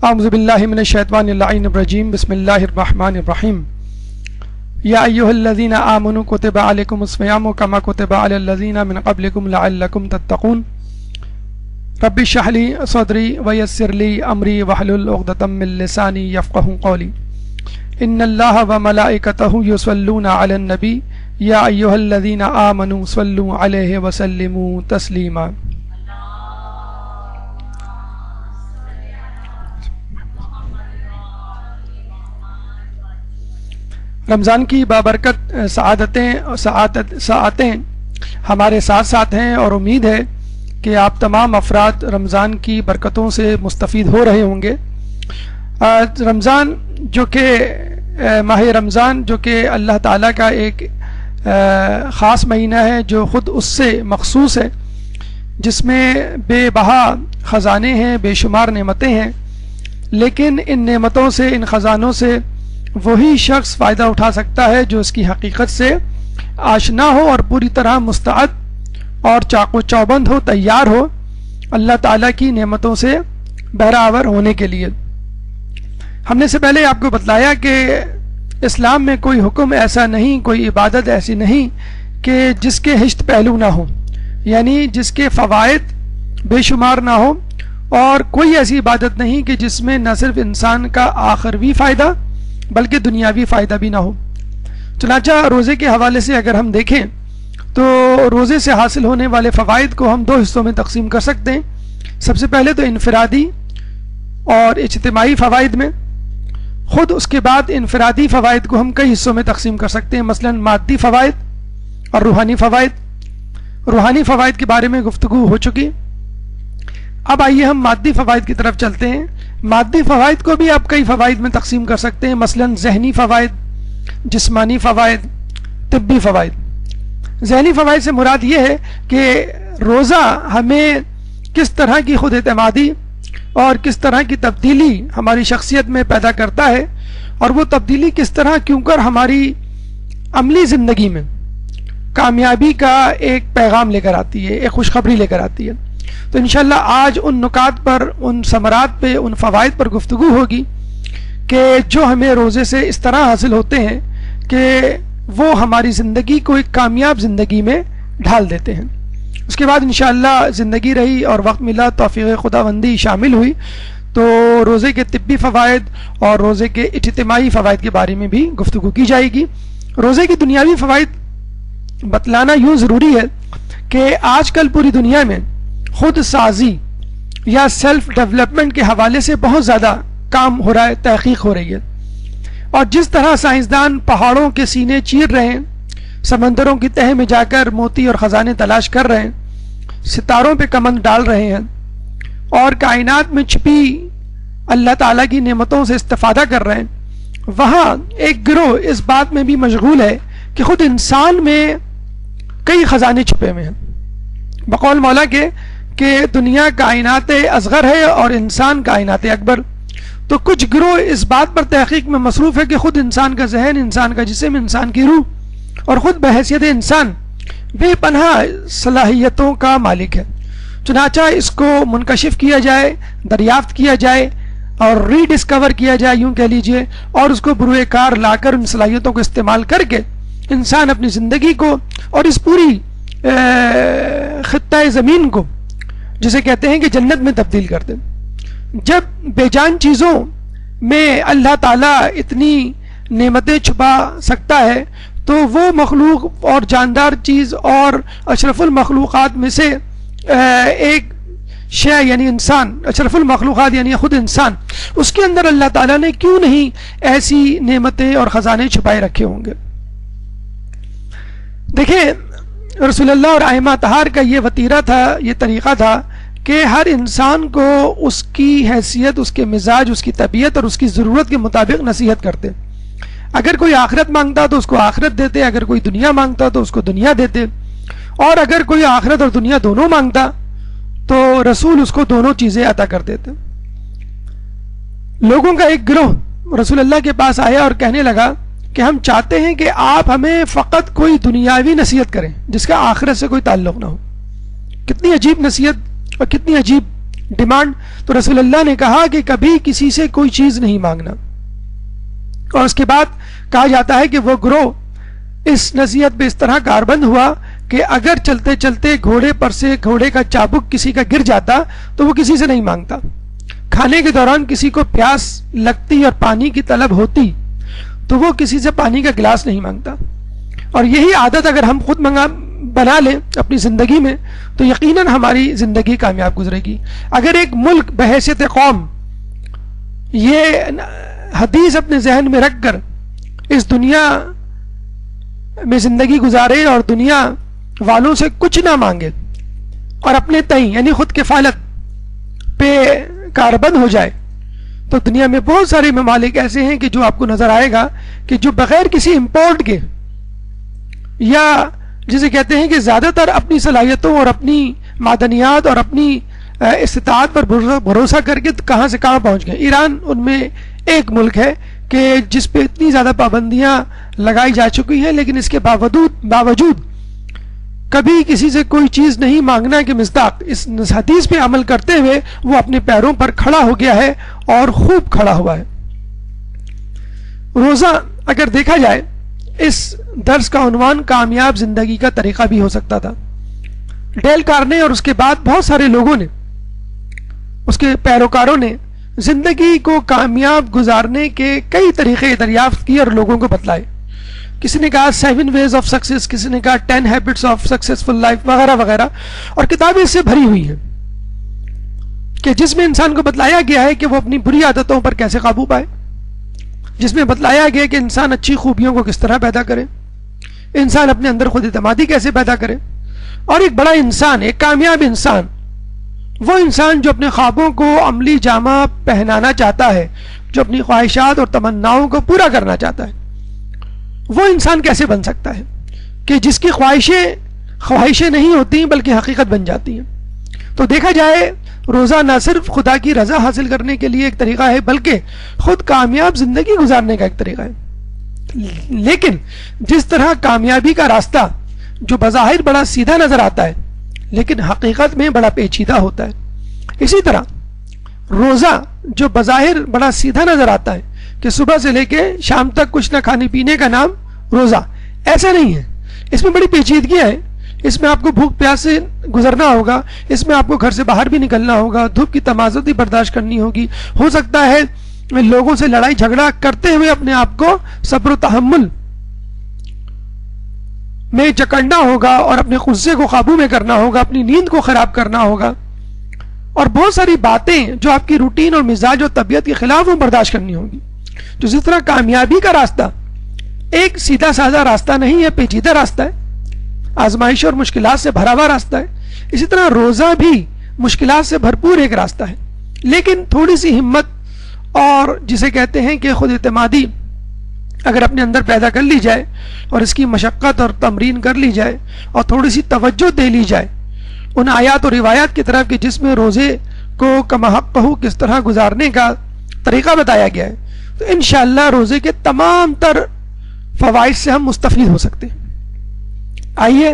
اعوذ باللہ من الشیطان اللعین الرجیم بسم اللہ الرحمن الرحیم یا ایہا الذین آمنوا کتب علیکم الصیام کما کتب علی الذین من قبلکم لعلکم تتقون رب اشرح لی صدری ویسر لی امری واحلل عقدۃ من لسانی یفقہوا قولی ان اللہ وملائکتہ یصلون علی النبی یا ایہا الذین آمنوا صلوا علیہ وسلموا تسلیما۔ رمضان کی بابرکت ساعتیں ہمارے ساتھ ساتھ ہیں اور امید ہے کہ آپ تمام افراد رمضان کی برکتوں سے مستفید ہو رہے ہوں گے۔ رمضان جو کہ ماہ رمضان جو کہ اللہ تعالیٰ کا ایک خاص مہینہ ہے جو خود اس سے مخصوص ہے، جس میں بے بہا خزانے ہیں، بے شمار نعمتیں ہیں، لیکن ان نعمتوں سے، ان خزانوں سے وہی شخص فائدہ اٹھا سکتا ہے جو اس کی حقیقت سے آشنا ہو اور پوری طرح مستعد اور چاق و چوبند ہو، تیار ہو اللہ تعالیٰ کی نعمتوں سے بہرہ ہونے کے لیے۔ ہم نے سے پہلے آپ کو بتلایا کہ اسلام میں کوئی حکم ایسا نہیں، کوئی عبادت ایسی نہیں کہ جس کے ہشت پہلو نہ ہو، یعنی جس کے فوائد بے شمار نہ ہو، اور کوئی ایسی عبادت نہیں کہ جس میں نہ صرف انسان کا آخروی فائدہ بلکہ دنیاوی فائدہ بھی نہ ہو۔ چنانچہ روزے کے حوالے سے اگر ہم دیکھیں تو روزے سے حاصل ہونے والے فوائد کو ہم دو حصوں میں تقسیم کر سکتے ہیں۔ سب سے پہلے تو انفرادی اور اجتماعی فوائد میں، خود اس کے بعد انفرادی فوائد کو ہم کئی حصوں میں تقسیم کر سکتے ہیں، مثلا مادی فوائد اور روحانی فوائد۔ روحانی فوائد کے بارے میں گفتگو ہو چکی، اب آئیے ہم مادی فوائد کی طرف چلتے ہیں۔ مادی فوائد کو بھی آپ کئی فوائد میں تقسیم کر سکتے ہیں، مثلا ذہنی فوائد، جسمانی فوائد، طبی فوائد۔ ذہنی فوائد سے مراد یہ ہے کہ روزہ ہمیں کس طرح کی خود اعتمادی اور کس طرح کی تبدیلی ہماری شخصیت میں پیدا کرتا ہے، اور وہ تبدیلی کس طرح کیوں کر ہماری عملی زندگی میں کامیابی کا ایک پیغام لے کر آتی ہے، ایک خوشخبری لے کر آتی ہے۔ تو انشاءاللہ آج ان نکات پر، ان ثمرات پہ، ان فوائد پر گفتگو ہوگی کہ جو ہمیں روزے سے اس طرح حاصل ہوتے ہیں کہ وہ ہماری زندگی کو ایک کامیاب زندگی میں ڈھال دیتے ہیں۔ اس کے بعد انشاءاللہ زندگی رہی اور وقت ملا، توفیق خداوندی شامل ہوئی، تو روزے کے طبی فوائد اور روزے کے اجتماعی فوائد کے بارے میں بھی گفتگو کی جائے گی۔ روزے کی دنیاوی فوائد بتلانا یوں ضروری ہے کہ آج کل پوری دنیا میں خود سازی یا سیلف ڈیولپمنٹ کے حوالے سے بہت زیادہ کام ہو رہا ہے، تحقیق ہو رہی ہے، اور جس طرح سائنسدان پہاڑوں کے سینے چیر رہے ہیں، سمندروں کی تہہ میں جا کر موتی اور خزانے تلاش کر رہے ہیں، ستاروں پہ کمند ڈال رہے ہیں، اور کائنات میں چھپی اللہ تعالیٰ کی نعمتوں سے استفادہ کر رہے ہیں، وہاں ایک گروہ اس بات میں بھی مشغول ہے کہ خود انسان میں کئی خزانے چھپے ہوئے ہیں، بقول مولا کے کہ دنیا کائنات اصغر ہے اور انسان کائنات اکبر۔ تو کچھ گروہ اس بات پر تحقیق میں مصروف ہے کہ خود انسان کا ذہن، انسان کا جسم، انسان کی روح اور خود بحیثیت انسان بے پناہ صلاحیتوں کا مالک ہے، چنانچہ اس کو منکشف کیا جائے، دریافت کیا جائے اور ری ڈسکور کیا جائے، یوں کہہ لیجئے، اور اس کو بروئے کار لا کر ان صلاحیتوں کو استعمال کر کے انسان اپنی زندگی کو اور اس پوری خطہ زمین کو، جسے کہتے ہیں کہ جنت میں تبدیل کر دیں۔ جب بے جان چیزوں میں اللہ تعالیٰ اتنی نعمتیں چھپا سکتا ہے، تو وہ مخلوق اور جاندار چیز اور اشرف المخلوقات میں سے ایک شے یعنی انسان، اشرف المخلوقات یعنی خود انسان، اس کے اندر اللہ تعالیٰ نے کیوں نہیں ایسی نعمتیں اور خزانے چھپائے رکھے ہوں گے۔ دیکھیں، رسول اللہ اور ائمہ اطہار کا یہ وتیرہ تھا، یہ طریقہ تھا کہ ہر انسان کو اس کی حیثیت، اس کے مزاج، اس کی طبیعت اور اس کی ضرورت کے مطابق نصیحت کرتے۔ اگر کوئی آخرت مانگتا تو اس کو آخرت دیتے، اگر کوئی دنیا مانگتا تو اس کو دنیا دیتے، اور اگر کوئی آخرت اور دنیا دونوں مانگتا تو رسول اس کو دونوں چیزیں عطا کر دیتے۔ لوگوں کا ایک گروہ رسول اللہ کے پاس آیا اور کہنے لگا کہ ہم چاہتے ہیں کہ آپ ہمیں فقط کوئی دنیاوی نصیحت کریں جس کا آخرت سے کوئی تعلق نہ ہو۔ کتنی عجیب نصیحت اور کتنی عجیب ڈیمانڈ. تو رسول اللہ نے کہا کہ کبھی کسی سے کوئی چیز نہیں مانگنا. اور اس کے بعد کہا جاتا ہے کہ وہ گروہ اس نصیحت پہ اس طرح کاربند ہوا کہ اگر چلتے چلتے گھوڑے پر سے گھوڑے کا چابک کسی کا گر جاتا تو وہ کسی سے نہیں مانگتا. کھانے کے دوران کسی کو پیاس لگتی اور پانی کی طلب ہوتی تو وہ کسی سے پانی کا گلاس نہیں مانگتا. اور یہی عادت اگر ہم خود بنا لیں اپنی زندگی میں تو یقیناً ہماری زندگی کامیاب گزرے گی. اگر ایک ملک بحیثیت قوم یہ حدیث اپنے ذہن میں رکھ کر اس دنیا میں زندگی گزارے اور دنیا والوں سے کچھ نہ مانگے اور اپنے تئیں یعنی خود کفالت پہ کاربند ہو جائے تو دنیا میں بہت سارے ممالک ایسے ہیں کہ جو آپ کو نظر آئے گا کہ جو بغیر کسی امپورٹ کے یا جسے کہتے ہیں کہ زیادہ تر اپنی صلاحیتوں اور اپنی معدنیات اور اپنی استطاعت پر بھروسہ کر کے کہاں سے کہاں پہنچ گئے. ایران ان میں ایک ملک ہے کہ جس پہ اتنی زیادہ پابندیاں لگائی جا چکی ہیں لیکن اس کے باوجود کبھی کسی سے کوئی چیز نہیں مانگنا کے مصداق اس حدیث پہ عمل کرتے ہوئے وہ اپنے پیروں پر کھڑا ہو گیا ہے اور خوب کھڑا ہوا ہے. روزہ اگر دیکھا جائے اس درس کا عنوان کامیاب زندگی کا طریقہ بھی ہو سکتا تھا. ڈیل کارنے اور اس کے بعد بہت سارے لوگوں نے اس کے پیروکاروں نے زندگی کو کامیاب گزارنے کے کئی طریقے دریافت کیے اور لوگوں کو بتلائے. کسی نے کہا 7 ways of success, کسی نے کہا 10 habits of successful life وغیرہ وغیرہ. اور کتابیں اس سے بھری ہوئی ہیں کہ جس میں انسان کو بتلایا گیا ہے کہ وہ اپنی بری عادتوں پر کیسے قابو پائے, جس میں بتلایا گیا کہ انسان اچھی خوبیوں کو کس طرح پیدا کرے, انسان اپنے اندر خود اعتمادی کیسے پیدا کرے. اور ایک بڑا انسان, ایک کامیاب انسان, وہ انسان جو اپنے خوابوں کو عملی جامہ پہنانا چاہتا ہے, جو اپنی خواہشات اور تمناؤں کو پورا کرنا چاہتا ہے, وہ انسان کیسے بن سکتا ہے کہ جس کی خواہشیں نہیں ہوتی بلکہ حقیقت بن جاتی ہیں. تو دیکھا جائے روزہ نہ صرف خدا کی رضا حاصل کرنے کے لیے ایک طریقہ ہے بلکہ خود کامیاب زندگی گزارنے کا ایک طریقہ ہے. لیکن جس طرح کامیابی کا راستہ جو بظاہر بڑا سیدھا نظر آتا ہے لیکن حقیقت میں بڑا پیچیدہ ہوتا ہے, اسی طرح روزہ جو بظاہر بڑا سیدھا نظر آتا ہے کہ صبح سے لے کے شام تک کچھ نہ کھانے پینے کا نام روزہ, ایسا نہیں ہے. اس میں بڑی پیچیدگیاں ہیں. اس میں آپ کو بھوک پیاس سے گزرنا ہوگا, اس میں آپ کو گھر سے باہر بھی نکلنا ہوگا, دھوپ کی تمازت بھی برداشت کرنی ہوگی, ہو سکتا ہے لوگوں سے لڑائی جھگڑا کرتے ہوئے اپنے آپ کو صبر و تحمل میں جکڑنا ہوگا اور اپنے غصے کو قابو میں کرنا ہوگا, اپنی نیند کو خراب کرنا ہوگا اور بہت ساری باتیں جو آپ کی روٹین اور مزاج اور طبیعت کے خلاف وہ برداشت کرنی ہوگی. تو جس طرح کامیابی کا راستہ ایک سیدھا سادہ راستہ نہیں ہے, پیچیدہ راستہ ہے, آزمائش اور مشکلات سے بھرا ہوا راستہ ہے, اسی طرح روزہ بھی مشکلات سے بھرپور ایک راستہ ہے. لیکن تھوڑی سی ہمت اور جسے کہتے ہیں کہ خود اعتمادی اگر اپنے اندر پیدا کر لی جائے اور اس کی مشقت اور تمرین کر لی جائے اور تھوڑی سی توجہ دے لی جائے ان آیات اور روایات کی طرف کہ جس میں روزے کو کما حق کس طرح گزارنے کا طریقہ بتایا گیا ہے, تو انشاءاللہ روزے کے تمام تر فوائد سے ہم مستفید ہو سکتے ہیں. آئیے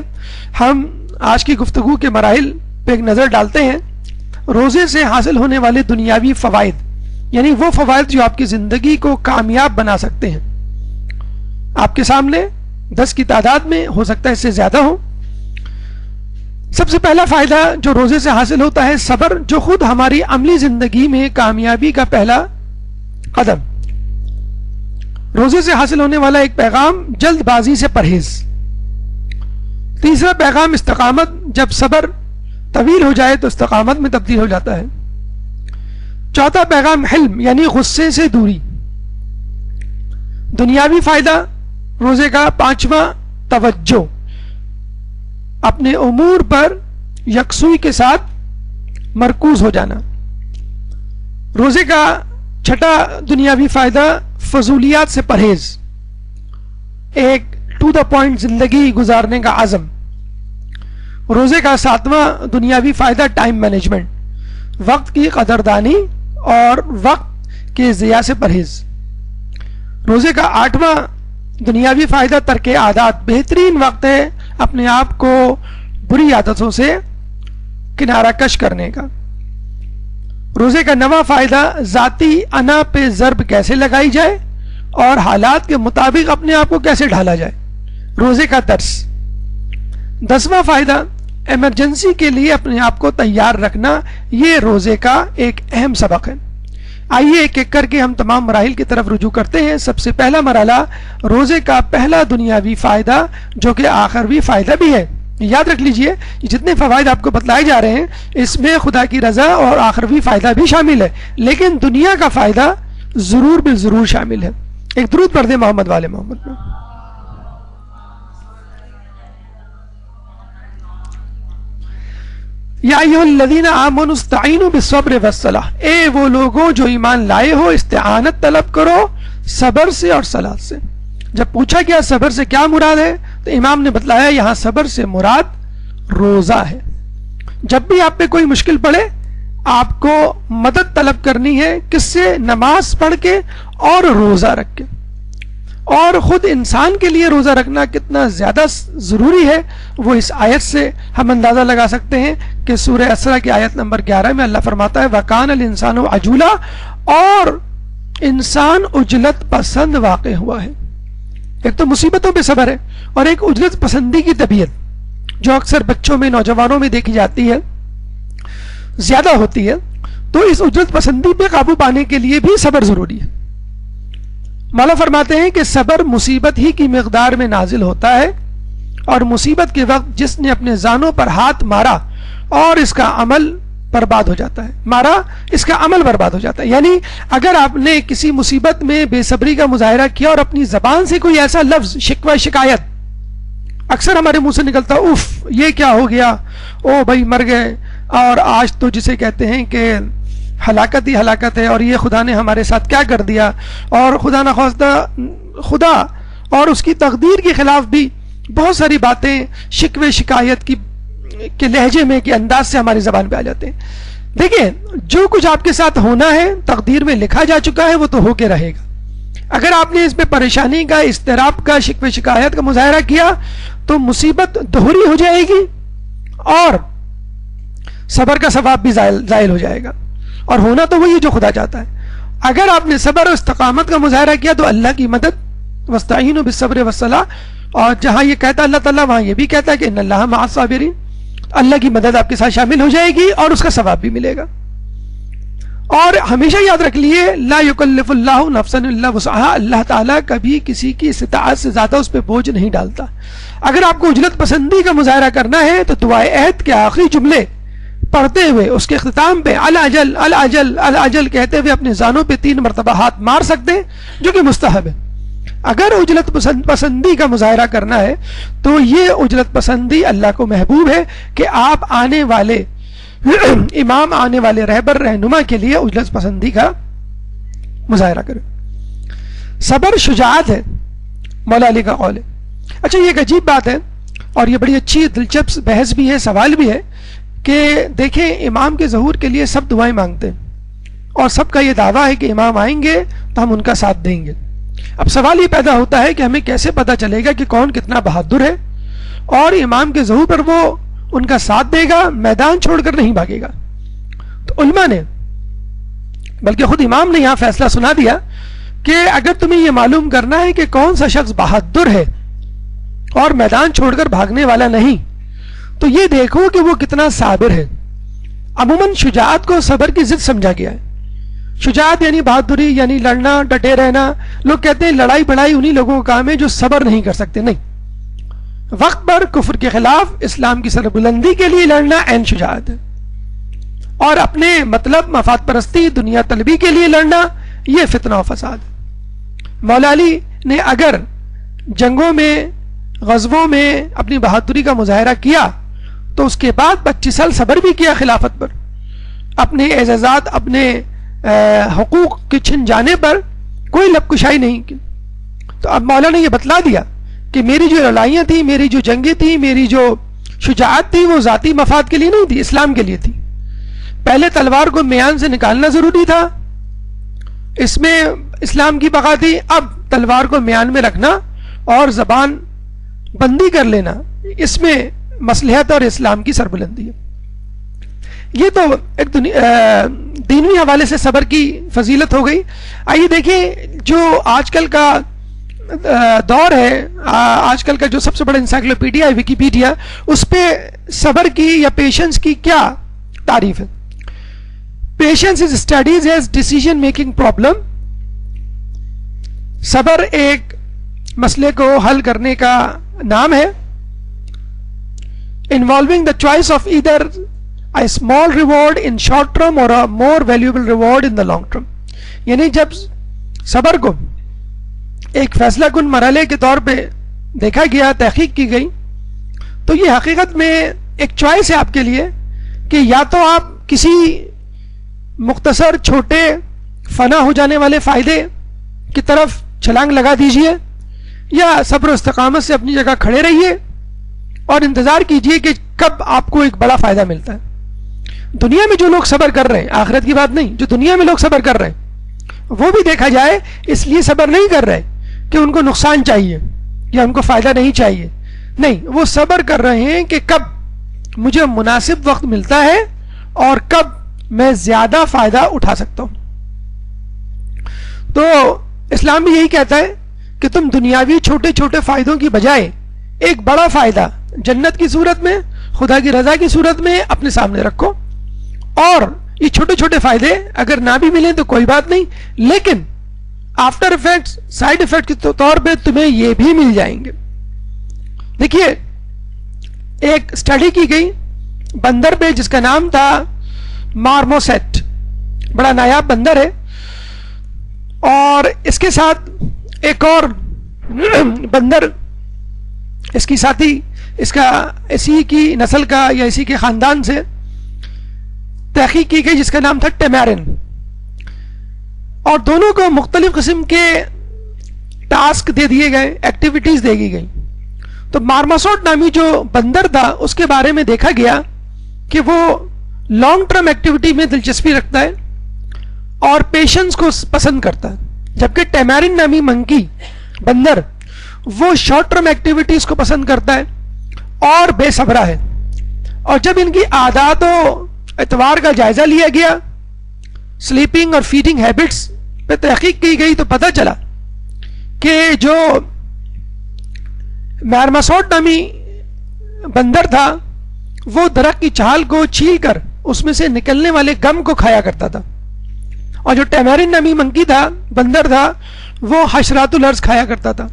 ہم آج کی گفتگو کے مراحل پہ ایک نظر ڈالتے ہیں. روزے سے حاصل ہونے والے دنیاوی فوائد, یعنی وہ فوائد جو آپ کی زندگی کو کامیاب بنا سکتے ہیں, آپ کے سامنے 10 کی تعداد میں, ہو سکتا ہے اس سے زیادہ ہو. سب سے پہلا فائدہ جو روزے سے حاصل ہوتا ہے صبر, جو خود ہماری عملی زندگی میں کامیابی کا پہلا قدم. روزے سے حاصل ہونے والا ایک پیغام جلد بازی سے پرہیز. تیسرا پیغام استقامت, جب صبر طویل ہو جائے تو استقامت میں تبدیل ہو جاتا ہے. چوتھا پیغام حلم, یعنی غصے سے دوری. دنیاوی فائدہ روزے کا پانچواں توجہ, اپنے امور پر یکسوئی کے ساتھ مرکوز ہو جانا. روزے کا چھٹا دنیاوی فائدہ فضولیات سے پرہیز, ایک ٹو دا پوائنٹ زندگی گزارنے کا عزم. روزے کا ساتواں دنیاوی فائدہ ٹائم مینجمنٹ, وقت کی قدردانی اور وقت کے ضیاع سے پرہیز. روزے کا آٹھواں دنیاوی فائدہ ترک عادات, بہترین وقت ہے اپنے آپ کو بری عادتوں سے کنارہ کش کرنے کا. روزے کا نواں فائدہ ذاتی انا پہ ضرب کیسے لگائی جائے اور حالات کے مطابق اپنے آپ کو کیسے ڈھالا جائے، روزے کا درس۔ 10واں فائدہ ایمرجنسی کے لیے اپنے آپ کو تیار رکھنا، یہ روزے کا ایک اہم سبق ہے۔ آئیے ایک ایک کر کے ہم تمام مراحل کی طرف رجوع کرتے ہیں۔ سب سے پہلا مرحلہ روزے کا پہلا دنیاوی فائدہ جو کہ آخروی فائدہ بھی ہے۔ یاد رکھ لیجئے جتنے فوائد آپ کو بتلائے جا رہے ہیں اس میں خدا کی رضا اور آخروی فائدہ بھی شامل ہے، لیکن دنیا کا فائدہ ضرور بالضرور شامل ہے۔ ایک درود پڑھ دیں محمد والے محمد میں۔ یا ایھا الذین آمنوا استعینوا بالصبر والصلاۃ، اے وہ لوگوں جو ایمان لائے ہو استعانت طلب کرو صبر سے اور صلاۃ سے۔ جب پوچھا گیا صبر سے کیا مراد ہے تو امام نے بتلایا یہاں صبر سے مراد روزہ ہے۔ جب بھی آپ پہ کوئی مشکل پڑے آپ کو مدد طلب کرنی ہے، کس سے؟ نماز پڑھ کے اور روزہ رکھ کے۔ اور خود انسان کے لیے روزہ رکھنا کتنا زیادہ ضروری ہے وہ اس آیت سے ہم اندازہ لگا سکتے ہیں کہ سورہ اسراء کی آیت نمبر 11 میں اللہ فرماتا ہے وَكَانَ الْإِنسَانُ عَجُولًا، اور انسان عجلت پسند واقع ہوا ہے۔ ایک تو مصیبتوں پہ صبر ہے اور ایک عجلت پسندی کی طبیعت جو اکثر بچوں میں نوجوانوں میں دیکھی جاتی ہے، زیادہ ہوتی ہے، تو اس عجلت پسندی پہ قابو پانے کے لیے بھی صبر ضروری ہے۔ مولا فرماتے ہیں کہ صبر مصیبت ہی کی مقدار میں نازل ہوتا ہے، اور مصیبت کے وقت جس نے اپنے زانوں پر ہاتھ مارا اور اس کا عمل برباد ہو جاتا ہے، اس کا عمل برباد ہو جاتا ہے۔ یعنی اگر آپ نے کسی مصیبت میں بے صبری کا مظاہرہ کیا اور اپنی زبان سے کوئی ایسا لفظ شکوہ شکایت، اکثر ہمارے منہ سے نکلتا اف یہ کیا ہو گیا، او بھائی مر گئے، اور آج تو جسے کہتے ہیں کہ ہلاکت ہی ہلاکت ہے، اور یہ خدا نے ہمارے ساتھ کیا کر دیا، اور خدا نخواستہ خدا اور اس کی تقدیر کے خلاف بھی بہت ساری باتیں شکوے شکایت کے لہجے میں کے انداز سے ہماری زبان پہ آ جاتے ہیں۔ دیکھیں جو کچھ آپ کے ساتھ ہونا ہے تقدیر میں لکھا جا چکا ہے، وہ تو ہو کے رہے گا۔ اگر آپ نے اس پہ پریشانی کا، اضطراب کا، شکوے شکایت کا مظاہرہ کیا تو مصیبت دوہری ہو جائے گی اور صبر کا ثواب بھی زائل ہو جائے گا، اور ہونا تو وہی جو خدا چاہتا ہے۔ اگر آپ نے صبر اور استقامت کا مظاہرہ کیا تو اللہ کی مدد، واستعینوا بالصبر والصلاۃ، اور جہاں یہ کہتا اللہ تعالیٰ وہاں یہ بھی کہتا ہے کہ ان اللہ مع الصابرین، اللہ کی مدد آپ کے ساتھ شامل ہو جائے گی اور اس کا ثواب بھی ملے گا۔ اور ہمیشہ یاد رکھ لیے لا یکلف اللہ نفسا الا وسعها، اللہ تعالیٰ کبھی کسی کی استطاعت سے زیادہ اس پہ بوجھ نہیں ڈالتا۔ اگر آپ کو اجلت پسندی کا مظاہرہ کرنا ہے تو دعائے عہد کے آخری جملے پڑھتے ہوئے اس کے اختتام پہ العجل العجل العجل کہتے ہوئے اپنے زانوں پہ 3 مرتبہ ہاتھ مار سکتے ہیں، جو کہ مستحب ہے۔ اگر اجلت پسندی کا مظاہرہ کرنا ہے تو یہ اجلت پسندی اللہ کو محبوب ہے کہ آپ آنے والے امام، آنے والے رہبر رہنما کے لیے اجلت پسندی کا مظاہرہ کریں۔ صبر شجاعت ہے، مولا علی کا قول ہے۔ اچھا یہ ایک عجیب بات ہے اور یہ بڑی اچھی دلچسپ بحث بھی ہے، سوال بھی ہے کہ دیکھیں امام کے ظہور کے لیے سب دعائیں مانگتے ہیں اور سب کا یہ دعویٰ ہے کہ امام آئیں گے تو ہم ان کا ساتھ دیں گے۔ اب سوال یہ پیدا ہوتا ہے کہ ہمیں کیسے پتہ چلے گا کہ کون کتنا بہادر ہے اور امام کے ظہور پر وہ ان کا ساتھ دے گا، میدان چھوڑ کر نہیں بھاگے گا؟ تو علماء نے، بلکہ خود امام نے یہاں فیصلہ سنا دیا کہ اگر تمہیں یہ معلوم کرنا ہے کہ کون سا شخص بہادر ہے اور میدان چھوڑ کر بھاگنے والا نہیں، تو یہ دیکھو کہ وہ کتنا صابر ہے۔ عموماً شجاعت کو صبر کی ضد سمجھا گیا ہے۔ شجاعت یعنی بہادری، یعنی لڑنا، ڈٹے رہنا۔ لوگ کہتے ہیں لڑائی بڑائی انہی لوگوں کا کام ہے جو صبر نہیں کر سکتے۔ نہیں، وقت پر کفر کے خلاف اسلام کی سربلندی کے لیے لڑنا عین شجاعت ہے، اور اپنے مطلب مفاد پرستی، دنیا طلبی کے لیے لڑنا یہ فتنہ و فساد ہے۔ مولا علی نے اگر جنگوں میں، غزووں میں اپنی بہادری کا مظاہرہ کیا تو اس کے بعد 25 سال صبر بھی کیا خلافت پر، اپنے اعزازات، اپنے حقوق کے چھن جانے پر کوئی لب کشائی نہیں کی۔ تو اب مولا نے یہ بتلا دیا کہ میری جو لڑائیاں تھیں، میری جو جنگیں تھیں، میری جو شجاعت تھی وہ ذاتی مفاد کے لیے نہیں تھی، اسلام کے لیے تھی۔ پہلے تلوار کو میان سے نکالنا ضروری تھا، اس میں اسلام کی بقا تھی۔ اب تلوار کو میان میں رکھنا اور زبان بندی کر لینا، اس میں مصلحت اور اسلام کی سربلندی ہے۔ یہ تو ایک دینوی حوالے سے صبر کی فضیلت ہو گئی. آئیے دیکھیں جو آج کل کا دور ہے, آج کل کا جو سب سے بڑا انسائکلوپیڈیا ہے ویکیپیڈیا, اس پہ صبر کی یا پیشنس کی کیا تعریف ہے. Patience is studies as decision making problem. صبر ایک مسئلے کو حل کرنے کا نام ہے. Involving the choice of either a small reward in short term or a more valuable reward in the long term. یعنی جب صبر کو ایک فیصلہ کن مرحلے کے طور پہ دیکھا گیا, تحقیق کی گئی, تو یہ حقیقت میں ایک چوائس ہے آپ کے لیے کہ یا تو آپ کسی مختصر چھوٹے فنا ہو جانے والے فائدے کی طرف چھلانگ لگا دیجئے, یا صبر و استقامت سے اپنی جگہ کھڑے رہیے اور انتظار کیجئے کہ کب آپ کو ایک بڑا فائدہ ملتا ہے. دنیا میں جو لوگ صبر کر رہے ہیں, آخرت کی بات نہیں, جو دنیا میں لوگ صبر کر رہے ہیں وہ بھی دیکھا جائے اس لیے صبر نہیں کر رہے کہ ان کو نقصان چاہیے یا ان کو فائدہ نہیں چاہیے, نہیں, وہ صبر کر رہے ہیں کہ کب مجھے مناسب وقت ملتا ہے اور کب میں زیادہ فائدہ اٹھا سکتا ہوں. تو اسلام بھی یہی کہتا ہے کہ تم دنیاوی چھوٹے چھوٹے فائدوں کی بجائے ایک بڑا فائدہ جنت کی صورت میں, خدا کی رضا کی صورت میں اپنے سامنے رکھو, اور یہ چھوٹے چھوٹے فائدے اگر نہ بھی ملیں تو کوئی بات نہیں, لیکن آفٹر افیکٹس, سائیڈ افیکٹ کے طور پہ تمہیں یہ بھی مل جائیں گے. دیکھیے ایک اسٹڈی کی گئی بندر پہ جس کا نام تھا مارموسیٹ, بڑا نایاب بندر ہے, اور اس کے ساتھ ایک اور بندر, اس کی ساتھی, اس کا اسی کی نسل کا یا اسی کے خاندان سے تحقیق کی گئی جس کا نام تھا ٹیمارن, اور دونوں کو مختلف قسم کے ٹاسک دے دیے گئے, ایکٹیویٹیز دے دی گئی. تو مارموسیٹ نامی جو بندر تھا اس کے بارے میں دیکھا گیا کہ وہ لانگ ٹرم ایکٹیویٹی میں دلچسپی رکھتا ہے اور پیشنس کو پسند کرتا ہے, جبکہ ٹیمارن نامی منکی بندر وہ شارٹ ٹرم ایکٹیویٹیز کو پسند کرتا ہے اور بے صبرا ہے. اور جب ان کی عادات و اعتبار کا جائزہ لیا گیا, سلیپنگ اور فیڈنگ ہیبٹس پہ تحقیق کی گئی, تو پتہ چلا کہ جو مارموسیٹ نامی بندر تھا وہ درخت کی چھال کو چھیل کر اس میں سے نکلنے والے گم کو کھایا کرتا تھا, اور جو ٹیمارن نامی منکی تھا, بندر تھا, وہ حشرات الارض کھایا کرتا تھا.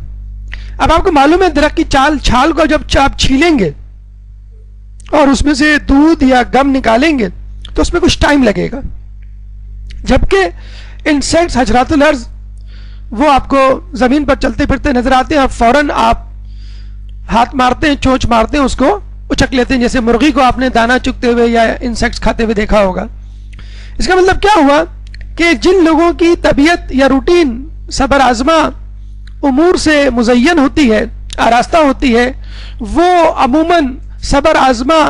اب آپ کو معلوم ہے درخت کی چھال کو جب آپ چھیلیں گے اور اس میں سے دودھ یا گم نکالیں گے تو اس میں کچھ ٹائم لگے گا, جبکہ انسیکٹس, حشرات الارض, وہ آپ کو زمین پر چلتے پھرتے نظر آتے ہیں, فوراً آپ ہاتھ مارتے ہیں, چونچ مارتے ہیں, اس کو اچک لیتے ہیں, جیسے مرغی کو آپ نے دانا چگتے ہوئے یا انسیکٹس کھاتے ہوئے دیکھا ہوگا. اس کا مطلب کیا ہوا کہ جن لوگوں کی طبیعت یا روٹین صبر آزما امور سے مزین ہوتی ہے, آراستہ ہوتی ہے, وہ عموماً صبر آزما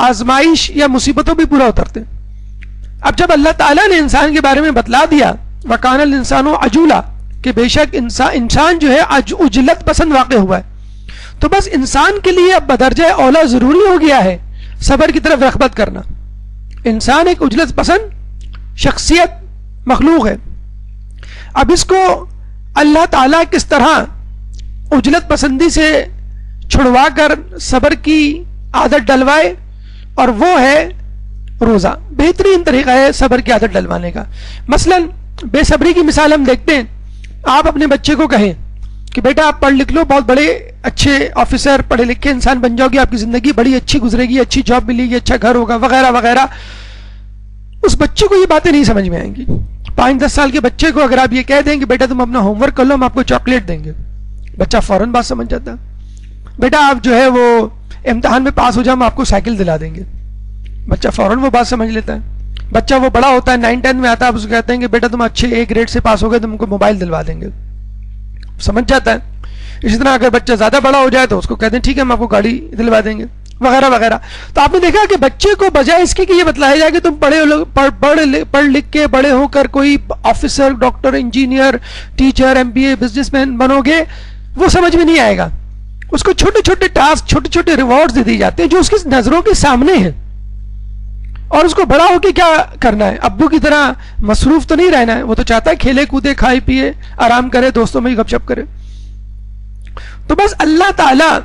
آزمائش یا مصیبتوں بھی پورا اترتے. اب جب اللہ تعالیٰ نے انسان کے بارے میں بتلا دیا وَكَانَ الْإِنسَانُ عَجُولًا, کہ بے شک انسان جو ہے عجلت پسند واقع ہوا ہے, تو بس انسان کے لیے اب بدرجہ اولا ضروری ہو گیا ہے صبر کی طرف رغبت کرنا. انسان ایک عجلت پسند شخصیت مخلوق ہے. اب اس کو اللہ تعالیٰ کس طرح عجلت پسندی سے چھڑوا کر صبر کی عادت ڈلوائے, اور وہ ہے روزہ. بہترین طریقہ ہے صبر کی عادت ڈلوانے کا. مثلا بے صبری کی مثال ہم دیکھتے ہیں, آپ اپنے بچے کو کہیں کہ بیٹا آپ پڑھ لکھ لو, بہت بڑے اچھے آفیسر, پڑھے لکھے انسان بن جاؤ گے, آپ کی زندگی بڑی اچھی گزرے گی, اچھی جاب ملے گی, اچھا گھر ہوگا, وغیرہ وغیرہ. اس بچے کو یہ باتیں نہیں سمجھ میں آئیں گی. 5-10 سال کے بچے کو اگر آپ یہ کہہ دیں کہ بیٹا تم اپنا ہوم ورک کر لو, ہم آپ کو چاکلیٹ دیں گے, بچہ فوراً بات سمجھ جاتا ہے. بیٹا آپ جو ہے وہ امتحان میں پاس ہو جاؤ, ہم آپ کو سائیکل دلا دیں گے, بچہ فوراً وہ بات سمجھ لیتا ہے. بچہ وہ بڑا ہوتا ہے, 9-10 میں آتا ہے, آپ اس کو کہتے ہیں کہ بیٹا تم اچھے A گریڈ سے پاس ہو گئے, تم کو موبائل دلوا دیں گے, سمجھ جاتا ہے. اسی طرح اگر بچہ زیادہ بڑا ہو جائے تو اس کو کہتے ہیں ٹھیک ہے ہم آپ کو گاڑی دلوا دیں گے, وغیرہ وغیرہ. تو آپ نے دیکھا کہ بچے کو بجائے اس کی کہ یہ بتلایا جائے کہ تم پڑھ لکھ کے بڑے ہو کر کوئی officer, doctor, engineer, teacher, MBA, business man بنو گے, وہ سمجھ میں نہیں آئے گا. اس کو چھوٹے چھوٹے ٹاسک, چھوٹے چھوٹے ریوارڈز دے دی جاتے ہیں جو اس کی نظروں کے سامنے ہیں. اور اس کو بڑا ہو کے کیا کرنا ہے؟ ابو کی طرح مصروف تو نہیں رہنا ہے، وہ تو چاہتا ہے کھیلے کودے، کھائے پیے، آرام کرے، دوستوں میں گپ شپ کرے۔ تو بس اللہ تعالیٰ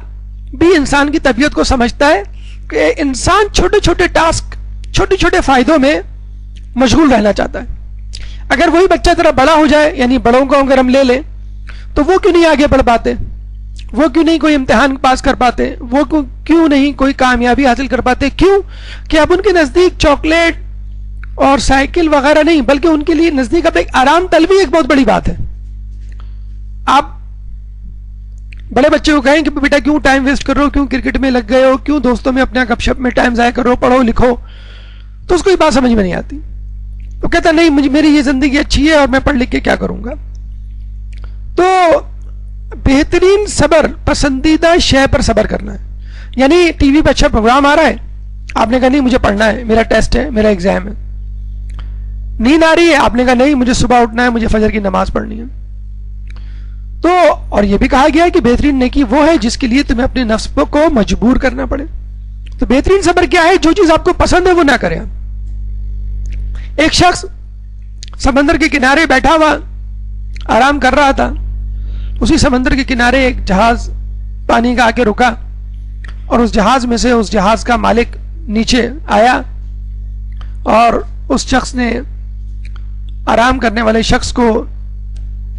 بھی انسان کی طبیعت کو سمجھتا ہے کہ انسان چھوٹے چھوٹے ٹاسک، چھوٹے چھوٹے فائدوں میں مشغول رہنا چاہتا ہے۔ اگر وہی بچہ ذرا بڑا ہو جائے، یعنی بڑوں کو اگر ہم لے لیں، تو وہ کیوں نہیں آگے بڑھ پاتے؟ وہ کیوں نہیں کوئی امتحان پاس کر پاتے؟ وہ کیوں نہیں کوئی کامیابی حاصل کر پاتے؟ کیوں کہ اب ان کے نزدیک چاکلیٹ اور سائیکل وغیرہ نہیں، بلکہ ان کے لیے نزدیک اب ایک آرام طلبی ایک بہت بڑی بات ہے۔ آپ بڑے بچے کو کہیں کہ بیٹا کیوں ٹائم ویسٹ کر رہے ہو، کیوں کرکٹ میں لگ گئے ہو، کیوں دوستوں میں اپنے گپ شپ میں ٹائم ضائع کر رہے ہو، پڑھو لکھو، تو اس کو یہ بات سمجھ میں نہیں آتی۔ وہ کہتا نہیں، میری یہ زندگی اچھی ہے اور میں پڑھ لکھ کے کیا کروں گا۔ تو بہترین صبر پسندیدہ شے پر صبر کرنا ہے۔ یعنی ٹی وی پہ اچھا پروگرام آ رہا ہے، آپ نے کہا نہیں مجھے پڑھنا ہے، میرا ٹیسٹ ہے، میرا ایگزام ہے۔ نیند آ رہی ہے، آپ نے کہا نہیں مجھے صبح اٹھنا ہے، مجھے فجر کی نماز پڑھنی ہے۔ تو اور یہ بھی کہا گیا ہے کہ بہترین نیکی وہ ہے جس کے لیے تمہیں اپنے نفس کو مجبور کرنا پڑے۔ تو بہترین صبر کیا ہے؟ جو چیز آپ کو پسند ہے وہ نہ کریں۔ ایک شخص سمندر کے کنارے بیٹھا ہوا آرام کر رہا تھا، اسی سمندر کے کنارے ایک جہاز پانی کا آ کے رکا، اور اس جہاز میں سے اس جہاز کا مالک نیچے آیا، اور اس شخص نے آرام کرنے والے شخص کو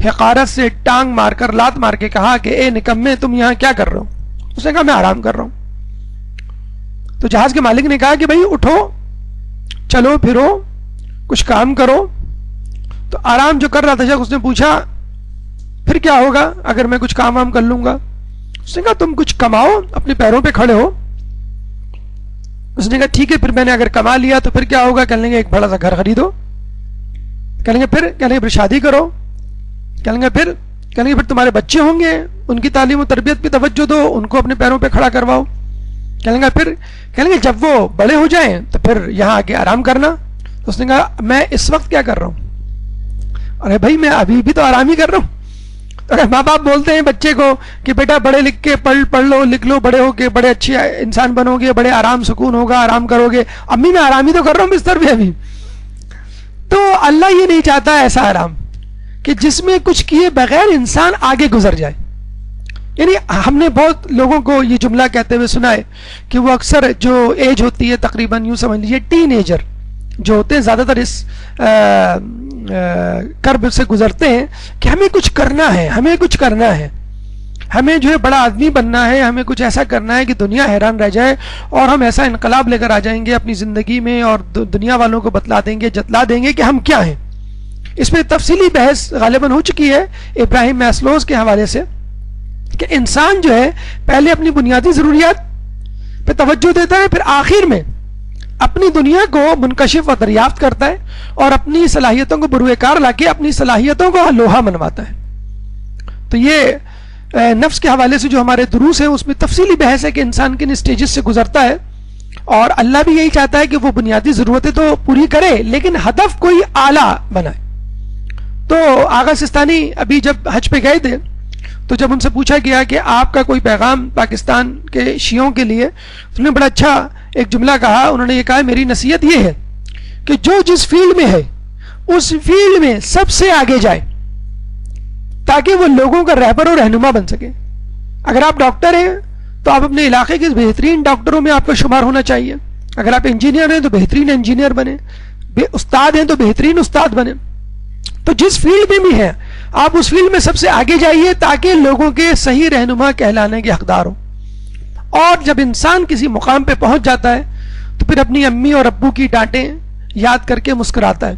حقارت سے ٹانگ مار کر، لات مار کے کہا کہ اے نکمے تم یہاں کیا کر رہے ہو؟ اس نے کہا میں آرام کر رہا ہوں۔ تو جہاز کے مالک نے کہا کہ بھائی اٹھو، چلو پھرو، کچھ کام کرو۔ تو آرام جو کر رہا تھا شخص، اس نے پوچھا پھر کیا ہوگا اگر میں کچھ کام وام کر لوں گا؟ اس نے کہا تم کچھ کماؤ، اپنے پیروں پہ کھڑے ہو۔ اس نے کہا ٹھیک ہے، پھر میں نے اگر کما لیا تو پھر کیا ہوگا؟ کہنے لگے ایک بڑا سا گھر خریدو۔ کہنے لگے پھر شادی کرو۔ کہنے لگے پھر تمہارے بچے ہوں گے، ان کی تعلیم و تربیت پہ توجہ دو، ان کو اپنے پیروں پہ کھڑا کرواؤ۔ کہنے لگے جب وہ بڑے ہو جائیں تو پھر یہاں آ کے آرام کرنا۔ تو اس نے کہا میں اس وقت کیا کر رہا ہوں؟ ارے بھائی میں ابھی بھی تو آرام ہی کر رہا ہوں۔ اگر ماں باپ بولتے ہیں بچے کو کہ بیٹا بڑے لکھ کے پڑھ لو لکھ لو، بڑے ہو کے بڑے اچھے انسان بنو گے، بڑے آرام سکون ہوگا، آرام کرو گے، امی میں آرام ہی تو کر رہا ہوں بستر پہ ابھی۔ تو اللہ یہ نہیں چاہتا ایسا آرام کہ جس میں کچھ کیے بغیر انسان آگے گزر جائے۔ یعنی ہم نے بہت لوگوں کو یہ جملہ کہتے ہوئے سنا ہے کہ وہ اکثر جو ایج ہوتی ہے تقریباً یوں سمجھ لیجیے ٹین ایجر جو ہوتے ہیں، زیادہ تر اس کرب سے گزرتے ہیں کہ ہمیں کچھ کرنا ہے، ہمیں کچھ کرنا ہے، ہمیں جو ہے بڑا آدمی بننا ہے، ہمیں کچھ ایسا کرنا ہے کہ دنیا حیران رہ جائے، اور ہم ایسا انقلاب لے کر آ جائیں گے اپنی زندگی میں، اور دنیا والوں کو بتلا دیں گے، جتلا دیں گے کہ ہم کیا ہیں۔ اس پہ تفصیلی بحث غالباً ہو چکی ہے ابراہیم میسلوز کے حوالے سے، کہ انسان جو ہے پہلے اپنی بنیادی ضروریات پہ توجہ دیتا ہے، پھر آخر میں اپنی دنیا کو منکشف و دریافت کرتا ہے، اور اپنی صلاحیتوں کو بروئے کار لا کے اپنی صلاحیتوں کو لوہا منواتا ہے۔ تو یہ نفس کے حوالے سے جو ہمارے دروس ہیں اس میں تفصیلی بحث ہے کہ انسان کن اسٹیجز سے گزرتا ہے، اور اللہ بھی یہی چاہتا ہے کہ وہ بنیادی ضرورتیں تو پوری کرے لیکن ہدف کوئی اعلیٰ بنائے۔ تو آغا سستانی ابھی جب حج پہ گئے تھے تو جب ان سے پوچھا گیا کہ آپ کا کوئی پیغام پاکستان کے شیعوں کے لیے، تو انہوں نے بڑا اچھا ایک جملہ کہا۔ انہوں نے یہ کہا میری نصیحت یہ ہے کہ جو جس فیلڈ میں ہے اس فیلڈ میں سب سے آگے جائے تاکہ وہ لوگوں کا رہبر اور رہنما بن سکے۔ اگر آپ ڈاکٹر ہیں تو آپ اپنے علاقے کے بہترین ڈاکٹروں میں آپ کا شمار ہونا چاہیے، اگر آپ انجینئر ہیں تو بہترین انجینئر بنے، استاد ہیں تو بہترین استاد بنے۔ تو جس فیلڈ میں بھی ہیں آپ اس فیلڈ میں سب سے آگے جائیے تاکہ لوگوں کے صحیح رہنما کہلانے کے حقدار ہوں۔ اور جب انسان کسی مقام پہ پہنچ جاتا ہے تو پھر اپنی امی اور ابو کی ڈانٹیں یاد کر کے مسکراتا ہے،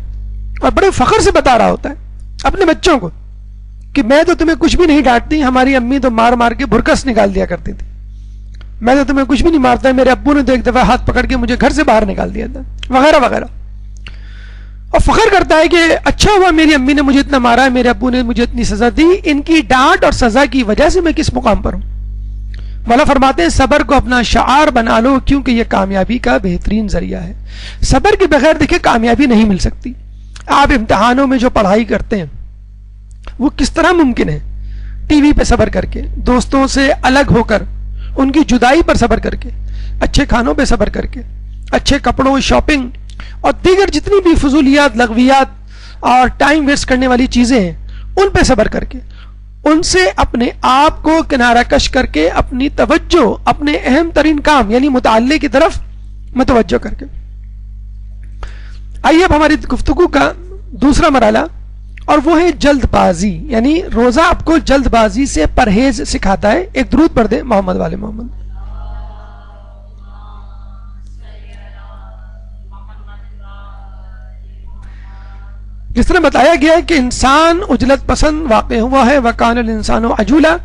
اور بڑے فخر سے بتا رہا ہوتا ہے اپنے بچوں کو کہ میں تو تمہیں کچھ بھی نہیں ڈانٹتی، ہماری امی تو مار مار کے بھرکس نکال دیا کرتی تھی، میں تو تمہیں کچھ بھی نہیں مارتا، میرے ابو نے تو ایک دفعہ ہاتھ پکڑ کے مجھے گھر سے باہر نکال دیا تھا، وغیرہ وغیرہ۔ اور فخر کرتا ہے کہ اچھا ہوا میری امی نے مجھے اتنا مارا ہے، میرے ابو نے مجھے اتنی سزا دی، ان کی ڈانٹ اور سزا کی وجہ سے میں کس مقام پر ہوں۔ مولا فرماتے ہیں صبر کو اپنا شعار بنا لو کیونکہ یہ کامیابی کا بہترین ذریعہ ہے۔ صبر کے بغیر دیکھیں کامیابی نہیں مل سکتی۔ آپ امتحانوں میں جو پڑھائی کرتے ہیں وہ کس طرح ممکن ہے؟ ٹی وی پہ صبر کر کے، دوستوں سے الگ ہو کر، ان کی جدائی پر صبر کر کے، اچھے کھانوں پہ صبر کر کے، اچھے کپڑوں، شاپنگ اور دیگر جتنی بھی فضولیات، لغویات اور ٹائم ویسٹ کرنے والی چیزیں ہیں ان پہ صبر کر کے، ان سے اپنے آپ کو کنارہ کش کر کے اپنی توجہ اپنے اہم ترین کام یعنی متعلق کی طرف متوجہ کر کے. آئیے اب ہماری گفتگو کا دوسرا مرحلہ، اور وہ ہے جلد بازی. یعنی روزہ آپ کو جلد بازی سے پرہیز سکھاتا ہے. ایک درود پڑھ دیں محمد والے محمد. جس طرح بتایا گیا ہے کہ انسان عجلت پسند واقع ہوا ہے، وَكَانَ الْإِنسَانُ عَجُولًا.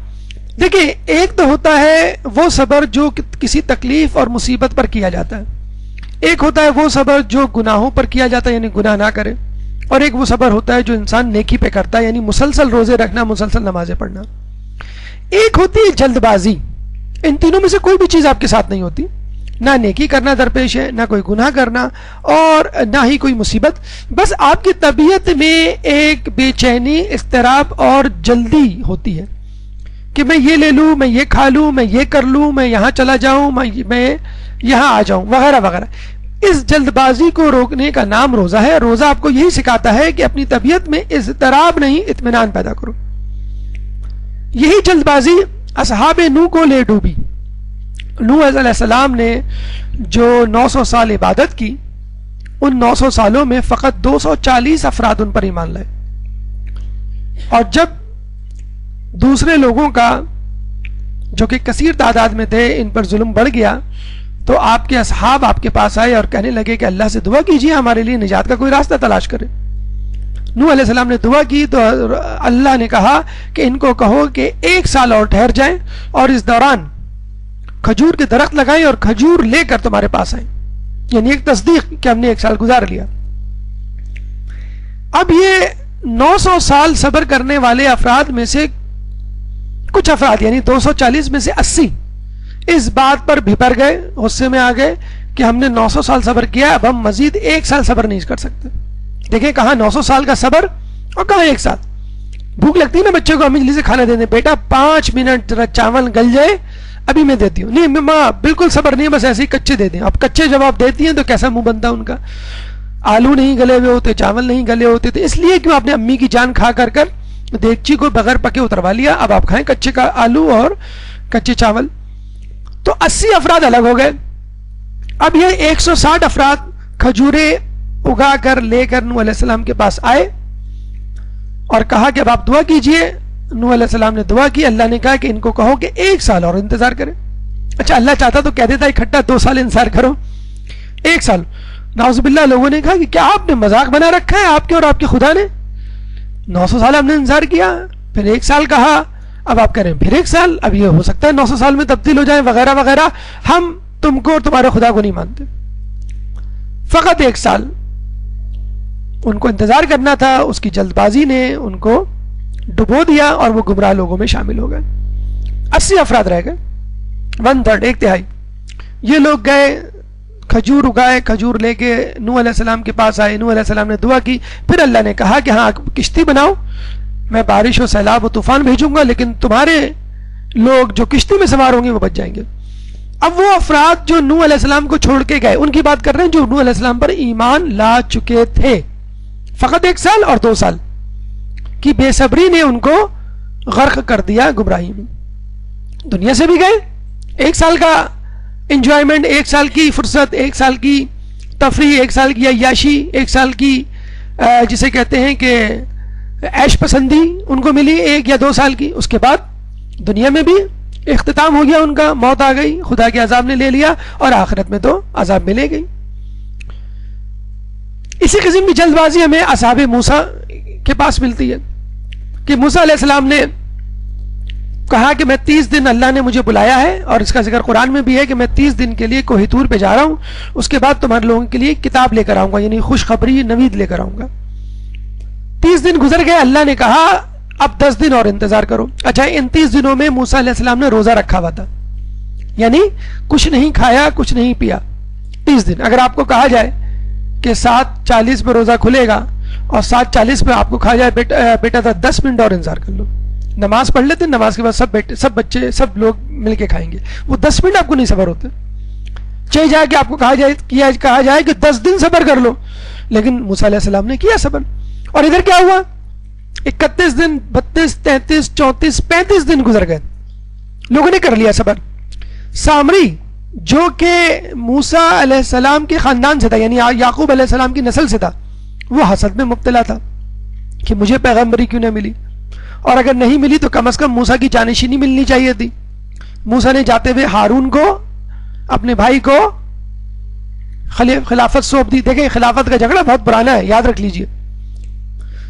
دیکھیں، ایک تو ہوتا ہے وہ صبر جو کسی تکلیف اور مصیبت پر کیا جاتا ہے، ایک ہوتا ہے وہ صبر جو گناہوں پر کیا جاتا ہے یعنی گناہ نہ کرے، اور ایک وہ صبر ہوتا ہے جو انسان نیکی پہ کرتا ہے یعنی مسلسل روزے رکھنا، مسلسل نمازیں پڑھنا. ایک ہوتی ہے جلد بازی. ان تینوں میں سے کوئی بھی چیز آپ کے ساتھ نہیں ہوتی. نہ نیکی کرنا درپیش ہے، نہ کوئی گناہ کرنا، اور نہ ہی کوئی مصیبت. بس آپ کی طبیعت میں ایک بے چینی، اضطراب اور جلدی ہوتی ہے کہ میں یہ لے لوں، میں یہ کھا لوں، میں یہ کر لوں، میں یہاں چلا جاؤں، میں یہاں آ جاؤں، وغیرہ وغیرہ. اس جلد بازی کو روکنے کا نام روزہ ہے. روزہ آپ کو یہی سکھاتا ہے کہ اپنی طبیعت میں اضطراب نہیں، اطمینان پیدا کرو. یہی جلد بازی اصحاب نوح کو لے ڈوبی. نوح علیہ السلام نے جو 900 سال عبادت کی، ان 900 سالوں میں فقط 240 افراد ان پر ایمان لائے. اور جب دوسرے لوگوں کا جو کہ کثیر تعداد میں تھے ان پر ظلم بڑھ گیا تو آپ کے اصحاب آپ کے پاس آئے اور کہنے لگے کہ اللہ سے دعا کیجیے، ہمارے لیے نجات کا کوئی راستہ تلاش کرے. نوح علیہ السلام نے دعا کی تو اللہ نے کہا کہ ان کو کہو کہ 1 سال اور ٹھہر جائیں اور اس دوران کھجور کے درخت لگائیں اور کھجور لے کر تمہارے پاس آئیں. یعنی ایک تصدیق کہ ہم نے 1 سال گزار لیا. اب یہ 900 سال صبر کرنے والے افراد میں سے کچھ افراد یعنی 240 میں سے 80 اس بات پر بھپر گئے، غصے میں آ گئے کہ ہم نے 900 سال صبر کیا، اب ہم مزید 1 سال صبر نہیں کر سکتے. دیکھیں کہاں 900 سال کا صبر اور کہاں 1 سال. بھوک لگتی ہے نا بچے کو، امی جلدی سے کھانا دے دیں، بیٹا 5 منٹ ذرا چاول گل جائے ابھی میں دیتی ہوں. نہیں ماں بالکل صبر نہیں، بس ایسے ہی کچے دے دیں. اب کچے جب آپ دیتی ہیں تو کیسا منہ بنتا ہے ان کا. آلو نہیں گلے ہوئے ہوتے، چاول نہیں گلے ہوتے تھے، اس لیے کیوں آپ نے امی کی جان کھا کر دیگچی کو بغیر پکے اتروا لیا. اب آپ کھائیں کچے کا آلو اور کچے چاول. تو 80 افراد الگ ہو گئے. اب یہ 160 افراد کھجورے اگا کر لے کر نوح علیہ السلام کے پاس آئے اور کہا کہ اب آپ دعا کیجئے. نوح علیہ السلام نے دعا کی. اللہ نے کہا کہ ان کو کہو کہ 1 سال اور انتظار کریں. اچھا اللہ چاہتا تو کہہ دیتا اکٹھا 2 سال انتظار کرو، 1 سال. نعوذ باللہ لوگوں نے کہا کہ کیا آپ نے مذاق بنا رکھا ہے آپ کے اور آپ کے خدا نے؟ 900 سال ہم نے انتظار کیا، پھر 1 سال کہا، اب آپ کہہ رہے ہیں پھر 1 سال. اب یہ ہو سکتا ہے 900 سال میں تبدیل ہو جائیں وغیرہ وغیرہ. ہم تم کو اور تمہارے خدا کو نہیں مانتے. فقط 1 سال ان کو انتظار کرنا تھا. اس کی جلد بازی نے ان کو ڈبو دیا اور وہ گمراہ لوگوں میں شامل ہو گئے. 80 افراد رہ گئے، 1/3 1 تہائی. یہ لوگ گئے کھجور اگائے، کھجور لے کے نوح علیہ السلام کے پاس آئے. نوح علیہ السلام نے دعا کی. پھر اللہ نے کہا کہ ہاں کشتی بناؤ، میں بارش و سیلاب و طوفان بھیجوں گا، لیکن تمہارے لوگ جو کشتی میں سوار ہوں گے وہ بچ جائیں گے. اب وہ افراد جو نوح علیہ السلام کو چھوڑ کے گئے ان کی بات کر رہے ہیں جو نوح علیہ السلام پر ایمان لا چکے تھے. فقط 1 سال اور 2 سال کی بے صبری نے ان کو غرق کر دیا گمراہی میں. دنیا سے بھی گئے، 1 سال کا انجوائمنٹ، 1 سال کی فرصت، 1 سال کی تفریح، 1 سال کی عیاشی، 1 سال کی جسے کہتے ہیں کہ عیش پسندی ان کو ملی 1 یا 2 سال کی. اس کے بعد دنیا میں بھی اختتام ہو گیا ان کا، موت آ گئی، خدا کے عذاب نے لے لیا اور آخرت میں تو عذاب میں لے گئی. اسی قسم کی جلد بازی ہمیں اصحاب موسیٰ کے پاس ملتی ہے کہ موسیٰ علیہ السلام نے کہا کہ میں 30 دن اللہ نے مجھے بلایا ہے، اور اس کا ذکر قرآن میں بھی ہے کہ میں 30 دن کے لیے کوہ طور پہ جا رہا ہوں، اس کے بعد تمہارے لوگوں کے لیے کتاب لے کر آؤں گا، یعنی خوشخبری نوید لے کر آؤں گا. 30 دن گزر گئے. اللہ نے کہا اب 10 دن اور انتظار کرو. اچھا ان 30 دنوں میں موسیٰ علیہ السلام نے روزہ رکھا ہوا تھا، یعنی کچھ نہیں کھایا کچھ نہیں پیا 30 دن. اگر آپ کو کہا جائے کہ 7:40 پہ روزہ کھلے گا اور 7:40 پہ آپ کو کہا جائے بیٹا 10 منٹ اور انتظار کر لو، نماز پڑھ لیتے، نماز کے بعد سب بچے سب لوگ مل کے کھائیں گے، وہ 10 منٹ آپ کو نہیں صبر ہوتے. چاہے جائے کہ آپ کو کہا جائے کہ 10 دن صبر کر لو، لیکن موسیٰ علیہ السلام نے کیا صبر. اور ادھر کیا ہوا؟ 31 دن 32 33 34 35 دن گزر گئے، لوگوں نے کر لیا صبر. سامری جو کہ موسیٰ علیہ السلام کے خاندان سے تھا، یعنی یعقوب علیہ السلام کی نسل سے تھا، وہ حسد میں مبتلا تھا کہ مجھے پیغمبری کیوں نہ ملی، اور اگر نہیں ملی تو کم از کم موسیٰ کی جانشینی ملنی چاہیے تھی. موسیٰ نے جاتے ہوئے ہارون کو، اپنے بھائی کو خلافت سونپ دی. دیکھیں خلافت کا جھگڑا بہت پرانا ہے، یاد رکھ لیجئے.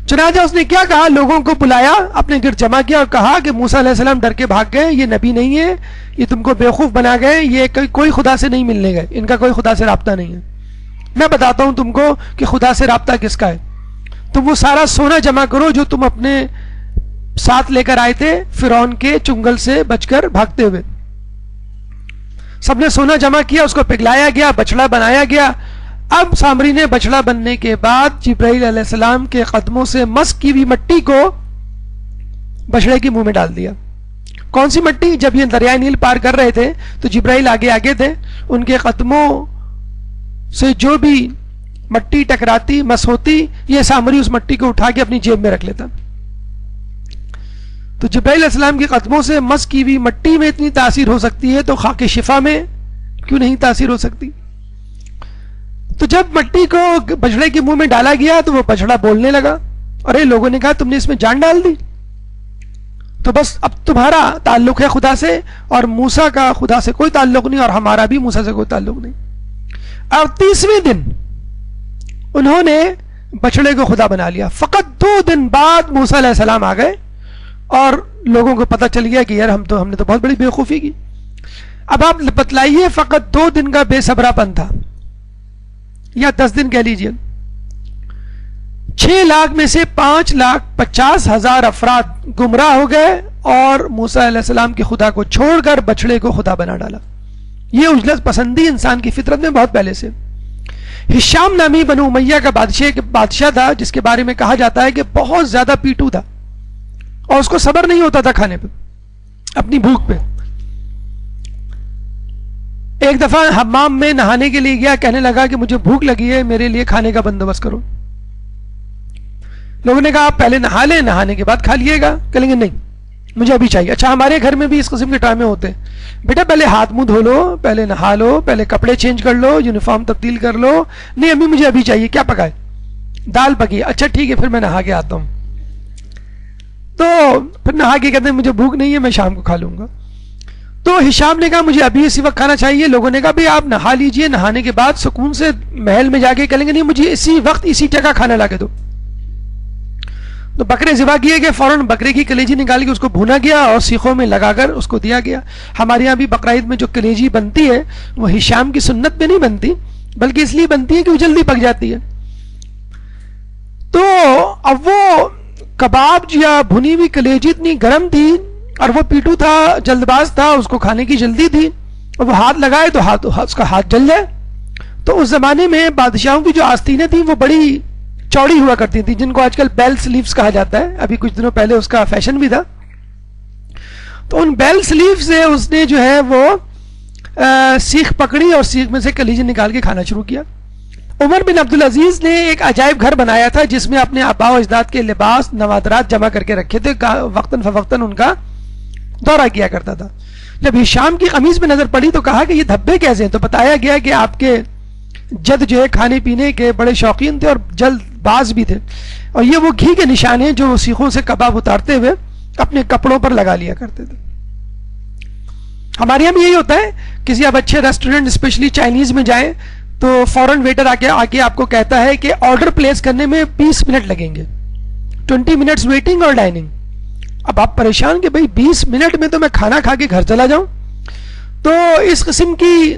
چنانچہ اس نے کیا کہا؟ لوگوں کو بلایا، اپنے گرد جمع کیا اور کہا کہ موسیٰ علیہ السلام ڈر کے بھاگ گئے، یہ نبی نہیں ہے، یہ تم کو بیوقوف بنا گئے، یہ کوئی خدا سے نہیں ملنے گئے، ان کا کوئی خدا سے رابطہ نہیں ہے. میں بتاتا ہوں تم کو کہ خدا سے رابطہ کس کا ہے. تم وہ سارا سونا جمع کرو جو تم اپنے ساتھ لے کر آئے تھے فرعون کے چنگل سے بچ کر بھاگتے ہوئے. سب نے سونا جمع کیا، اس کو پگھلایا گیا، بچڑا بنایا گیا. اب سامری نے بچڑا بننے کے بعد جبرائیل علیہ السلام کے قدموں سے مسک کی ہوئی مٹی کو بچڑے کے منہ میں ڈال دیا. کون سی مٹی؟ جب یہ دریائے نیل پار کر رہے تھے تو جبرائیل آگے آگے تھے، ان کے قدموں سے جو بھی مٹی ٹکراتی مس ہوتی، یہ سامری اس مٹی کو اٹھا کے اپنی جیب میں رکھ لیتا. تو جبرائیل علیہ السلام کے قدموں سے مس کی ہوئی مٹی میں اتنی تاثیر ہو سکتی ہے تو خاک شفا میں کیوں نہیں تاثیر ہو سکتی؟ تو جب مٹی کو بچڑے کے منہ میں ڈالا گیا تو وہ بچڑا بولنے لگا. ارے لوگوں نے کہا تم نے اس میں جان ڈال دی، تو بس اب تمہارا تعلق ہے خدا سے، اور موسیٰ کا خدا سے کوئی تعلق نہیں، اور ہمارا بھی موسیٰ سے کوئی تعلق نہیں. اور 30ویں دن انہوں نے بچڑے کو خدا بنا لیا. فقط 2 دن بعد موسیٰ علیہ السلام آ گئے اور لوگوں کو پتہ چل گیا کہ یار ہم نے تو بہت بڑی بیوقوفی کی. اب آپ بتلائیے فقط 2 دن کا بے صبرا پن تھا، یا 10 دن کہہ لیجئے. 6 لاکھ میں سے 5,50,000 افراد گمراہ ہو گئے اور موسیٰ علیہ السلام کے خدا کو چھوڑ کر بچڑے کو خدا بنا ڈالا. یہ عجلت پسندی انسان کی فطرت میں بہت پہلے سے. ہشام نامی بنو امیہ کا بادشاہ تھا، جس کے بارے میں کہا جاتا ہے کہ بہت زیادہ پیٹو تھا اور اس کو صبر نہیں ہوتا تھا کھانے پہ، اپنی بھوک پہ. ایک دفعہ حمام میں نہانے کے لیے گیا، کہنے لگا کہ مجھے بھوک لگی ہے، میرے لیے کھانے کا بندوبست کرو. لوگوں نے کہا آپ پہلے نہا لیں، نہانے کے بعد کھا لیے گا. کہیں گے نہیں مجھے ابھی چاہیے. اچھا ہمارے گھر میں بھی اس قسم کے ڈرامے ہوتے ہیں، بیٹا پہلے ہاتھ منہ دھو لو، پہلے نہا لو، پہلے کپڑے چینج کر لو، یونیفارم تبدیل کر لو. نہیں امی مجھے ابھی چاہیے. کیا پکائے؟ دال پکی. اچھا ٹھیک ہے پھر میں نہا کے آتا ہوں. تو پھر نہا کے کہتے ہیں مجھے بھوک نہیں ہے، میں شام کو کھا لوں گا. تو ہشام نے کہا مجھے ابھی اسی وقت کھانا چاہیے. لوگوں نے کہا بھئی آپ نہا لیجئے، نہانے کے بعد سکون سے محل میں جا کے کہیں گے نہیں مجھے اسی وقت اسی جگہ کھانا لا کے دو. تو بکرے ذبح کیے گئے، فوراً بکرے کی کلیجی نکال کے اس کو بھونا گیا اور سیخوں میں لگا کر اس کو دیا گیا. ہمارے یہاں بھی بقرعید میں جو کلیجی بنتی ہے وہ ہشام کی سنت پہ نہیں بنتی، بلکہ اس لیے بنتی ہے کہ وہ جلدی پک جاتی ہے. تو اب وہ کباب یا بھنی ہوئی کلیجی اتنی گرم تھی اور وہ پیٹو تھا، جلد باز تھا، اس کو کھانے کی جلدی تھی، اور وہ ہاتھ لگائے تو اس کا ہاتھ جل جائے. تو اس زمانے میں بادشاہوں کی جو آستینیں تھیں وہ بڑی چوڑی ہوا کرتی تھیں، جن کو آج کل بیل سلیوز کہا جاتا ہے. ابھی کچھ دنوں پہلے اس کا فیشن بھی تھا. تو ان بیل سلیوز سے اس نے جو ہے وہ سیخ پکڑی اور سیخ میں سے کلیجی نکال کے کھانا شروع کیا. عمر بن عبدالعزیز نے ایک عجائب گھر بنایا تھا جس میں اپنے آباء و اجداد کے لباس نوادرات جمع کر کے رکھے تھے، وقتاً فوقتاً ان کا دورہ کیا کرتا تھا. جب ہشام کی قمیض میں نظر پڑی تو کہا کہ یہ دھبے کیسے ہیں؟ تو بتایا گیا کہ آپ کے جد جو ہے کھانے پینے کے بڑے شوقین تھے اور جلد باز بھی تھے، اور یہ وہ گھی کے نشان ہیں جو وہ سیخوں سے کباب اتارتے ہوئے اپنے کپڑوں پر لگا لیا کرتے تھے. ہمارے یہاں بھی یہی ہوتا ہے، کسی آپ اچھے ریسٹورنٹ اسپیشلی چائنیز میں جائیں تو فوراً ویٹر آ کے آپ کو کہتا ہے کہ آرڈر پلیس کرنے میں 20 منٹ لگیں گے، 20 منٹس ویٹنگ اور ڈائننگ. اب آپ پریشان کہ بھئی 20 منٹ میں تو میں کھانا کھا کے گھر چلا جاؤں. تو اس قسم کی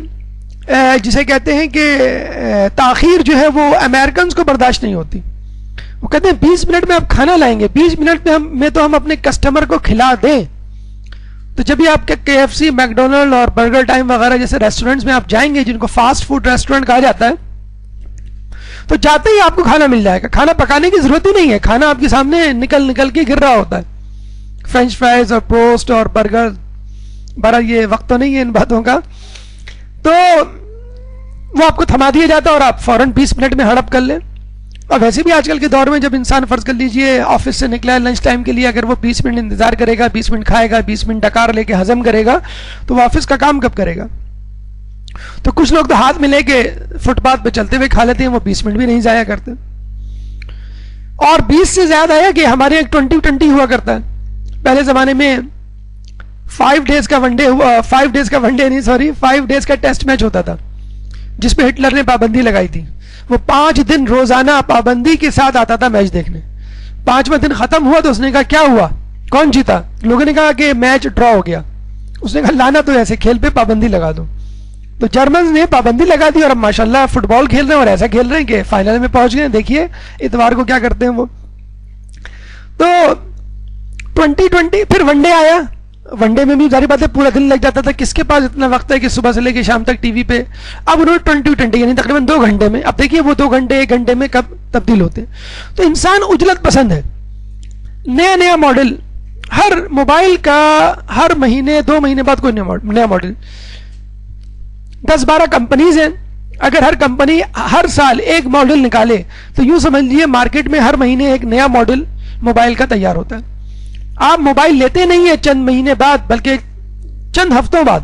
جسے کہتے ہیں کہ تاخیر جو ہے وہ امریکنز کو برداشت نہیں ہوتی. وہ کہتے ہیں 20 منٹ میں آپ کھانا لائیں گے، 20 منٹ میں تو ہم اپنے کسٹمر کو کھلا دیں. تو جب بھی آپ کے KFC، میکڈونلڈ اور برگر ٹائم وغیرہ جیسے ریسٹورنٹس میں آپ جائیں گے جن کو فاسٹ فوڈ ریسٹورنٹ کہا جاتا ہے، تو جاتے ہی آپ کو کھانا مل جائے گا. کھانا پکانے کی ضرورت ہی نہیں ہے، کھانا آپ کے سامنے نکل کے گر رہا ہوتا ہے. فرینچ فرائز اور پروسٹ اور برگر، بہرحال یہ وقت تو نہیں ہے ان باتوں کا. تو وہ آپ کو تھما دیا جاتا ہے اور آپ فوراً 20 منٹ میں ہڑپ کر لیں. اور ویسے بھی آج کل کے دور میں جب انسان فرض کر لیجئے آفس سے نکلا ہے لنچ ٹائم کے لیے, اگر وہ 20 منٹ انتظار کرے گا, 20 منٹ کھائے گا, 20 منٹ ڈکار لے کے ہضم کرے گا, تو وہ آفس کا کام کب کرے گا؟ تو کچھ لوگ تو ہاتھ میں لے کے فٹ پاتھ پہ چلتے ہوئے کھا لیتے ہیں, وہ 20 منٹ بھی نہیں ضائع کرتے. اور 20 سے زیادہ ہے کہ ہمارے ایک 20-20 ہوا کرتا ہے. پہلے زمانے میں 5 ڈیز کا ون ڈے ہوا, 5 ڈیز کا ون ڈے نہیں, سوری 5 ڈیز کا ٹیسٹ میچ ہوتا تھا جس پہ ہٹلر نے پابندی لگائی تھی. وہ 5 دن روزانہ پابندی کے ساتھ آتا تھا میچ دیکھنے. 5واں دن ختم ہوا تو اس نے کہا کیا ہوا, کون جیتا؟ لوگوں نے کہا کہ میچ ڈرا ہو گیا. اس نے کہا لانا تو ایسے کھیل پہ پابندی لگا دو. تو جرمنز نے پابندی لگا دی اور اب ماشاءاللہ فٹ بال کھیل رہے ہیں اور ایسا کھیل رہے ہیں کہ فائنل میں پہنچ گئے. دیکھیے اتوار کو کیا کرتے ہیں وہ. تو 2020 پھر ون ڈے آیا. ون ڈے میں بھی ظاہر بات ہے پورا دن لگ جاتا تھا, کس کے پاس اتنا وقت ہے کہ صبح سے لے کے شام تک ٹی وی پہ. اب انہوں نے 2020 یعنی تقریباً 2 گھنٹے میں, اب دیکھیے وہ 2 گھنٹے 1 گھنٹے میں کب تبدیل ہوتے ہیں. تو انسان عجلت پسند ہے. نیا نیا ماڈل, ہر موبائل کا ہر مہینے 2 مہینے بعد کوئی نیا ماڈل. 10-12 کمپنیز ہیں. اگر ہر کمپنی ہر سال ایک ماڈل نکالے تو یوں سمجھ لیجیے مارکیٹ میں ہر مہینے ایک نیا ماڈل موبائل کا تیار ہوتا ہے. آپ موبائل لیتے نہیں ہیں چند مہینے بعد بلکہ چند ہفتوں بعد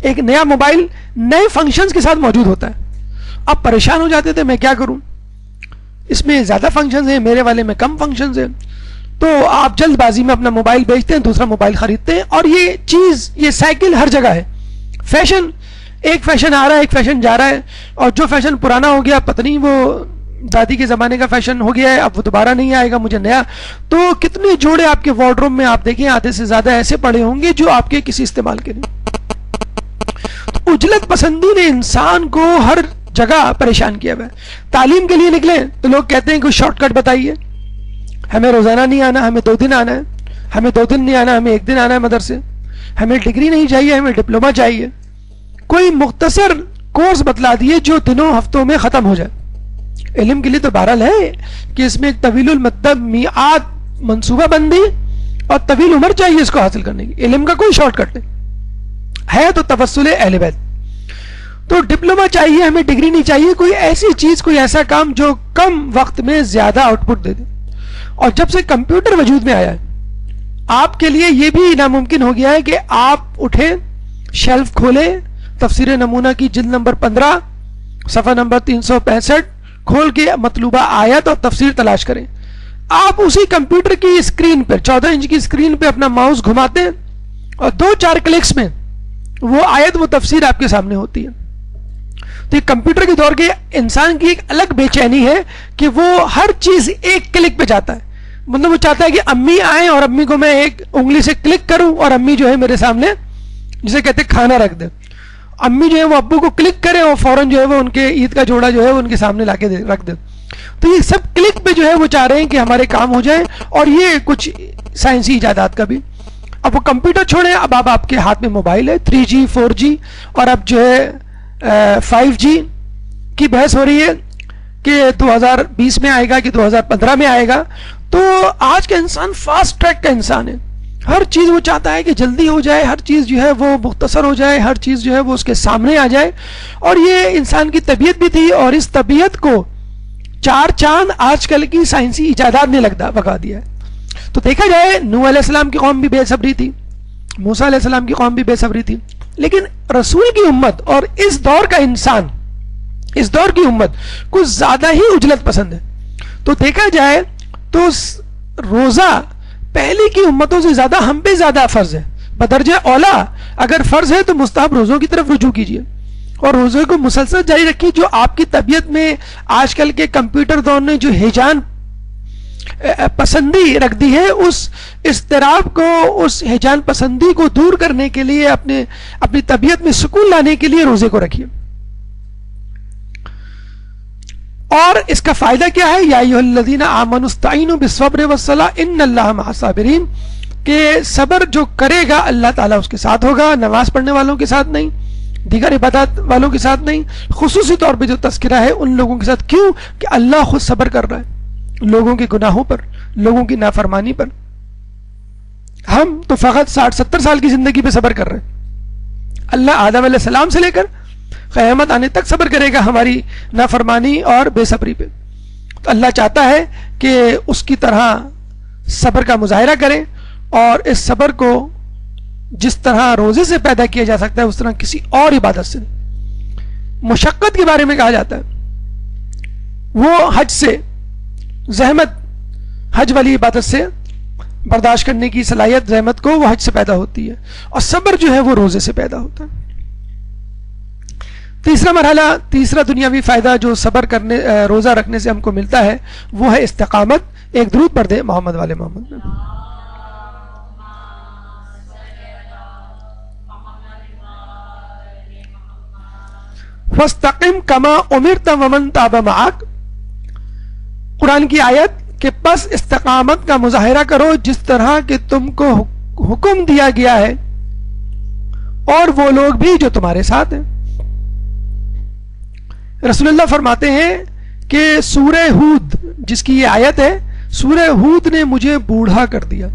ایک نیا موبائل نئے فنکشنز کے ساتھ موجود ہوتا ہے. آپ پریشان ہو جاتے تھے میں کیا کروں, اس میں زیادہ فنکشنز ہیں, میرے والے میں کم فنکشنز ہیں. تو آپ جلد بازی میں اپنا موبائل بیچتے ہیں, دوسرا موبائل خریدتے ہیں. اور یہ چیز, یہ سائیکل ہر جگہ ہے. فیشن, ایک فیشن آ رہا ہے ایک فیشن جا رہا ہے, اور جو فیشن پرانا ہو گیا پتہ نہیں وہ دادی کے زمانے کا فیشن ہو گیا ہے, اب وہ دوبارہ نہیں آئے گا, مجھے نیا. تو کتنے جوڑے آپ کے وارڈروب میں آپ دیکھیں آدھے سے زیادہ ایسے پڑے ہوں گے جو آپ کے کسی استعمال کے نہیں. تو اجلت پسندی نے انسان کو ہر جگہ پریشان کیا ہوا ہے. تعلیم کے لیے نکلیں تو لوگ کہتے ہیں کوئی شارٹ کٹ بتائیے, ہمیں روزانہ نہیں آنا, ہمیں 2 دن آنا ہے, ہمیں 2 دن نہیں آنا, ہمیں 1 دن آنا ہے مدرسے, ہمیں ڈگری نہیں چاہیے, ہمیں ڈپلوما چاہیے. کوئی مختصر کورس بتلا دیے جو دنوں ہفتوں میں ختم ہو جائے. علم کے لیے تو بہرحال ہے کہ اس میں ایک طویل المدت میعاد منصوبہ بندی اور طویل عمر چاہیے اس کو حاصل کرنے کی. علم کا کوئی شارٹ کٹ نہیں ہے. تو توسل اہل بیت, تو ڈپلوما چاہیے, ہمیں ڈگری نہیں چاہیے. کوئی ایسی چیز, کوئی ایسا کام جو کم وقت میں زیادہ آؤٹ پٹ دے دے. اور جب سے کمپیوٹر وجود میں آیا ہے آپ کے لیے یہ بھی ناممکن ہو گیا ہے کہ آپ اٹھیں, شیلف کھولیں, تفسیر نمونہ کی جلد نمبر 15 صفحہ نمبر 365 کھول کے مطلوبہ آیت اور تفسیر تلاش کریں. آپ اسی کمپیوٹر کی اسکرین پر 14 انچ کی اسکرین پہ اپنا ماؤس گھماتے ہیں اور 2-4 کلکس میں وہ آیت وہ تفسیر آپ کے سامنے ہوتی ہے. تو یہ کمپیوٹر کے دور کے انسان کی ایک الگ بے چینی ہے کہ وہ ہر چیز ایک کلک پہ جاتا ہے. مطلب وہ چاہتا ہے کہ امی آئیں اور امی کو میں ایک انگلی سے کلک کروں اور امی جو ہے میرے سامنے جسے کہتے ہیں کھانا رکھ دے. امی جو ہے وہ ابو کو کلک کریں اور فوراً جو ہے وہ ان کے عید کا جوڑا جو ہے وہ ان کے سامنے لا کے رکھ دے. تو یہ سب کلک پہ جو ہے وہ چاہ رہے ہیں کہ ہمارے کام ہو جائیں. اور یہ کچھ سائنسی ایجادات کا بھی. اب وہ کمپیوٹر چھوڑیں, اب آپ کے ہاتھ میں موبائل ہے, 3G 4G اور اب جو ہے 5G کی بحث ہو رہی ہے کہ 2020 میں آئے گا کہ 2015 میں آئے گا. تو آج کا انسان فاسٹ ٹریک کا انسان ہے. ہر چیز وہ چاہتا ہے کہ جلدی ہو جائے, ہر چیز جو ہے وہ مختصر ہو جائے, ہر چیز جو ہے وہ اس کے سامنے آ جائے. اور یہ انسان کی طبیعت بھی تھی, اور اس طبیعت کو 4 چاند آج کل کی سائنسی ایجادات نے لگا دیا ہے. تو دیکھا جائے نوح علیہ السلام کی قوم بھی بے صبری تھی, موسیٰ علیہ السلام کی قوم بھی بے صبری تھی, لیکن رسول کی امت اور اس دور کا انسان, اس دور کی امت کچھ زیادہ ہی عجلت پسند ہے. تو دیکھا جائے تو روزہ پہلے کی امتوں سے زیادہ ہم پہ زیادہ فرض ہے. بدرجہ اولا اگر فرض ہے تو مستحب روزوں کی طرف رجوع کیجیے اور روزے کو مسلسل جاری رکھیے. جو آپ کی طبیعت میں آج کل کے کمپیوٹر دور نے جو ہیجان پسندی رکھ دی ہے, اس اضطراب کو, اس ہیجان پسندی کو دور کرنے کے لیے, اپنی طبیعت میں سکون لانے کے لیے روزے کو رکھیے. اور اس کا فائدہ کیا ہے؟ یا ایھا الذین آمنوا استعینوا بالصبر والصلاۃ ان اللہ مع الصابرین, کہ صبر جو کرے گا اللہ تعالیٰ اس کے ساتھ ہوگا, نماز پڑھنے والوں کے ساتھ نہیں, دیگر عبادات والوں کے ساتھ نہیں. خصوصی طور پہ جو تذکرہ ہے ان لوگوں کے ساتھ. کیوں کہ اللہ خود صبر کر رہا ہے لوگوں کے گناہوں پر, لوگوں کی نافرمانی پر. ہم تو فقط 60-70 سال کی زندگی پہ صبر کر رہے ہیں. اللہ آدم علیہ السلام سے لے کر قیامت آنے تک صبر کرے گا ہماری نافرمانی اور بے صبری پہ. تو اللہ چاہتا ہے کہ اس کی طرح صبر کا مظاہرہ کریں، اور اس صبر کو جس طرح روزے سے پیدا کیا جا سکتا ہے اس طرح کسی اور عبادت سے نہیں. مشقت کے بارے میں کہا جاتا ہے وہ حج سے، زحمت حج والی عبادت سے برداشت کرنے کی صلاحیت زحمت کو وہ حج سے پیدا ہوتی ہے، اور صبر جو ہے وہ روزے سے پیدا ہوتا ہے. تیسرا مرحلہ، تیسرا دنیاوی فائدہ جو صبر کرنے روزہ رکھنے سے ہم کو ملتا ہے وہ ہے استقامت. ایک درود پڑھ دے محمد والے محمد میں. فاستقم کما امرت ومن تاب معک. قرآن کی آیت کہ پس استقامت کا مظاہرہ کرو جس طرح کہ تم کو حکم دیا گیا ہے اور وہ لوگ بھی جو تمہارے ساتھ ہیں. رسول اللہ فرماتے ہیں کہ سورہ ہود جس کی یہ آیت ہے، سورہ ہود نے مجھے بوڑھا کر دیا.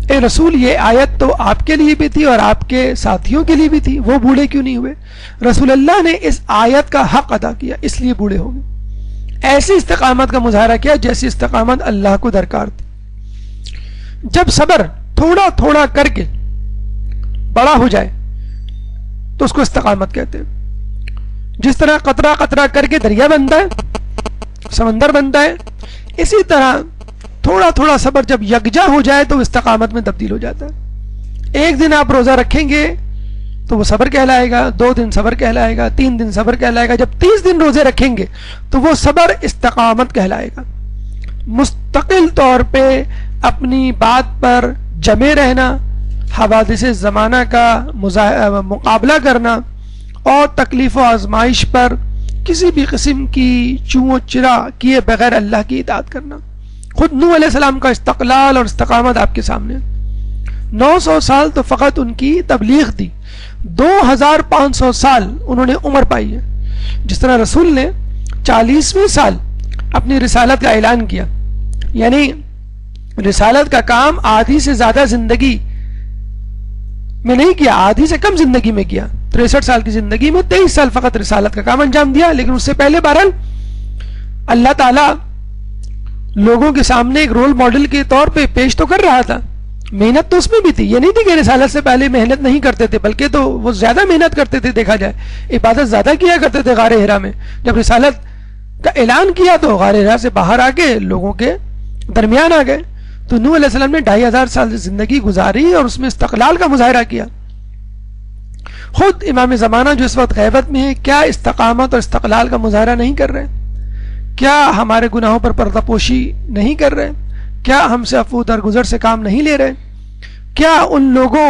اے رسول، یہ آیت تو آپ کے لیے بھی تھی اور آپ کے ساتھیوں کے لیے بھی تھی، وہ بوڑھے کیوں نہیں ہوئے؟ رسول اللہ نے اس آیت کا حق ادا کیا، اس لیے بوڑھے ہو گئے. ایسی استقامت کا مظاہرہ کیا جیسی استقامت اللہ کو درکار تھی. جب صبر تھوڑا تھوڑا کر کے بڑا ہو جائے تو اس کو استقامت کہتے ہیں. جس طرح قطرہ قطرہ کر کے دریا بنتا ہے، سمندر بنتا ہے، اسی طرح تھوڑا تھوڑا صبر جب یکجا ہو جائے تو استقامت میں تبدیل ہو جاتا ہے. ایک دن آپ روزہ رکھیں گے تو وہ صبر کہلائے گا، 2 دن صبر کہلائے گا، 3 دن صبر کہلائے گا. جب 30 دن روزے رکھیں گے تو وہ صبر استقامت کہلائے گا. مستقل طور پہ اپنی بات پر جمے رہنا، حوادث زمانہ کا مقابلہ کرنا اور تکلیف و آزمائش پر کسی بھی قسم کی چوں و چرا کیے بغیر اللہ کی اطاعت کرنا. خود نوح علیہ السلام کا استقلال اور استقامت آپ کے سامنے. 900 سال تو فقط ان کی تبلیغ تھی، 2500 سال انہوں نے عمر پائی ہے. جس طرح رسول نے 40ویں سال اپنی رسالت کا اعلان کیا، یعنی رسالت کا کام آدھی سے زیادہ زندگی میں نہیں کیا، آدھی سے کم زندگی میں کیا. 63 سال کی زندگی میں 23 سال فقط رسالت کا کام انجام دیا. لیکن اس سے پہلے بہرحال اللہ تعالیٰ لوگوں کے سامنے ایک رول ماڈل کے طور پہ پیش تو کر رہا تھا. محنت تو اس میں بھی تھی، یہ نہیں تھی کہ رسالت سے پہلے محنت نہیں کرتے تھے، بلکہ تو وہ زیادہ محنت کرتے تھے. دیکھا جائے عبادت زیادہ کیا کرتے تھے غار ہرا میں. جب رسالت کا اعلان کیا تو غار ہرا سے باہر آ کے لوگوں کے درمیان آ گئے. تو نوح علیہ السلام نے 2500 سال زندگی گزاری اور اس میں استقلال کا مظاہرہ کیا. خود امام زمانہ جو اس وقت غیبت میں ہے، کیا استقامت اور استقلال کا مظاہرہ نہیں کر رہے؟ کیا ہمارے گناہوں پر پردہ پوشی نہیں کر رہے؟ کیا ہم سے عفو درگزر سے کام نہیں لے رہے؟ کیا ان لوگوں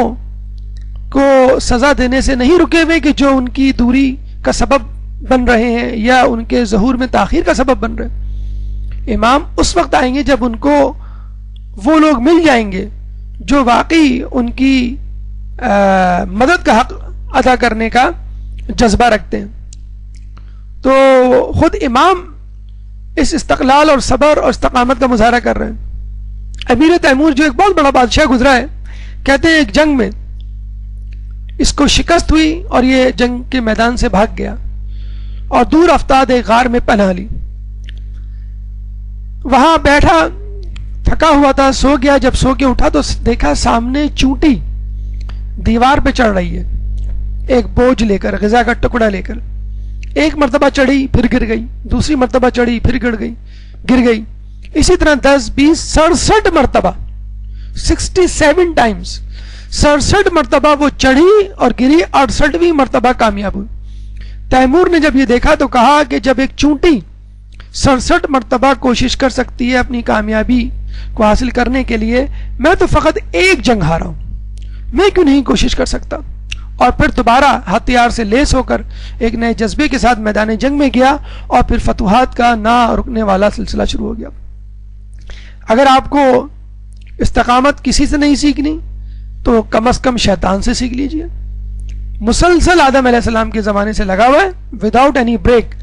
کو سزا دینے سے نہیں رکے ہوئے کہ جو ان کی دوری کا سبب بن رہے ہیں یا ان کے ظہور میں تاخیر کا سبب بن رہے ہیں؟ امام اس وقت آئیں گے جب ان کو وہ لوگ مل جائیں گے جو واقعی ان کی مدد کا حق ادا کرنے کا جذبہ رکھتے ہیں. تو خود امام اس استقلال اور صبر اور استقامت کا مظاہرہ کر رہے ہیں. امیر تیمور جو ایک بہت بڑا بادشاہ گزرا ہے، کہتے ہیں ایک جنگ میں اس کو شکست ہوئی اور یہ جنگ کے میدان سے بھاگ گیا اور دور افتاد ایک غار میں پناہ لی. وہاں بیٹھا تھکا ہوا تھا، سو گیا. جب سو کے اٹھا تو دیکھا سامنے چونٹی دیوار پہ چڑھ رہی ہے ایک بوجھ لے کر، غذا کا ٹکڑا لے کر. ایک مرتبہ چڑھی پھر گر گئی، دوسری مرتبہ چڑھی پھر گر گئی. اسی طرح 10 20 67 مرتبہ 67 ٹائمز 67 مرتبہ وہ چڑھی اور گری، 68ویں مرتبہ کامیاب ہوئی. تیمور نے جب یہ دیکھا تو کہا کہ جب ایک چونٹی 67 مرتبہ کوشش کر سکتی ہے اپنی کامیابی کو حاصل کرنے کے لیے، میں تو فقط ایک جنگ ہارا ہوں، میں کیوں نہیں کوشش کر سکتا؟ اور پھر دوبارہ ہتھیار سے لیس ہو کر ایک نئے جذبے کے ساتھ میدان جنگ میں گیا اور پھر فتوحات کا نہ رکنے والا سلسلہ شروع ہو گیا. اگر آپ کو استقامت کسی سے نہیں سیکھنی تو کم از کم شیطان سے سیکھ لیجئے. مسلسل آدم علیہ السلام کے زمانے سے لگا ہوا ہے، وداؤٹ اینی بریک.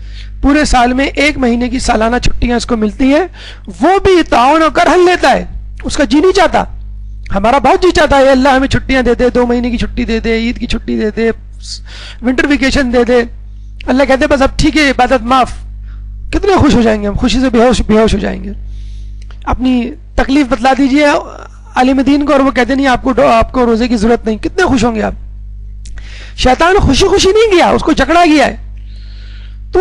پورے سال میں 1 مہینے کی سالانہ چھٹیاں اس کو ملتی ہیں، وہ بھی تعاون و کرہن لیتا ہے. اس کا جی نہیں چاہتا، ہمارا بہت جی چاہتا ہے اللہ ہمیں چھٹیاں دے دے، 2 مہینے کی چھٹی دے دے، عید کی چھٹی دے دے، ونٹر ویکیشن دے دے, اللہ کہتے بس اب ٹھیک ہے عبادت معاف, کتنے خوش ہو جائیں گے, ہم خوشی سے بے ہوش ہو جائیں گے. اپنی تکلیف بتلا دیجئے عالم دین کو اور وہ کہتے نہیں آپ کو روزے کی ضرورت نہیں, کتنے خوش ہوں گے آپ. شیطان خوشی خوشی نہیں گیا, اس کو جکڑا گیا ہے. تو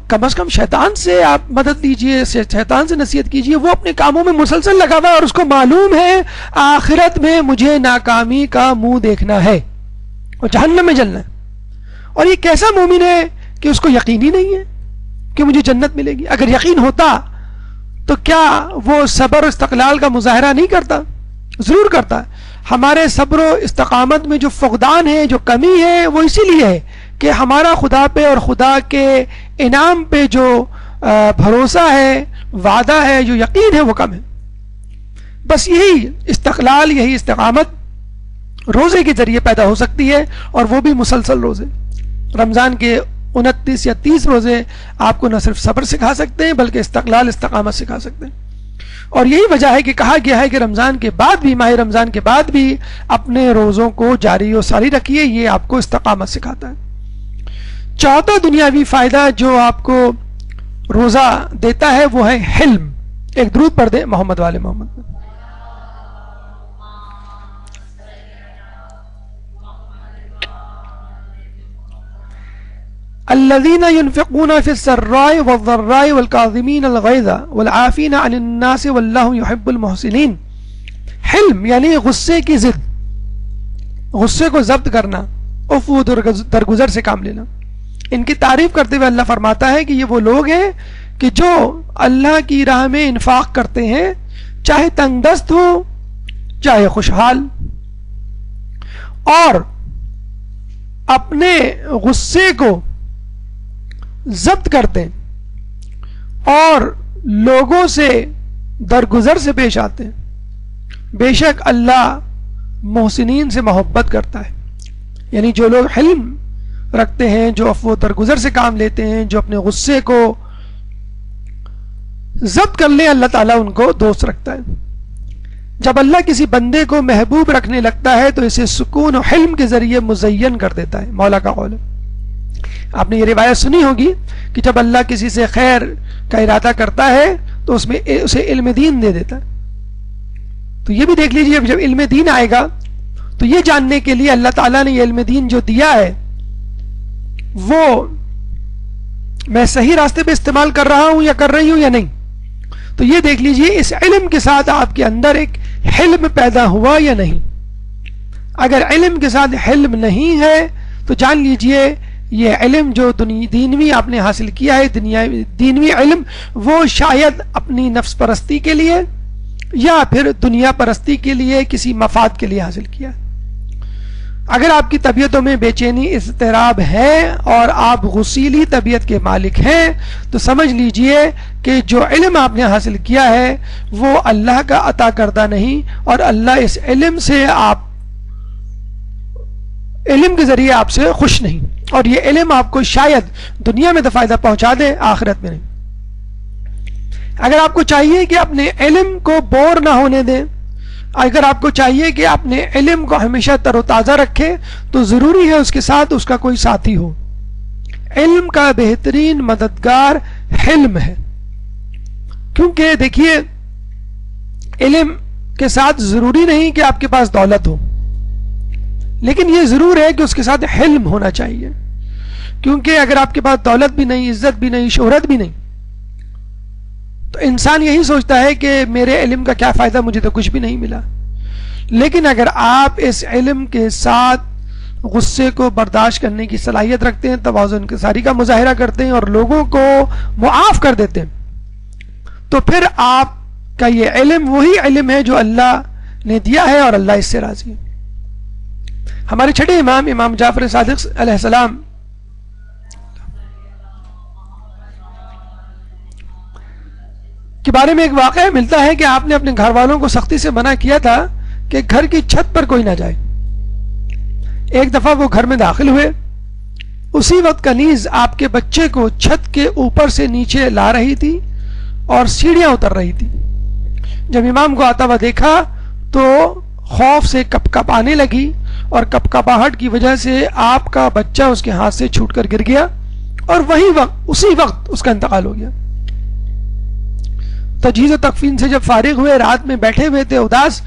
کم از کم شیطان سے آپ مدد لیجئے, شیطان سے نصیحت کیجئے. وہ اپنے کاموں میں مسلسل لگا ہوا ہے اور اس کو معلوم ہے آخرت میں مجھے ناکامی کا منہ دیکھنا ہے اور جہنم میں جلنا ہے. اور یہ کیسا مومن ہے کہ اس کو یقین ہی نہیں ہے کہ مجھے جنت ملے گی. اگر یقین ہوتا تو کیا وہ صبر و استقلال کا مظاہرہ نہیں کرتا؟ ضرور کرتا. ہمارے صبر و استقامت میں جو فقدان ہے, جو کمی ہے, وہ اسی لیے ہے کہ ہمارا خدا پہ اور خدا کے انعام پہ جو بھروسہ ہے, وعدہ ہے, جو یقین ہے, وہ کم ہے. بس یہی استقلال, یہی استقامت روزے کے ذریعے پیدا ہو سکتی ہے, اور وہ بھی مسلسل روزے. رمضان کے 29 یا 30 روزے آپ کو نہ صرف صبر سکھا سکتے ہیں بلکہ استقلال, استقامت سکھا سکتے ہیں. اور یہی وجہ ہے کہ کہا گیا ہے کہ رمضان کے بعد بھی, ماہ رمضان کے بعد بھی اپنے روزوں کو جاری و ساری رکھیے, یہ آپ کو استقامت سکھاتا ہے. چوتھا دنیاوی فائدہ جو آپ کو روزہ دیتا ہے وہ ہے حلم. ایک درود پڑھ دیں محمد والے محمد. الذين ينفقون في السراء والضراء والكاظمين الغيظ والعافين عن الناس والله يحب المحسنين. حلم یعنی غصے کی ضد, غصے کو ضبط کرنا, عفو درگزر سے کام لینا. ان کی تعریف کرتے ہوئے اللہ فرماتا ہے کہ یہ وہ لوگ ہیں کہ جو اللہ کی راہ میں انفاق کرتے ہیں, چاہے تنگ دست ہو چاہے خوشحال, اور اپنے غصے کو ضبط کرتے ہیں اور لوگوں سے درگزر سے پیش آتے ہیں. بے شک اللہ محسنین سے محبت کرتا ہے. یعنی جو لوگ حلم رکھتے ہیں, جو عفو درگزر سے کام لیتے ہیں, جو اپنے غصے کو ضبط کر لیں, اللہ تعالیٰ ان کو دوست رکھتا ہے. جب اللہ کسی بندے کو محبوب رکھنے لگتا ہے تو اسے سکون و حلم کے ذریعے مزین کر دیتا ہے. مولا کا قول ہے. آپ نے یہ روایت سنی ہوگی کہ جب اللہ کسی سے خیر کا ارادہ کرتا ہے تو اس میں اسے علم دین دے دیتا ہے. تو یہ بھی دیکھ لیجیے, جب علم دین آئے گا تو یہ جاننے کے لیے اللہ تعالیٰ نے یہ علم دین جو دیا ہے وہ میں صحیح راستے پہ استعمال کر رہا ہوں یا کر رہی ہوں یا نہیں. تو یہ دیکھ لیجیے اس علم کے ساتھ آپ کے اندر ایک حلم پیدا ہوا یا نہیں. اگر علم کے ساتھ حلم نہیں ہے تو جان لیجیے یہ علم جو دینوی آپ نے حاصل کیا ہے, دینوی علم, وہ شاید اپنی نفس پرستی کے لیے یا پھر دنیا پرستی کے لیے, کسی مفاد کے لیے حاصل کیا. اگر آپ کی طبیعتوں میں بے چینی, اضطراب ہے اور آپ غصیلی طبیعت کے مالک ہیں تو سمجھ لیجئے کہ جو علم آپ نے حاصل کیا ہے وہ اللہ کا عطا کردہ نہیں, اور اللہ اس علم سے علم کے ذریعے آپ سے خوش نہیں, اور یہ علم آپ کو شاید دنیا میں تو فائدہ پہنچا دے, آخرت میں نہیں. اگر آپ کو چاہیے کہ اپنے علم کو بور نہ ہونے دیں, اگر آپ کو چاہیے کہ اپنے علم کو ہمیشہ تر و تازہ رکھے, تو ضروری ہے اس کے ساتھ اس کا کوئی ساتھی ہو. علم کا بہترین مددگار حلم ہے, کیونکہ دیکھیے علم کے ساتھ ضروری نہیں کہ آپ کے پاس دولت ہو, لیکن یہ ضرور ہے کہ اس کے ساتھ حلم ہونا چاہیے. کیونکہ اگر آپ کے پاس دولت بھی نہیں, عزت بھی نہیں, شہرت بھی نہیں, تو انسان یہی سوچتا ہے کہ میرے علم کا کیا فائدہ, مجھے تو کچھ بھی نہیں ملا. لیکن اگر آپ اس علم کے ساتھ غصے کو برداشت کرنے کی صلاحیت رکھتے ہیں, توازن انکساری کا مظاہرہ کرتے ہیں اور لوگوں کو معاف کر دیتے ہیں, تو پھر آپ کا یہ علم وہی علم ہے جو اللہ نے دیا ہے اور اللہ اس سے راضی ہے. ہمارے چھٹے امام, امام جعفر صادق علیہ السلام کے بارے میں ایک واقعہ ملتا ہے کہ آپ نے اپنے گھر والوں کو سختی سے منع کیا تھا کہ گھر کی چھت پر کوئی نہ جائے. ایک دفعہ وہ گھر میں داخل ہوئے, اسی وقت کنیز آپ کے بچے کو چھت کے اوپر سے نیچے لا رہی تھی اور سیڑھیاں اتر رہی تھی. جب امام کو آتا ہوا دیکھا تو خوف سے کپ کپ آنے لگی اور کپکپاہٹ کی وجہ سے آپ کا بچہ اس کے ہاتھ سے چھوٹ کر گر گیا اور اسی وقت اس کا انتقال ہو گیا. تجہیز و تکفین سے جب فارغ ہوئے، رات میں بیٹھے ہوئے تھے اداس،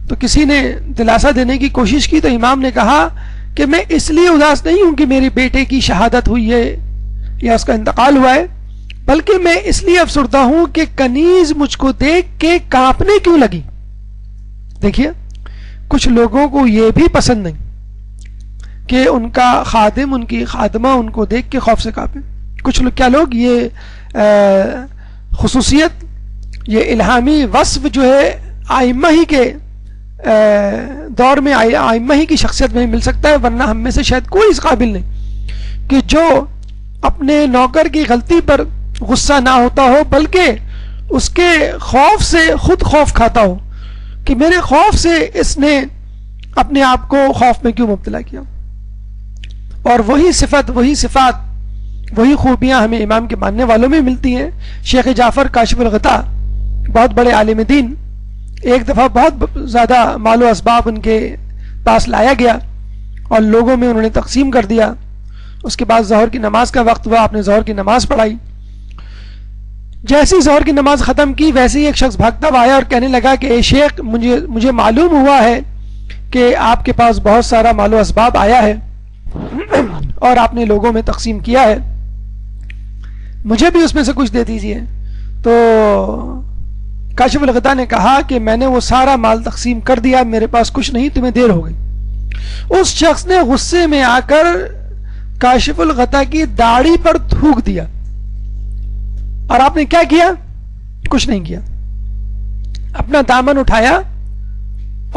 تو کسی نے دلاسا دینے کی کوشش کی، تو امام نے کہا کہ میں اس لیے اداس نہیں ہوں کہ میرے بیٹے کی شہادت ہوئی ہے یا اس کا انتقال ہوا ہے، بلکہ میں اس لیے افسردہ ہوں کہ کنیز مجھ کو دیکھ کے کانپنے کیوں لگی. دیکھیے، کچھ لوگوں کو یہ بھی پسند نہیں کہ ان کا خادم، ان کی خادمہ ان کو دیکھ کے خوف سے کانپے. کچھ لوگ یہ خصوصیت، یہ الہامی وصف جو ہے ائمہ ہی کے دور میں، ائمہ ہی کی شخصیت میں مل سکتا ہے، ورنہ ہم میں سے شاید کوئی اس قابل نہیں کہ جو اپنے نوکر کی غلطی پر غصہ نہ ہوتا ہو بلکہ اس کے خوف سے خود خوف کھاتا ہو کہ میرے خوف سے اس نے اپنے آپ کو خوف میں کیوں مبتلا کیا. اور وہی صفت، وہی صفات، وہی خوبیاں ہمیں امام کے ماننے والوں میں ملتی ہیں. شیخ جعفر کاشف الغطا بہت بڑے عالم دین، ایک دفعہ بہت زیادہ مال و اسباب ان کے پاس لایا گیا اور لوگوں میں انہوں نے تقسیم کر دیا. اس کے بعد ظہر کی نماز کا وقت ہوا، آپ نے ظہر کی نماز پڑھائی. جیسی ظہر کی نماز ختم کی ویسے ہی ایک شخص بھاگتا ہوا آیا اور کہنے لگا کہ اے شیخ، مجھے معلوم ہوا ہے کہ آپ کے پاس بہت سارا مال و اسباب آیا ہے اور آپ نے لوگوں میں تقسیم کیا ہے، مجھے بھی اس میں سے کچھ دے دیجیے. تو کاشف الغطا نے کہا کہ میں نے وہ سارا مال تقسیم کر دیا، میرے پاس کچھ نہیں، تمہیں دیر ہو گئی. اس شخص نے غصے میں آ کر کاشف الغطا کی داڑھی پر تھوک دیا، اور آپ نے کیا کیا؟ کچھ نہیں کیا. اپنا دامن اٹھایا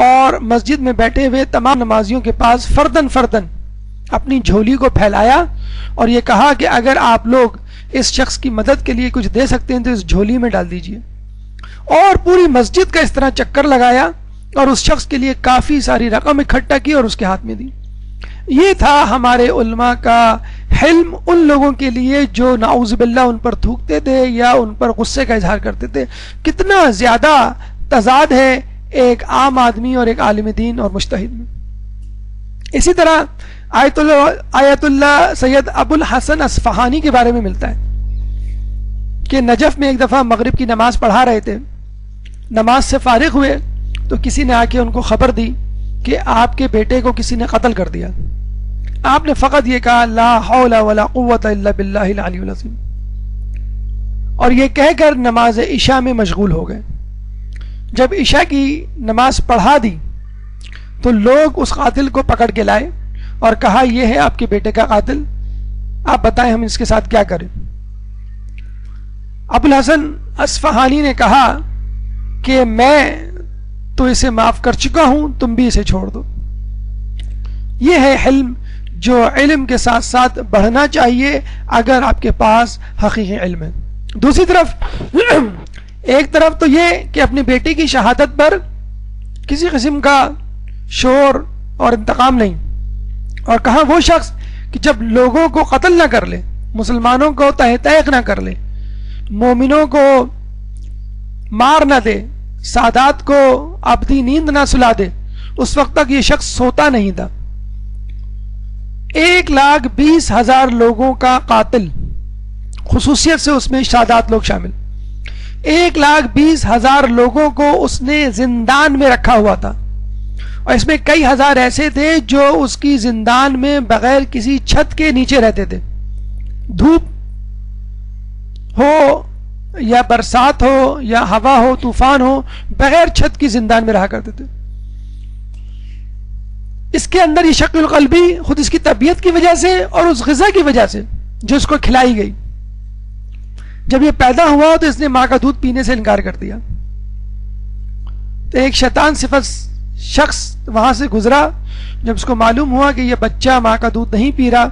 اور مسجد میں بیٹھے ہوئے تمام نمازیوں کے پاس فردن فردن اپنی جھولی کو پھیلایا اور یہ کہا کہ اگر آپ لوگ اس شخص کی مدد کے لیے کچھ دے سکتے ہیں تو اس جھولی میں ڈال دیجئے. اور پوری مسجد کا اس طرح چکر لگایا اور اس شخص کے لیے کافی ساری رقم اکٹھا کی اور اس کے ہاتھ میں دی. یہ تھا ہمارے علماء کا حلم ان لوگوں کے لیے جو نعوذ باللہ ان پر تھوکتے تھے یا ان پر غصے کا اظہار کرتے تھے. کتنا زیادہ تضاد ہے ایک عام آدمی اور ایک عالم دین اور مجتہد میں. اسی طرح آیت اللہ سید ابو الحسن اصفہانی کے بارے میں ملتا ہے کہ نجف میں ایک دفعہ مغرب کی نماز پڑھا رہے تھے، نماز سے فارغ ہوئے تو کسی نے آ کے ان کو خبر دی کہ آپ کے بیٹے کو کسی نے قتل کر دیا. آپ نے فقط یہ کہا لا حول ولا قوت الا باللہ العلی العظیم، اور یہ کہہ کر نماز عشاء میں مشغول ہو گئے. جب عشاء کی نماز پڑھا دی تو لوگ اس قاتل کو پکڑ کے لائے اور کہا یہ ہے آپ کے بیٹے کا قاتل، آپ بتائیں ہم اس کے ساتھ کیا کریں. ابو الحسن اصفہانی نے کہا کہ میں تو اسے معاف کر چکا ہوں، تم بھی اسے چھوڑ دو. یہ ہے حلم جو علم کے ساتھ ساتھ بڑھنا چاہیے اگر آپ کے پاس حقیقی علم ہے. دوسری طرف ایک طرف تو یہ کہ اپنے بیٹے کی شہادت پر کسی قسم کا شور اور انتقام نہیں، اور کہاں وہ شخص کہ جب لوگوں کو قتل نہ کر لے، مسلمانوں کو تہہ تیغ نہ کر لے، مومنوں کو مار نہ دے، سادات کو ابدی نیند نہ سلا دے، اس وقت تک یہ شخص سوتا نہیں تھا. 1,20,000 لوگوں کا قاتل، خصوصیت سے اس میں سادات لوگ شامل. 1,20,000 لوگوں کو اس نے زندان میں رکھا ہوا تھا، اور اس میں کئی ہزار ایسے تھے جو اس کی زندان میں بغیر کسی چھت کے نیچے رہتے تھے. دھوپ ہو یا برسات ہو یا ہوا ہو، طوفان ہو، بغیر چھت کی زندان میں رہا کرتے تھے. اس کے اندر یہ شق القلبی خود اس کی طبیعت کی وجہ سے اور اس غذا کی وجہ سے جو اس کو کھلائی گئی. جب یہ پیدا ہوا تو اس نے ماں کا دودھ پینے سے انکار کر دیا. تو ایک شیطان صفت شخص وہاں سے گزرا، جب اس کو معلوم ہوا کہ یہ بچہ ماں کا دودھ نہیں پی رہا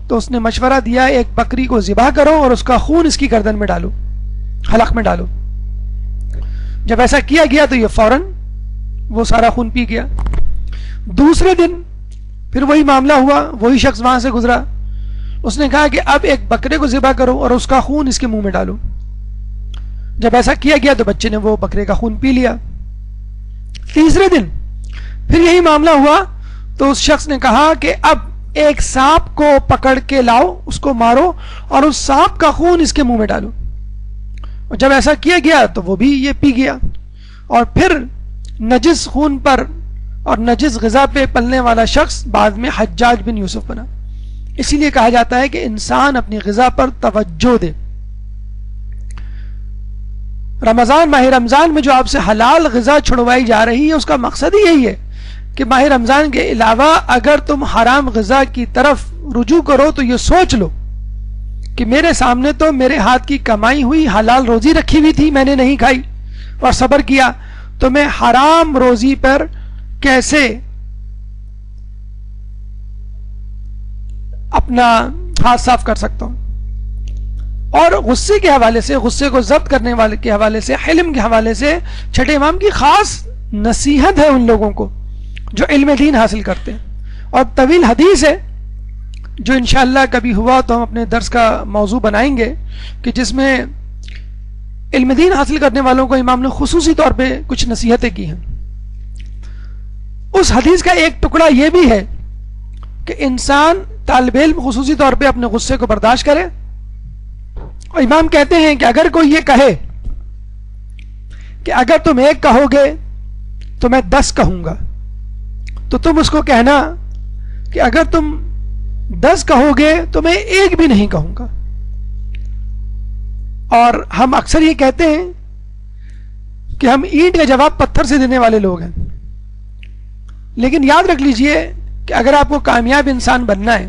تو اس نے مشورہ دیا ایک بکری کو ذبح کرو اور اس کا خون اس کی گردن میں ڈالو، حلق میں ڈالو. جب ایسا کیا گیا تو یہ فوراً وہ سارا خون پی گیا. دوسرے دن پھر وہی معاملہ ہوا، وہی شخص وہاں سے گزرا، اس نے کہا کہ اب ایک بکرے کو ذبح کرو اور اس کا خون اس کے منہ میں ڈالو. جب ایسا کیا گیا تو بچے نے وہ بکرے کا خون پی لیا. تیسرے دن پھر یہی معاملہ ہوا، تو اس شخص نے کہا کہ اب ایک سانپ کو پکڑ کے لاؤ, اس کو مارو اور اس سانپ کا خون اس کے منہ میں ڈالو. اور جب ایسا کیا گیا تو وہ بھی یہ پی گیا, اور پھر نجس خون پر اور نجس غذا پہ پلنے والا شخص بعد میں حجاج بن یوسف بنا. اسی لیے کہا جاتا ہے کہ انسان اپنی غذا پر توجہ دے. رمضان, ماہ رمضان میں جو آپ سے حلال غذا چھڑوائی جا رہی ہے, اس کا مقصد ہی یہی ہے کہ ماہ رمضان کے علاوہ اگر تم حرام غذا کی طرف رجوع کرو تو یہ سوچ لو کہ میرے سامنے تو میرے ہاتھ کی کمائی ہوئی حلال روزی رکھی ہوئی تھی, میں نے نہیں کھائی اور صبر کیا, تو میں حرام روزی پر کیسے اپنا ہاتھ صاف کر سکتا ہوں. اور غصے کے حوالے سے, غصے کو ضبط کرنے والے کے حوالے سے, حلم کے حوالے سے چھٹے امام کی خاص نصیحت ہے ان لوگوں کو جو علم دین حاصل کرتے ہیں. اور طویل حدیث ہے جو انشاءاللہ کبھی ہوا تو ہم اپنے درس کا موضوع بنائیں گے, کہ جس میں علم دین حاصل کرنے والوں کو امام نے خصوصی طور پہ کچھ نصیحتیں کی ہیں. اس حدیث کا ایک ٹکڑا یہ بھی ہے کہ انسان, طالب علم خصوصی طور پہ اپنے غصے کو برداشت کرے. اور امام کہتے ہیں کہ اگر کوئی یہ کہے کہ اگر تم ایک کہو گے تو میں 10 کہوں گا, تو تم اس کو کہنا کہ اگر تم 10 کہو گے تو میں ایک بھی نہیں کہوں گا. اور ہم اکثر یہ کہتے ہیں کہ ہم اینٹ کا جواب پتھر سے دینے والے لوگ ہیں, لیکن یاد رکھ لیجئے کہ اگر آپ کو کامیاب انسان بننا ہے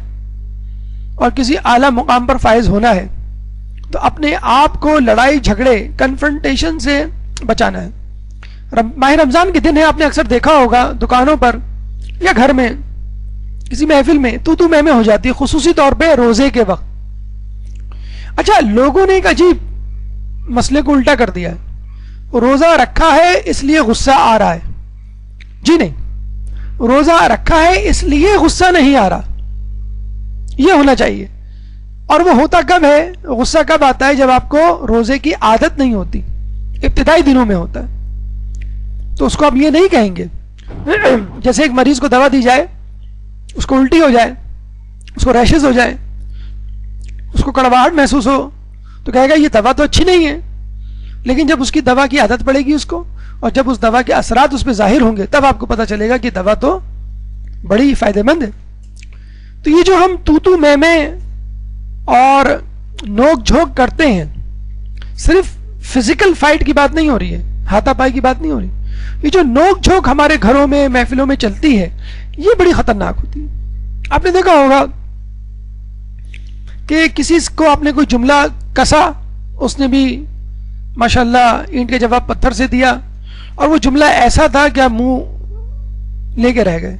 اور کسی اعلیٰ مقام پر فائز ہونا ہے تو اپنے آپ کو لڑائی جھگڑے کنفرنٹیشن سے بچانا ہے. ماہ رمضان کے دن ہے, آپ نے اکثر دیکھا ہوگا دکانوں پر یا گھر میں کسی محفل میں تو میں ہو جاتی ہے, خصوصی طور پہ روزے کے وقت. اچھا, لوگوں نے ایک عجیب مسئلے کو الٹا کر دیا ہے, روزہ رکھا ہے اس لیے غصہ آ رہا ہے. جی نہیں, روزہ رکھا ہے اس لیے غصہ نہیں آ رہا, یہ ہونا چاہیے. اور وہ ہوتا کب ہے, غصہ کب آتا ہے, جب آپ کو روزے کی عادت نہیں ہوتی, ابتدائی دنوں میں ہوتا ہے. تو اس کو آپ یہ نہیں کہیں گے, جیسے ایک مریض کو دوا دی جائے, اس کو الٹی ہو جائے, اس کو ریشز ہو جائے, اس کو کڑواہٹ محسوس ہو, تو کہے گا یہ دوا تو اچھی نہیں ہے. لیکن جب اس کی دوا کی عادت پڑے گی اس کو, اور جب اس دوا کے اثرات اس پہ ظاہر ہوں گے, تب آپ کو پتہ چلے گا کہ دوا تو بڑی فائدہ مند ہے. تو یہ جو ہم تو میں اور نوک جھوک کرتے ہیں, صرف فزیکل فائٹ کی بات نہیں ہو رہی ہے, ہاتھا پائی کی بات نہیں ہو رہی. یہ جو نوک جھوک ہمارے گھروں میں محفلوں میں چلتی ہے, یہ بڑی خطرناک ہوتی ہے. آپ نے دیکھا ہوگا کہ کسی کو آپ نے کوئی جملہ کسا, اس نے بھی ماشاءاللہ اینٹ کے جواب پتھر سے دیا, اور وہ جملہ ایسا تھا کہ آپ منہ لے کے رہ گئے.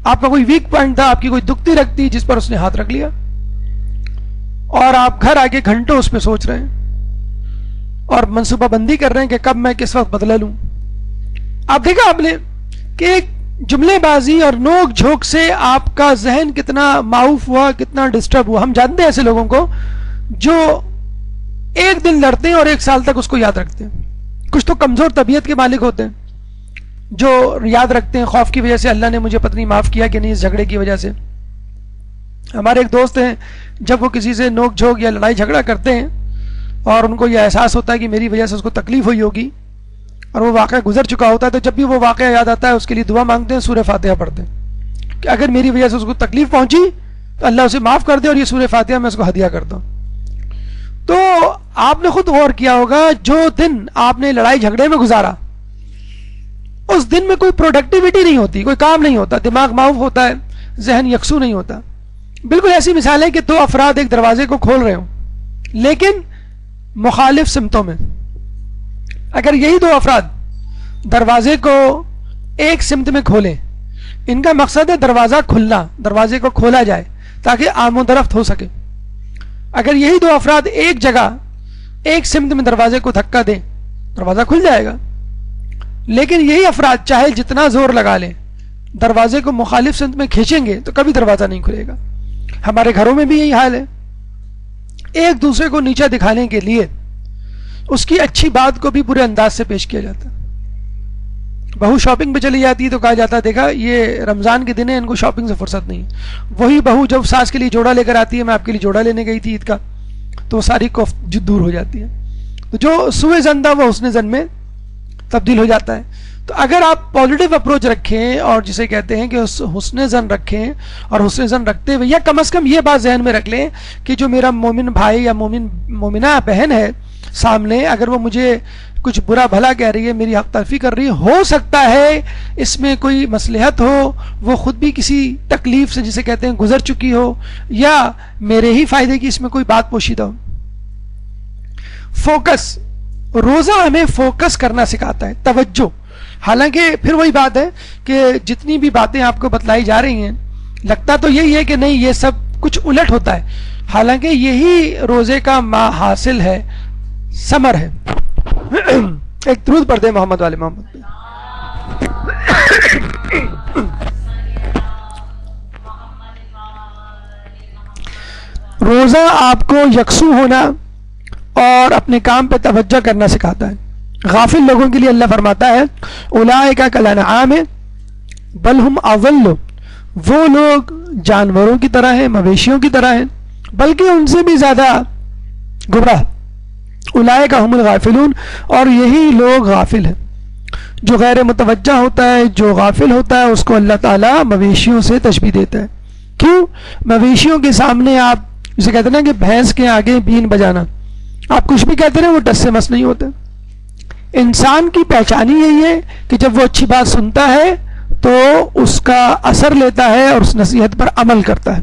آپ کا کوئی ویک پوائنٹ تھا, آپ کی کوئی دکھتی رکھتی, جس پر اس نے ہاتھ رکھ لیا, اور آپ گھر آ کے گھنٹوں اس پہ سوچ رہے ہیں اور منصوبہ بندی کر رہے ہیں کہ کب میں کس وقت بدلہ لوں. آپ دیکھا آپ نے کہ ایک جملے بازی اور نوک جھوک سے آپ کا ذہن کتنا معاف ہوا, کتنا ڈسٹرب ہوا. ہم جانتے ہیں ایسے لوگوں کو جو ایک دن لڑتے ہیں اور 1 سال تک اس کو یاد رکھتے ہیں. کچھ تو کمزور طبیعت کے مالک ہوتے ہیں جو یاد رکھتے ہیں خوف کی وجہ سے, اللہ نے مجھے پتہ نہیں معاف کیا کہ نہیں اس جھگڑے کی وجہ سے. ہمارے ایک دوست ہیں, جب وہ کسی سے نوک جھوک یا لڑائی جھگڑا کرتے ہیں اور ان کو یہ احساس ہوتا ہے کہ میری وجہ سے اس کو تکلیف ہوئی ہوگی اور وہ واقعہ گزر چکا ہوتا ہے, تو جب بھی وہ واقعہ یاد آتا ہے اس کے لیے دعا مانگتے ہیں, سورہ فاتحہ پڑھتے ہیں کہ اگر میری وجہ سے اس کو تکلیف پہنچی تو اللہ اسے معاف کر دے, اور یہ سورہ فاتحہ میں اس کو ہدیہ کرتا ہوں. تو آپ نے خود غور کیا ہوگا, جو دن آپ نے لڑائی جھگڑے میں گزارا, اس دن میں کوئی پروڈکٹیوٹی نہیں ہوتی, کوئی کام نہیں ہوتا, دماغ معاف ہوتا ہے, ذہن یکسو نہیں ہوتا. بالکل ایسی مثال ہے کہ 2 افراد ایک دروازے کو کھول رہے ہوں لیکن مخالف سمتوں میں. اگر یہی 2 افراد دروازے کو ایک سمت میں کھولیں, ان کا مقصد ہے دروازہ کھلنا, دروازے کو کھولا جائے تاکہ آمد و رفت ہو سکے. اگر یہی 2 افراد ایک جگہ ایک سمت میں دروازے کو دھکا دیں, دروازہ کھل جائے گا. لیکن یہی افراد چاہے جتنا زور لگا لیں, دروازے کو مخالف سمت میں کھینچیں گے تو کبھی دروازہ نہیں کھلے گا. ہمارے گھروں میں بھی یہی حال ہے. ایک دوسرے کو نیچا دکھانے کے لیے اس کی اچھی بات کو بھی برے انداز سے پیش کیا جاتا ہے. بہو شاپنگ پہ چلی جاتی ہے تو کہا جاتا ہے دیکھا یہ رمضان کے دن ہے، ان کو شاپنگ سے فرصت نہیں ہے. وہی بہو جب ساس کے لیے جوڑا لے کر آتی ہے، میں آپ کے لیے جوڑا لینے گئی تھی عید کا، تو وہ ساری کوفت دور ہو جاتی ہے. تو جو سوء ظن تھا وہ حسن ظن میں تبدیل ہو جاتا ہے. تو اگر آپ پازیٹیو اپروچ رکھیں اور جسے کہتے ہیں کہ حسن ظن رکھیں، اور حسن ظن رکھتے ہوئے یا کم از کم یہ بات ذہن میں رکھ لیں کہ جو میرا مومن بھائی یا مومنہ بہن ہے سامنے، اگر وہ مجھے کچھ برا بھلا کہہ رہی ہے، میری حق تلفی کر رہی ہے، ہو سکتا ہے اس میں کوئی مصلحت ہو، وہ خود بھی کسی تکلیف سے جسے کہتے ہیں گزر چکی ہو، یا میرے ہی فائدے کی اس میں کوئی بات پوشیدہ ہو. فوکس، روزہ ہمیں فوکس کرنا سکھاتا ہے، توجہ. حالانکہ پھر وہی بات ہے کہ جتنی بھی باتیں آپ کو بتلائی جا رہی ہیں لگتا تو یہی ہے کہ نہیں یہ سب کچھ الٹ ہوتا ہے، حالانکہ یہی روزے کا حاصل ہے، ثمر ہے. ایک درود پڑھ دیں محمد والے محمد پہ. روزہ آپ کو یکسو ہونا اور اپنے کام پہ توجہ کرنا سکھاتا ہے. غافل لوگوں کے لیے اللہ فرماتا ہے اولئک کالانعام بل ہم اضل، وہ لوگ جانوروں کی طرح ہیں، مویشیوں کی طرح ہیں، بلکہ ان سے بھی زیادہ گمراہ. اولئک هم الغافلون، اور یہی لوگ غافل ہیں. جو غیر متوجہ ہوتا ہے، جو غافل ہوتا ہے، اس کو اللہ تعالیٰ مویشیوں سے تشبیہ دیتا ہے. کیوں؟ مویشیوں کے سامنے آپ جسے کہتے ہیں نا کہ بھینس کے آگے بین بجانا، آپ کچھ بھی کہتے ہیں وہ ٹس سے مس نہیں ہوتے. انسان کی پہچان ہی یہی ہے کہ جب وہ اچھی بات سنتا ہے تو اس کا اثر لیتا ہے اور اس نصیحت پر عمل کرتا ہے.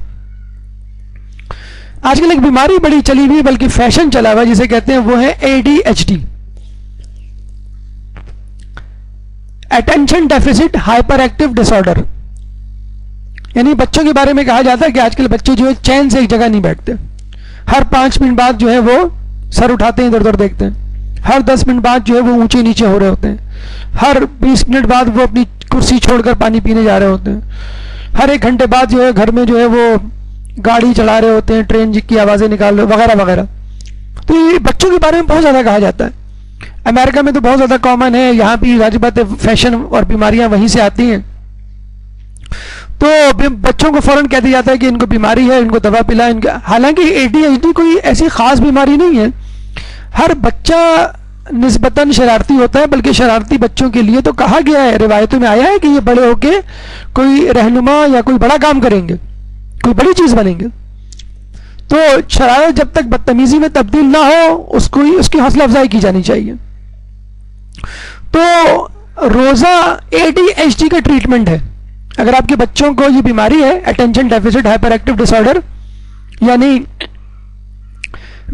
آج کل ایک بیماری بڑی چلی ہوئی بلکہ فیشن چلا ہوا جسے کہتے ہیں وہ ہے ADHD، attention deficit hyper active disorder. یعنی بچوں کے بارے میں کہا جاتا ہے کہ آج کل بچے جو ہے چین سے ایک جگہ نہیں بیٹھتے، ہر 5 منٹ بعد جو ہے وہ سر اٹھاتے ہیں، ادھر ادھر دیکھتے ہیں، ہر 10 منٹ بعد جو ہے وہ اونچے نیچے ہو رہے ہوتے ہیں، ہر 20 منٹ بعد وہ اپنی کرسی چھوڑ کر پانی پینے جا رہے ہوتے ہیں، ہر 1 گھنٹے بعد جو ہے گھر میں جو ہے وہ گاڑی چلا رہے ہوتے ہیں، ٹرین کی آوازیں نکال رہے وغیرہ وغیرہ. تو یہ بچوں کے بارے میں بہت زیادہ کہا جاتا ہے. امریکہ میں تو بہت زیادہ کامن ہے، یہاں بھی واجب بات ہے فیشن اور بیماریاں وہیں سے آتی ہیں. تو بچوں کو فوراً کہہ دیا جاتا ہے کہ ان کو بیماری ہے، ان کو دوا پلا. حالانکہ ADHD کوئی ایسی خاص بیماری نہیں ہے. ہر بچہ نسبتاً شرارتی ہوتا ہے، بلکہ شرارتی بچوں کے لیے تو کہا گیا ہے، روایتوں میں آیا ہے کہ یہ بڑے ہو کے کوئی رہنما یا کوئی بڑا کام کریں گے، کوئی بڑی چیز بنیں گے. تو شرارت جب تک بدتمیزی میں تبدیل نہ ہو اس کی حوصلہ افزائی کی جانی چاہیے. تو روزہ ADHD کا ٹریٹمنٹ ہے. اگر آپ کے بچوں کو یہ بیماری ہے attention deficit hyper active disorder, یعنی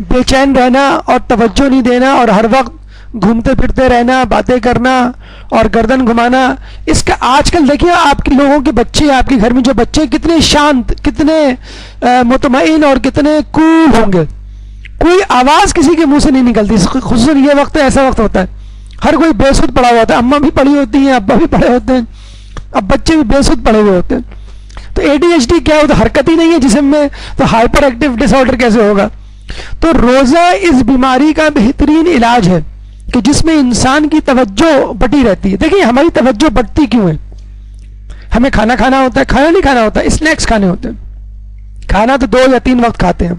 بے چین رہنا اور توجہ نہیں دینا اور ہر وقت گھومتے پھرتے رہنا، باتیں کرنا اور گردن گھمانا، اس کا آج کل دیکھیے آپ کے لوگوں کے بچے، آپ کے گھر میں جو بچے کتنے شانت، کتنے مطمئن اور کتنے کول ہوں گے. کوئی آواز کسی کے منہ سے نہیں نکلتی. خصوصاً یہ وقت ایسا وقت ہوتا ہے ہر کوئی بے سود پڑا ہوا ہوتا ہے، اماں بھی پڑھی ہوتی ہیں، ابا بھی پڑھے ہوتے ہیں، اب بچے بھی بے سود پڑے ہوئے ہوتے ہیں. تو ADHD کیا ہوتا ہے؟ حرکت ہی نہیں ہے جسم میں، تو ہائپر ایکٹیو ڈس آرڈر کیسے ہوگا؟ تو روزہ اس بیماری کا بہترین علاج ہے کہ جس میں انسان کی توجہ بٹی رہتی ہے. دیکھیں ہماری توجہ بٹتی کیوں ہے؟ ہمیں کھانا کھانا ہوتا ہے، کھانا نہیں کھانا ہوتا، اسنیکس کھانے ہوتے ہیں. کھانا تو 2 یا 3 وقت کھاتے ہیں،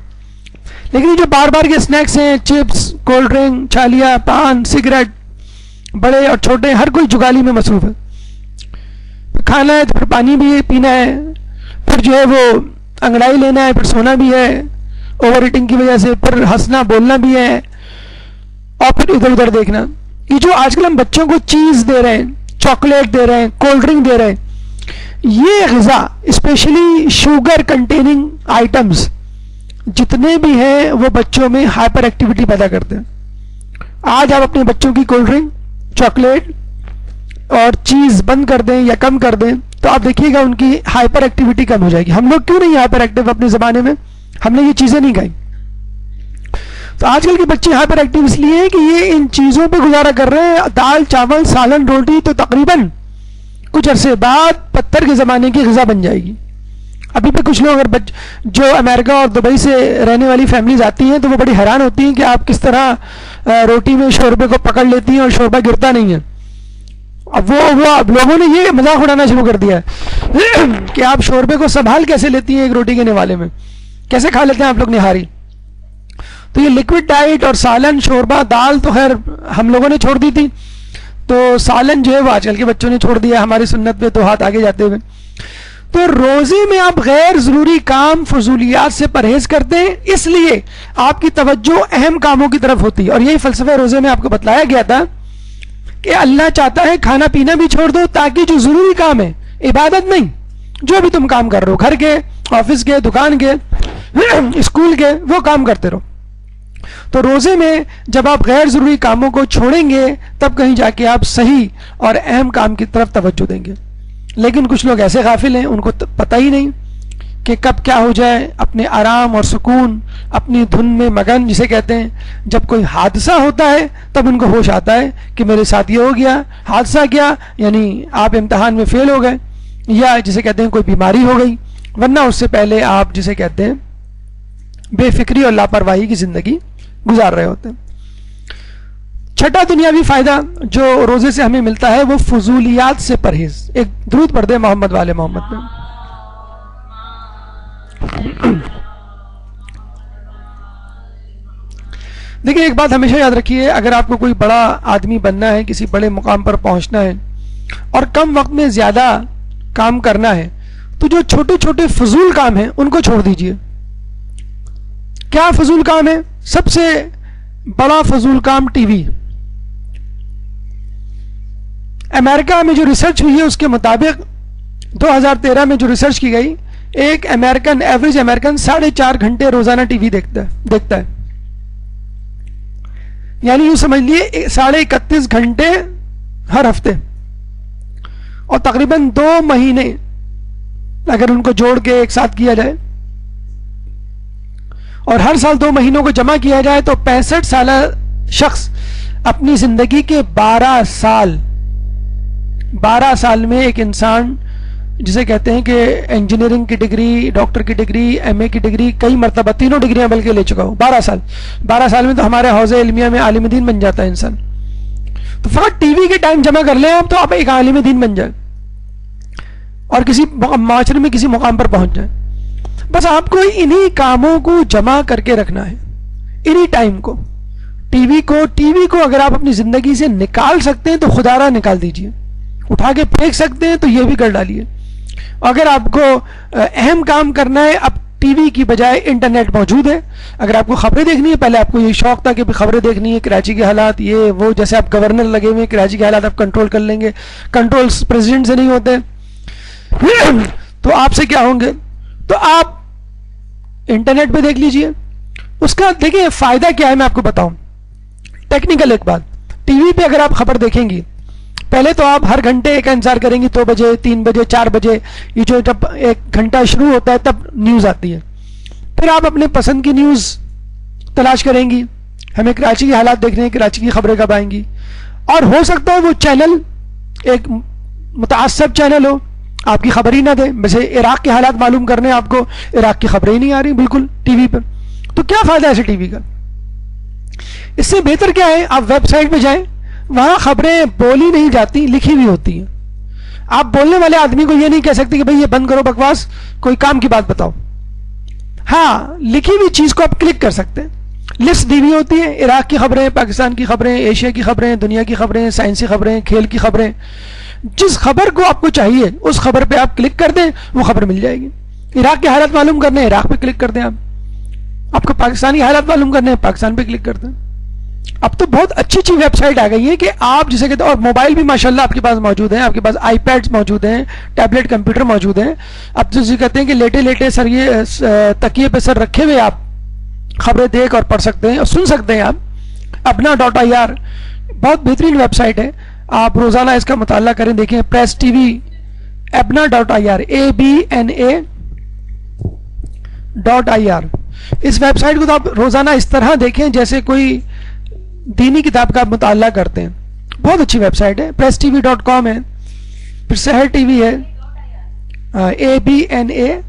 لیکن یہ جو بار بار کے اسنیکس ہیں، چپس، کولڈ ڈرنک، چھالیا، پان، سگریٹ، بڑے اور چھوٹے، ہر کوئی جگالی میں مصروف ہے. کھانا ہے تو پھر پانی بھی پینا ہے، پھر جو ہے وہ انگڑائی لینا ہے، پھر سونا بھی ہے اوور ایٹنگ کی وجہ سے، پھر ہنسنا بولنا بھی ہے، اور پھر ادھر ادھر دیکھنا. یہ جو آج کل ہم بچوں کو چیز دے رہے ہیں، چاکلیٹ دے رہے ہیں، کولڈ ڈرنک دے رہے ہیں، یہ غذا اسپیشلی شوگر کنٹیننگ آئٹمز جتنے بھی ہیں وہ بچوں میں ہائپر ایکٹیویٹی پیدا کرتے ہیں. آج آپ اپنے بچوں کی کولڈ ڈرنک، چاکلیٹ اور چیز بند کر دیں یا کم کر دیں تو آپ دیکھیے گا ان کی ہائپر ایکٹیویٹی کم ہو جائے گی. ہم لوگ کیوں نہیں ہائپر ایکٹیو اپنے زمانے میں؟ ہم نے یہ چیزیں نہیں کھائی. تو آج کل کے بچے ہائپر ایکٹیو اس لیے کہ یہ ان چیزوں پہ گزارا کر رہے ہیں. دال، چاول، سالن، روٹی تو تقریباً کچھ عرصے بعد پتھر کے زمانے کی غذا بن جائے گی. ابھی بھی کچھ لوگ اگر جو امریکہ اور دبئی سے رہنے والی فیملیز آتی ہیں تو وہ بڑی حیران ہوتی ہیں کہ آپ کس طرح روٹی میں شوربے کو پکڑ لیتی ہیں اور شوربہ گرتا نہیں ہے. اب اب لوگوں نے یہ مذاق اڑانا شروع کر دیا ہے کہ آپ شوربے کو سنبھال کیسے لیتی ہیں ایک روٹی کے نوالے میں, کیسے کھا لیتے ہیں آپ لوگ نہاری. تو یہ لکوڈ ڈائٹ اور سالن, شوربہ, دال تو خیر ہم لوگوں نے چھوڑ دی تھی, تو سالن جو ہے وہ آج کل کے بچوں نے چھوڑ دیا, ہماری سنت پہ تو ہاتھ آگے جاتے ہوئے. تو روزے میں آپ غیر ضروری کام, فضولیات سے پرہیز کرتے ہیں, اس لیے آپ کی توجہ اہم کاموں کی طرف ہوتی ہے. اور یہی فلسفہ روزے میں آپ کو بتلایا گیا تھا کہ اللہ چاہتا ہے کھانا پینا بھی چھوڑ دو, تاکہ جو ضروری کام ہے, عبادت نہیں, جو بھی تم کام کر رہے ہو, گھر کے, آفس کے, دکان کے, اسکول کے, وہ کام کرتے رہو. تو روزے میں جب آپ غیر ضروری کاموں کو چھوڑیں گے تب کہیں جا کے آپ صحیح اور اہم کام کی طرف توجہ دیں گے. لیکن کچھ لوگ ایسے غافل ہیں, ان کو پتہ ہی نہیں کہ کب کیا ہو جائے, اپنے آرام اور سکون, اپنی دھن میں مگن جسے کہتے ہیں. جب کوئی حادثہ ہوتا ہے تب ان کو ہوش آتا ہے کہ میرے ساتھ یہ ہو گیا. حادثہ کیا, یعنی آپ امتحان میں فیل ہو گئے, یا جسے کہتے ہیں کوئی بیماری ہو گئی, ورنہ اس سے پہلے آپ جسے کہتے ہیں بے فکری اور لاپرواہی کی زندگی گزار رہے ہوتے ہیں. چھٹا دنیاوی فائدہ جو روزے سے ہمیں ملتا ہے وہ فضولیات سے پرہیز. ایک درود پڑھ دیں محمد والے محمد پہ. دیکھیں ایک بات ہمیشہ یاد رکھیے, اگر آپ کو کوئی بڑا آدمی بننا ہے, کسی بڑے مقام پر پہنچنا ہے اور کم وقت میں زیادہ کام کرنا ہے, تو جو چھوٹے چھوٹے فضول کام ہیں ان کو چھوڑ دیجئے. کیا فضول کام ہے؟ سب سے بڑا فضول کام ٹی وی. امریکہ میں جو ریسرچ ہوئی ہے اس کے مطابق 2013 میں جو ریسرچ کی گئی, ایک امریکن, ایوریج امریکن 4.5 گھنٹے روزانہ ٹی وی دیکھتا ہے. یعنی یوں سمجھ لیے 31.5 گھنٹے ہر ہفتے, اور تقریباً 2 مہینے اگر ان کو جوڑ کے ایک ساتھ کیا جائے اور ہر سال 2 مہینوں کو جمع کیا جائے تو 65 سالہ شخص اپنی زندگی کے 12 سال میں ایک انسان جسے کہتے ہیں کہ انجینئرنگ کی ڈگری, ڈاکٹر کی ڈگری, ایم اے کی ڈگری, کئی مرتبہ 3 ڈگریاں بلکہ لے چکا ہوں. 12 سال میں تو ہمارے حوزہ علمیہ میں عالم دین بن جاتا ہے انسان. تو فقط ٹی وی کے ٹائم جمع کر لیں آپ تو آپ ایک عالم دین بن جائیں اور کسی معاشرے میں کسی مقام پر پہنچ جائیں. بس آپ کو انہی کاموں کو جمع کر کے رکھنا ہے, انہی ٹائم کو. ٹی وی کو اگر آپ اپنی زندگی سے نکال سکتے ہیں تو خدا را نکال دیجئے, اٹھا کے پھینک سکتے ہیں تو یہ بھی کر ڈالیے. اگر آپ کو اہم کام کرنا ہے, اب ٹی وی کی بجائے انٹرنیٹ موجود ہے. اگر آپ کو خبریں دیکھنی ہے, پہلے آپ کو یہ شوق تھا کہ خبریں دیکھنی ہے, کراچی کے حالات یہ وہ, جیسے آپ گورنر لگے ہوئے ہیں, کراچی کے حالات آپ کنٹرول کر لیں گے. کنٹرولز پریزیڈنٹ سے نہیں ہوتے تو آپ سے کیا ہوں گے؟ تو آپ انٹرنیٹ پہ دیکھ لیجئے. اس کا دیکھیں فائدہ کیا ہے, میں آپ کو بتاؤں. ٹیکنیکل ایک بات, ٹی وی پہ اگر آپ خبر دیکھیں گی, پہلے تو آپ ہر گھنٹے کا انتظار کریں گی, 2 بجے, 3 بجے, 4 بجے, یہ جو جب 1 گھنٹہ شروع ہوتا ہے تب نیوز آتی ہے. پھر آپ اپنے پسند کی نیوز تلاش کریں گی, ہمیں کراچی کے حالات دیکھنے ہیں, کراچی کی خبریں کب آئیں گی. اور ہو سکتا ہے وہ چینل ایک متعصب چینل ہو, آپ کی خبر ہی نہ دے. ویسے عراق کے حالات معلوم کرنے آپ کو عراق کی خبریں ہی نہیں آ رہی بالکل ٹی وی پر. تو کیا فائدہ ہے ایسے ٹی وی کا؟ اس سے بہتر کیا ہے, آپ ویب سائٹ پہ جائیں, وہاں خبریں بولی نہیں جاتی, لکھی ہوئی ہوتی ہیں. آپ بولنے والے آدمی کو یہ نہیں کہہ سکتے کہ بھئی یہ بند کرو بکواس, کوئی کام کی بات بتاؤ. ہاں, لکھی ہوئی چیز کو آپ کلک کر سکتے ہیں. لسٹ دی ہوئی ہوتی ہے, عراق کی خبریں, پاکستان کی خبریں, ایشیا کی خبریں, دنیا کی خبریں, سائنسی خبریں, کھیل کی خبریں. جس خبر کو آپ کو چاہیے اس خبر پہ آپ کلک کر دیں, وہ خبر مل جائے گی. عراق کے حالات معلوم کرنے ہیں, عراق پہ کلک کر دیں. آپ کو پاکستانی حالات معلوم کرنے ہیں, پاکستان پہ کلک کر دیں. اب تو بہت اچھی اچھی ویب سائٹ آ گئی ہے کہ آپ جسے کہتے ہیں, اور موبائل بھی ماشاءاللہ آپ کے پاس موجود ہیں, آپ کے پاس آئی پیڈ موجود ہیں, ٹیبلٹ کمپیوٹر موجود ہیں. اب جسے کہتے ہیں کہ لیٹے سر یہ تکیے پہ سر رکھے ہوئے آپ خبریں دیکھ اور پڑھ سکتے ہیں اور سن سکتے ہیں. آپ abna.ir بہت بہترین ویب سائٹ ہے, آپ روزانہ اس کا مطالعہ کریں, دیکھیں. Press T V, abna.ir, abna.ir. اس ویب سائٹ کو تو آپ روزانہ اس طرح دیکھیں جیسے کوئی دینی کتاب کا مطالعہ کرتے ہیں. بہت اچھی ویب سائٹ ہے. پریس ٹی وی.com ہے, پھر سحر ٹی وی ہے, abna.ir,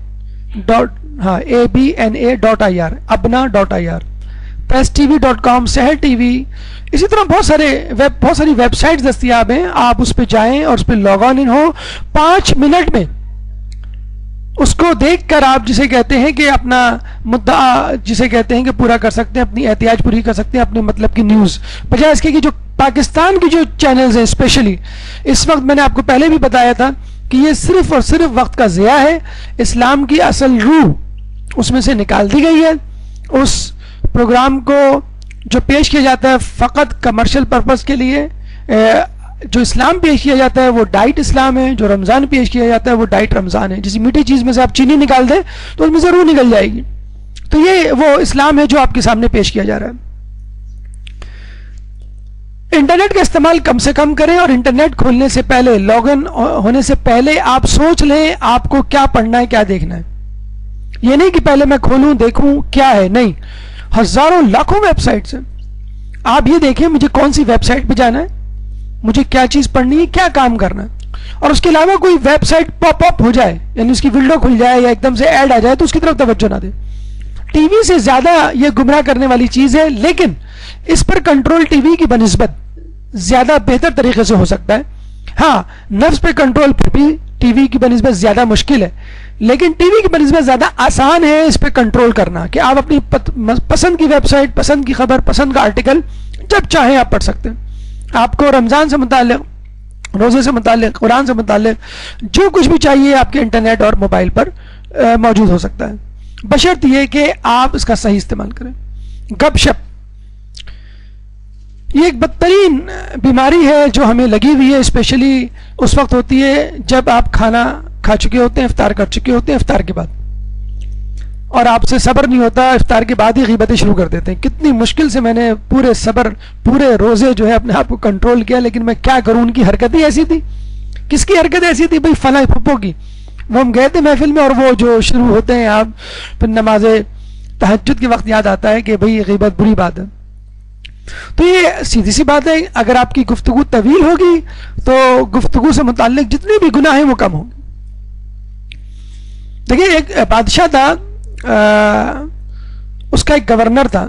abna.ir. presstv.com, سحر ٹی وی، اسی طرح بہت ساری ویب سائٹس دستیاب ہیں. آپ اس پہ جائیں اور اس پہ لاگ آن ہو. 5 منٹ میں اس کو دیکھ کر آپ جسے کہتے ہیں کہ اپنا مدعا جسے کہتے ہیں کہ پورا کر سکتے ہیں، اپنی احتیاج پوری کر سکتے ہیں، اپنے مطلب کی نیوز. بجائے اس کے کہ جو پاکستان کی جو چینلز ہیں اسپیشلی اس وقت، میں نے آپ کو پہلے بھی بتایا تھا کہ یہ صرف اور صرف وقت کا ضیاع ہے. اسلام کی اصل روح اس میں سے نکال دی گئی ہے. اس پروگرام کو جو پیش کیا جاتا ہے فقط کمرشل پرپس کے لیے، جو اسلام پیش کیا جاتا ہے وہ ڈائٹ اسلام ہے، جو رمضان پیش کیا جاتا ہے وہ ڈائٹ رمضان ہے. جیسے میٹھی چیز میں سے آپ چینی نکال دیں تو اس میں ضرور نکل جائے گی. تو یہ وہ اسلام ہے جو آپ کے سامنے پیش کیا جا رہا ہے. انٹرنیٹ کا استعمال کم سے کم کریں، اور انٹرنیٹ کھولنے سے پہلے، لاگ ان ہونے سے پہلے آپ سوچ لیں آپ کو کیا پڑھنا ہے، کیا دیکھنا ہے. یہ نہیں کہ پہلے میں کھولوں دیکھوں کیا ہے، نہیں. ہزاروں لاکھوں ویب سائٹس ہیں. آپ یہ دیکھیں مجھے کون سی ویب سائٹ پہ جانا ہے، مجھے کیا چیز پڑھنی ہے، کیا کام کرنا ہے. اور اس کے علاوہ کوئی ویب سائٹ پاپ اپ ہو جائے، یعنی اس کی ونڈو کھل جائے یا ایک دم سے ایڈ آ جائے تو اس کی طرف توجہ نہ دیں. ٹی وی سے زیادہ یہ گمراہ کرنے والی چیز ہے، لیکن اس پر کنٹرول ٹی وی کی بنسبت زیادہ بہتر طریقے سے ہو سکتا ہے. ہاں، نفس پہ کنٹرول پھر بھی ٹی وی کی بنسبت زیادہ مشکل ہے، لیکن ٹی وی کی بنسبت زیادہ آسان ہے اس پہ کنٹرول کرنا، کہ آپ اپنی پسند کی ویب سائٹ، پسند کی خبر، پسند کا آرٹیکل جب چاہیں آپ پڑھ سکتے ہیں. آپ کو رمضان سے متعلق، روزے سے متعلق، قرآن سے متعلق جو کچھ بھی چاہیے آپ کے انٹرنیٹ اور موبائل پر موجود ہو سکتا ہے، بشرط یہ کہ آپ اس کا صحیح استعمال کریں. گپ شپ یہ ایک بدترین بیماری ہے جو ہمیں لگی ہوئی ہے. اسپیشلی اس وقت ہوتی ہے جب آپ کھانا کھا چکے ہوتے ہیں، افطار کر چکے ہوتے ہیں، افطار کے بعد، اور آپ سے صبر نہیں ہوتا، افطار کے بعد ہی غیبتیں شروع کر دیتے ہیں. کتنی مشکل سے میں نے پورے روزے جو ہے اپنے آپ کو کنٹرول کیا، لیکن میں کیا کروں، ان کی حرکت ہی ایسی تھی. کس کی حرکت ایسی تھی؟ بھائی فلاں پھپھو کی. وہ ہم گئے تھے محفل میں، اور وہ جو شروع ہوتے ہیں آپ پھر نماز تہجد کے وقت یاد آتا ہے کہ بھائی غیبت بری بات ہے. تو یہ سیدھی سی بات ہے، اگر آپ کی گفتگو طویل ہوگی تو گفتگو سے متعلق جتنے بھی گناہ ہیں وہ کم ہوں گے. دیکھیے، ایک بادشاہ تھا، اس کا ایک گورنر تھا.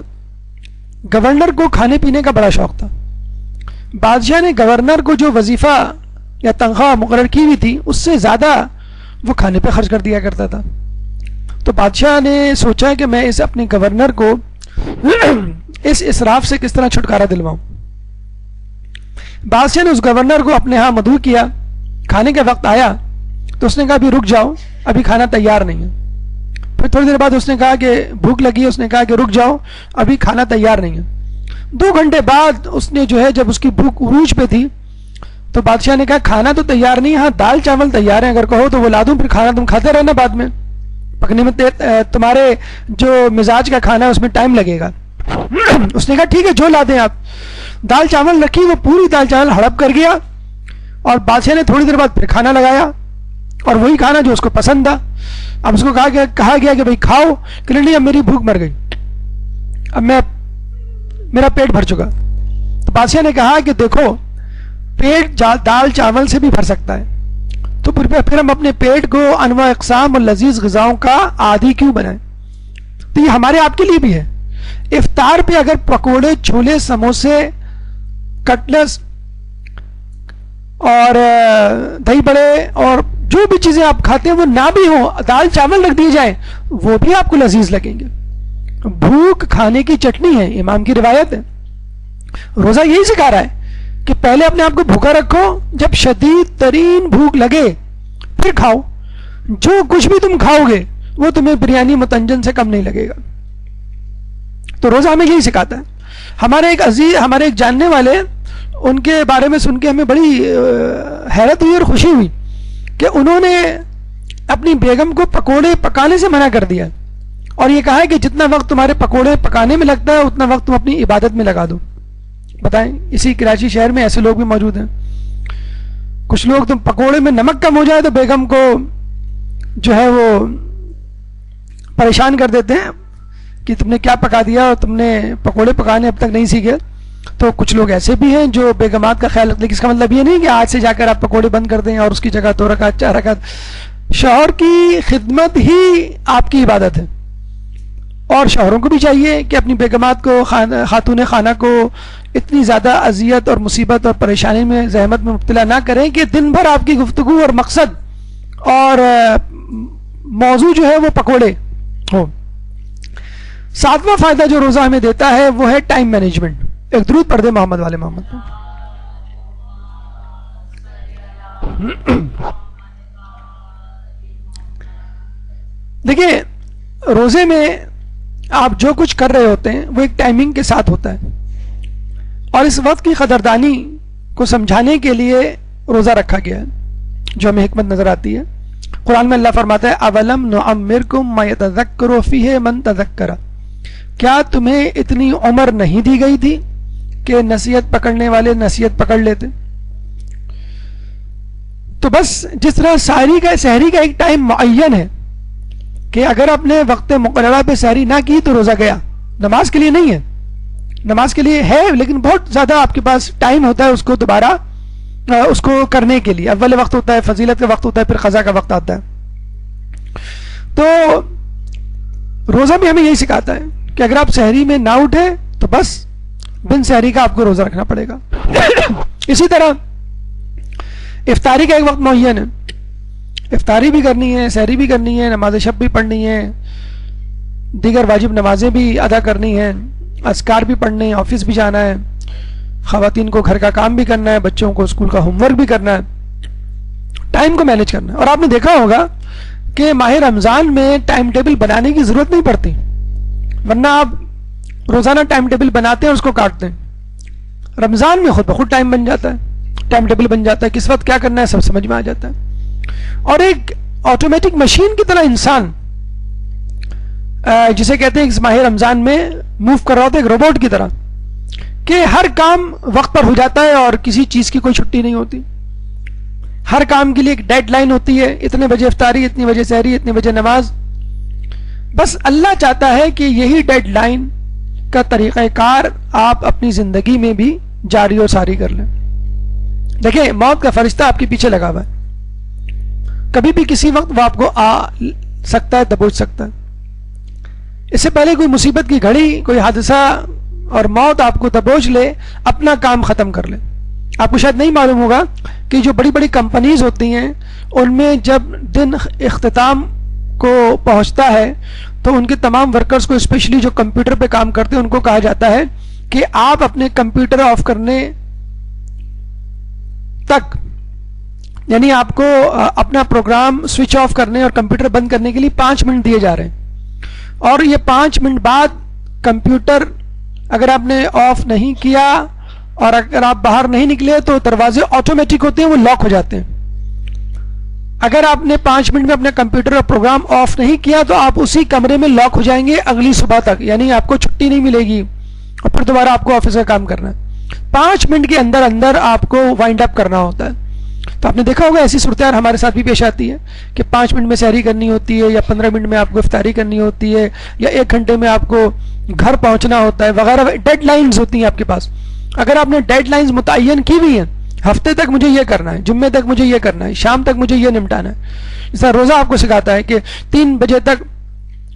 گورنر کو کھانے پینے کا بڑا شوق تھا. بادشاہ نے گورنر کو جو وظیفہ یا تنخواہ مقرر کی ہوئی تھی اس سے زیادہ وہ کھانے پہ خرچ کر دیا کرتا تھا. تو بادشاہ نے سوچا کہ میں اس اپنے گورنر کو اس اسراف سے کس طرح چھٹکارا دلواؤں. بادشاہ نے اس گورنر کو اپنے ہاں مدعو کیا. کھانے کا وقت آیا تو اس نے کہا ابھی رک جاؤ، ابھی کھانا تیار نہیں ہے. پھر تھوڑی دیر بعد اس نے کہا کہ بھوک لگی، اس نے کہا کہ رک جاؤ، ابھی کھانا تیار نہیں ہے. 2 گھنٹے بعد اس نے جو ہے، جب اس کی بھوک عروج پہ تھی، تو بادشاہ نے کہا کھانا تو تیار نہیں، ہاں دال چاول تیار ہیں، اگر کہو تو وہ لا دوں، پھر کھانا تم کھاتے رہنا، بعد میں پکنے میں تمہارے جو مزاج کا کھانا ہے اس میں ٹائم لگے گا. اس نے کہا ٹھیک ہے، جو لا دیں آپ. دال چاول رکھی، وہ پوری دال چاول ہڑپ کر گیا، اور بادشاہ نے تھوڑی دیر بعد پھر کھانا لگایا، اور وہی کھانا جو اس کو پسند تھا. اب اس کو کہا گیا کہ بھئی کھاؤ، کہ نہیں اب میری بھوک مر گئی، اب میرا پیٹ بھر چکا. تو بادشاہ نے کہا کہ دیکھو، پیٹ دال چاول سے بھی بھر سکتا ہے، تو پھر ہم اپنے پیٹ کو انواع اقسام اور لذیذ غذاؤں کا عادی کیوں بنائیں. تو یہ ہمارے آپ کے لیے بھی ہے. افطار پہ اگر پکوڑے، چھولے، سموسے، کٹلس اور دہی بڑے اور جو بھی چیزیں آپ کھاتے ہیں وہ نہ بھی ہوں، دال چاول رکھ دیے جائیں، وہ بھی آپ کو لذیذ لگیں گے. بھوک کھانے کی چٹنی ہے، امام کی روایت ہے. روزہ یہی سکھا رہا ہے کہ پہلے اپنے آپ کو بھوکا رکھو، جب شدید ترین بھوک لگے پھر کھاؤ. جو کچھ بھی تم کھاؤ گے وہ تمہیں بریانی متنجن سے کم نہیں لگے گا. تو روزہ ہمیں یہی سکھاتا ہے. ہمارے ایک جاننے والے، ان کے بارے میں سن کے ہمیں بڑی حیرت ہوئی اور خوشی ہوئی کہ انہوں نے اپنی بیگم کو پکوڑے پکانے سے منع کر دیا، اور یہ کہا ہے کہ جتنا وقت تمہارے پکوڑے پکانے میں لگتا ہے اتنا وقت تم اپنی عبادت میں لگا دو. بتائیں، اسی کراچی شہر میں ایسے لوگ بھی موجود ہیں. کچھ لوگ تم پکوڑے میں نمک کم ہو جائے تو بیگم کو جو ہے وہ پریشان کر دیتے ہیں کہ تم نے کیا پکا دیا اور تم نے پکوڑے پکانے اب تک نہیں سیکھے. تو کچھ لوگ ایسے بھی ہیں جو بیگمات کا خیال رکھتے ہیں. اس کا مطلب یہ نہیں کہ آج سے جا کر آپ پکوڑے بند کر دیں اور اس کی جگہ 2 رکعت 4 رکعت. شوہر کی خدمت ہی آپ کی عبادت ہے. اور شوہروں کو بھی چاہیے کہ اپنی بیگمات کو خاتون خانہ کو اتنی زیادہ اذیت اور مصیبت اور پریشانی میں زحمت میں مبتلا نہ کریں کہ دن بھر آپ کی گفتگو اور مقصد اور موضوع جو ہے وہ پکوڑے ہو. ساتواں فائدہ جو روزہ ہمیں دیتا ہے وہ ہے ٹائم مینجمنٹ. ایک درود پڑھ دے محمد والے محمد. دیکھیں روزے میں آپ جو کچھ کر رہے ہوتے ہیں وہ ایک ٹائمنگ کے ساتھ ہوتا ہے, اور اس وقت کی قدردانی کو سمجھانے کے لیے روزہ رکھا گیا ہے, جو ہمیں حکمت نظر آتی ہے. قرآن میں اللہ فرماتا ہے اولم نعمرکم ما یتذکر فیہ من تذکر, کیا تمہیں اتنی عمر نہیں دی گئی تھی کہ نصیحت پکڑنے والے نصیحت پکڑ لیتے. تو بس جس طرح سحری کا ایک ٹائم معین ہے کہ اگر آپ نے وقت مقررہ پہ سحری نہ کی تو روزہ گیا. نماز کے لیے نہیں ہے, نماز کے لیے ہے لیکن بہت زیادہ آپ کے پاس ٹائم ہوتا ہے اس کو دوبارہ اس کو کرنے کے لیے. اول وقت ہوتا ہے, فضیلت کا وقت ہوتا ہے, پھر قضا کا وقت آتا ہے. تو روزہ بھی ہمیں یہی سکھاتا ہے کہ اگر آپ سحری میں نہ اٹھے تو بس بن سحری کا آپ کو روزہ رکھنا پڑے گا. اسی طرح افطاری کا ایک وقت معین ہے, افطاری بھی کرنی ہے, سحری بھی کرنی ہے, نماز شب بھی پڑھنی ہے, دیگر واجب نمازیں بھی ادا کرنی ہیں, اذکار بھی پڑھنے ہیں, آفس بھی جانا ہے, خواتین کو گھر کا کام بھی کرنا ہے, بچوں کو اسکول کا ہوم ورک بھی کرنا ہے, ٹائم کو مینیج کرنا ہے. اور آپ نے دیکھا ہوگا کہ ماہ رمضان میں ٹائم ٹیبل بنانے کی ضرورت نہیں پڑتی, ورنہ آپ روزانہ ٹائم ٹیبل بناتے ہیں اور اس کو کاٹتے ہیں. رمضان میں خود بخود ٹائم بن جاتا ہے, ٹائم ٹیبل بن جاتا ہے, کس وقت کیا کرنا ہے سب سمجھ میں آ جاتا ہے. اور ایک آٹومیٹک مشین کی طرح انسان جسے کہتے ہیں ماہ رمضان میں موو کر رہا ہوتا ہے, ایک روبوٹ کی طرح, کہ ہر کام وقت پر ہو جاتا ہے اور کسی چیز کی کوئی چھٹی نہیں ہوتی. ہر کام کے لیے ایک ڈیڈ لائن ہوتی ہے, اتنے بجے افطاری, اتنی بجے سحری, اتنے بجے نماز. بس اللہ چاہتا ہے کہ یہی ڈیڈ لائن کا طریقہ کار آپ اپنی زندگی میں بھی جاری و ساری کر لیں. دیکھیں موت کا فرشتہ آپ کے پیچھے لگا ہوا ہے, کبھی بھی کسی وقت وہ آپ کو آ سکتا ہے, دبوچ سکتا ہے. اس سے پہلے کوئی مصیبت کی گھڑی, کوئی حادثہ اور موت آپ کو دبوچ لے, اپنا کام ختم کر لے. آپ کو شاید نہیں معلوم ہوگا کہ جو بڑی بڑی کمپنیز ہوتی ہیں ان میں جب دن اختتام کو پہنچتا ہے تو ان کے تمام ورکرز کو, اسپیشلی جو کمپیوٹر پہ کام کرتے ہیں, ان کو کہا جاتا ہے کہ آپ اپنے کمپیوٹر آف کرنے تک, یعنی آپ کو اپنا پروگرام سوئچ آف کرنے اور کمپیوٹر بند کرنے کے لیے 5 منٹ دیے جا رہے ہیں. اور یہ 5 منٹ بعد کمپیوٹر اگر آپ نے آف نہیں کیا اور اگر آپ باہر نہیں نکلے تو دروازے آٹومیٹک ہوتے ہیں, وہ لاک ہو جاتے ہیں. اگر آپ نے 5 منٹ میں اپنا کمپیوٹر اور پروگرام آف نہیں کیا تو آپ اسی کمرے میں لاک ہو جائیں گے اگلی صبح تک, یعنی آپ کو چھٹی نہیں ملے گی اور پھر دوبارہ آپ کو آفس کا کام کرنا ہے. 5 منٹ کے اندر اندر آپ کو وائنڈ اپ کرنا ہوتا ہے. تو آپ نے دیکھا ہوگا ایسی صورتحال ہمارے ساتھ بھی پیش آتی ہے کہ 5 منٹ میں سحری کرنی ہوتی ہے, یا 15 منٹ میں آپ کو افطاری کرنی ہوتی ہے, یا 1 گھنٹے میں آپ کو گھر پہنچنا ہوتا ہے وغیرہ. ڈیڈ لائنز ہوتی ہیں آپ کے پاس. اگر آپ نے ڈیڈ لائنز متعین کی ہوئی ہیں, ہفتے تک مجھے یہ کرنا ہے, جمعے تک مجھے یہ کرنا ہے, شام تک مجھے یہ نمٹانا ہے. اس طرح روزہ آپ کو سکھاتا ہے کہ 3 بجے تک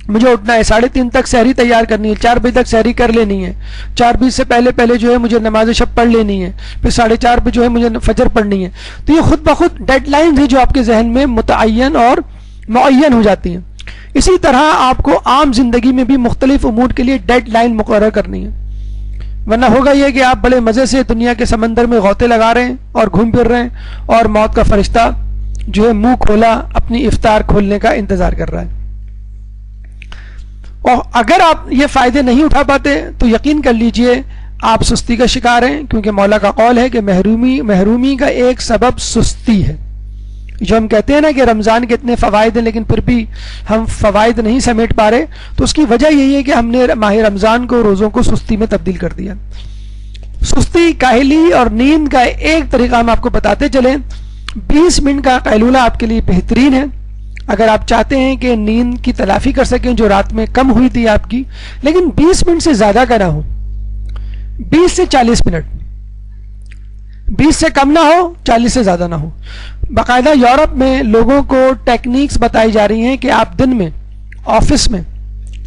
مجھے اٹھنا ہے, 3:30 تک سحری تیار کرنی ہے, 4 بجے تک سحری کر لینی ہے, 4:20 سے پہلے جو ہے مجھے نماز شب پڑھ لینی ہے, پھر 4:30 پہ جو ہے مجھے فجر پڑھنی ہے. تو یہ خود بخود ڈیڈ لائنز ہیں جو آپ کے ذہن میں متعین اور معین ہو جاتی ہیں. اسی طرح آپ کو عام زندگی میں بھی مختلف امور کے لیے ڈیڈ لائن مقرر کرنی ہے, ورنہ ہوگا یہ کہ آپ بڑے مزے سے دنیا کے سمندر میں غوطے لگا رہے ہیں اور گھوم پھر رہے ہیں, اور موت کا فرشتہ جو ہے منہ کھولا اپنی افطار کھولنے کا انتظار کر رہا ہے. اور اگر آپ یہ فائدے نہیں اٹھا پاتے تو یقین کر لیجئے آپ سستی کا شکار ہیں, کیونکہ مولا کا قول ہے کہ محرومی کا ایک سبب سستی ہے. جو ہم کہتے ہیں نا کہ رمضان کے اتنے فوائد ہیں لیکن پھر بھی ہم فوائد نہیں سمیٹ پا رہے, تو اس کی وجہ یہی ہے کہ ہم نے ماہ رمضان کو, روزوں کو سستی میں تبدیل کر دیا. سستی, کاہلی اور نیند کا ایک طریقہ ہم آپ کو بتاتے چلیں. 20 منٹ کا قیلولہ آپ کے لیے بہترین ہے اگر آپ چاہتے ہیں کہ نیند کی تلافی کر سکیں جو رات میں کم ہوئی تھی آپ کی, لیکن 20 منٹ سے زیادہ کا نہ ہو, 20 سے 40 منٹ, 20 سے کم نہ ہو, 40 سے زیادہ نہ ہو. باقاعدہ یورپ میں لوگوں کو ٹیکنیکس بتائی جا رہی ہیں کہ آپ دن میں آفس میں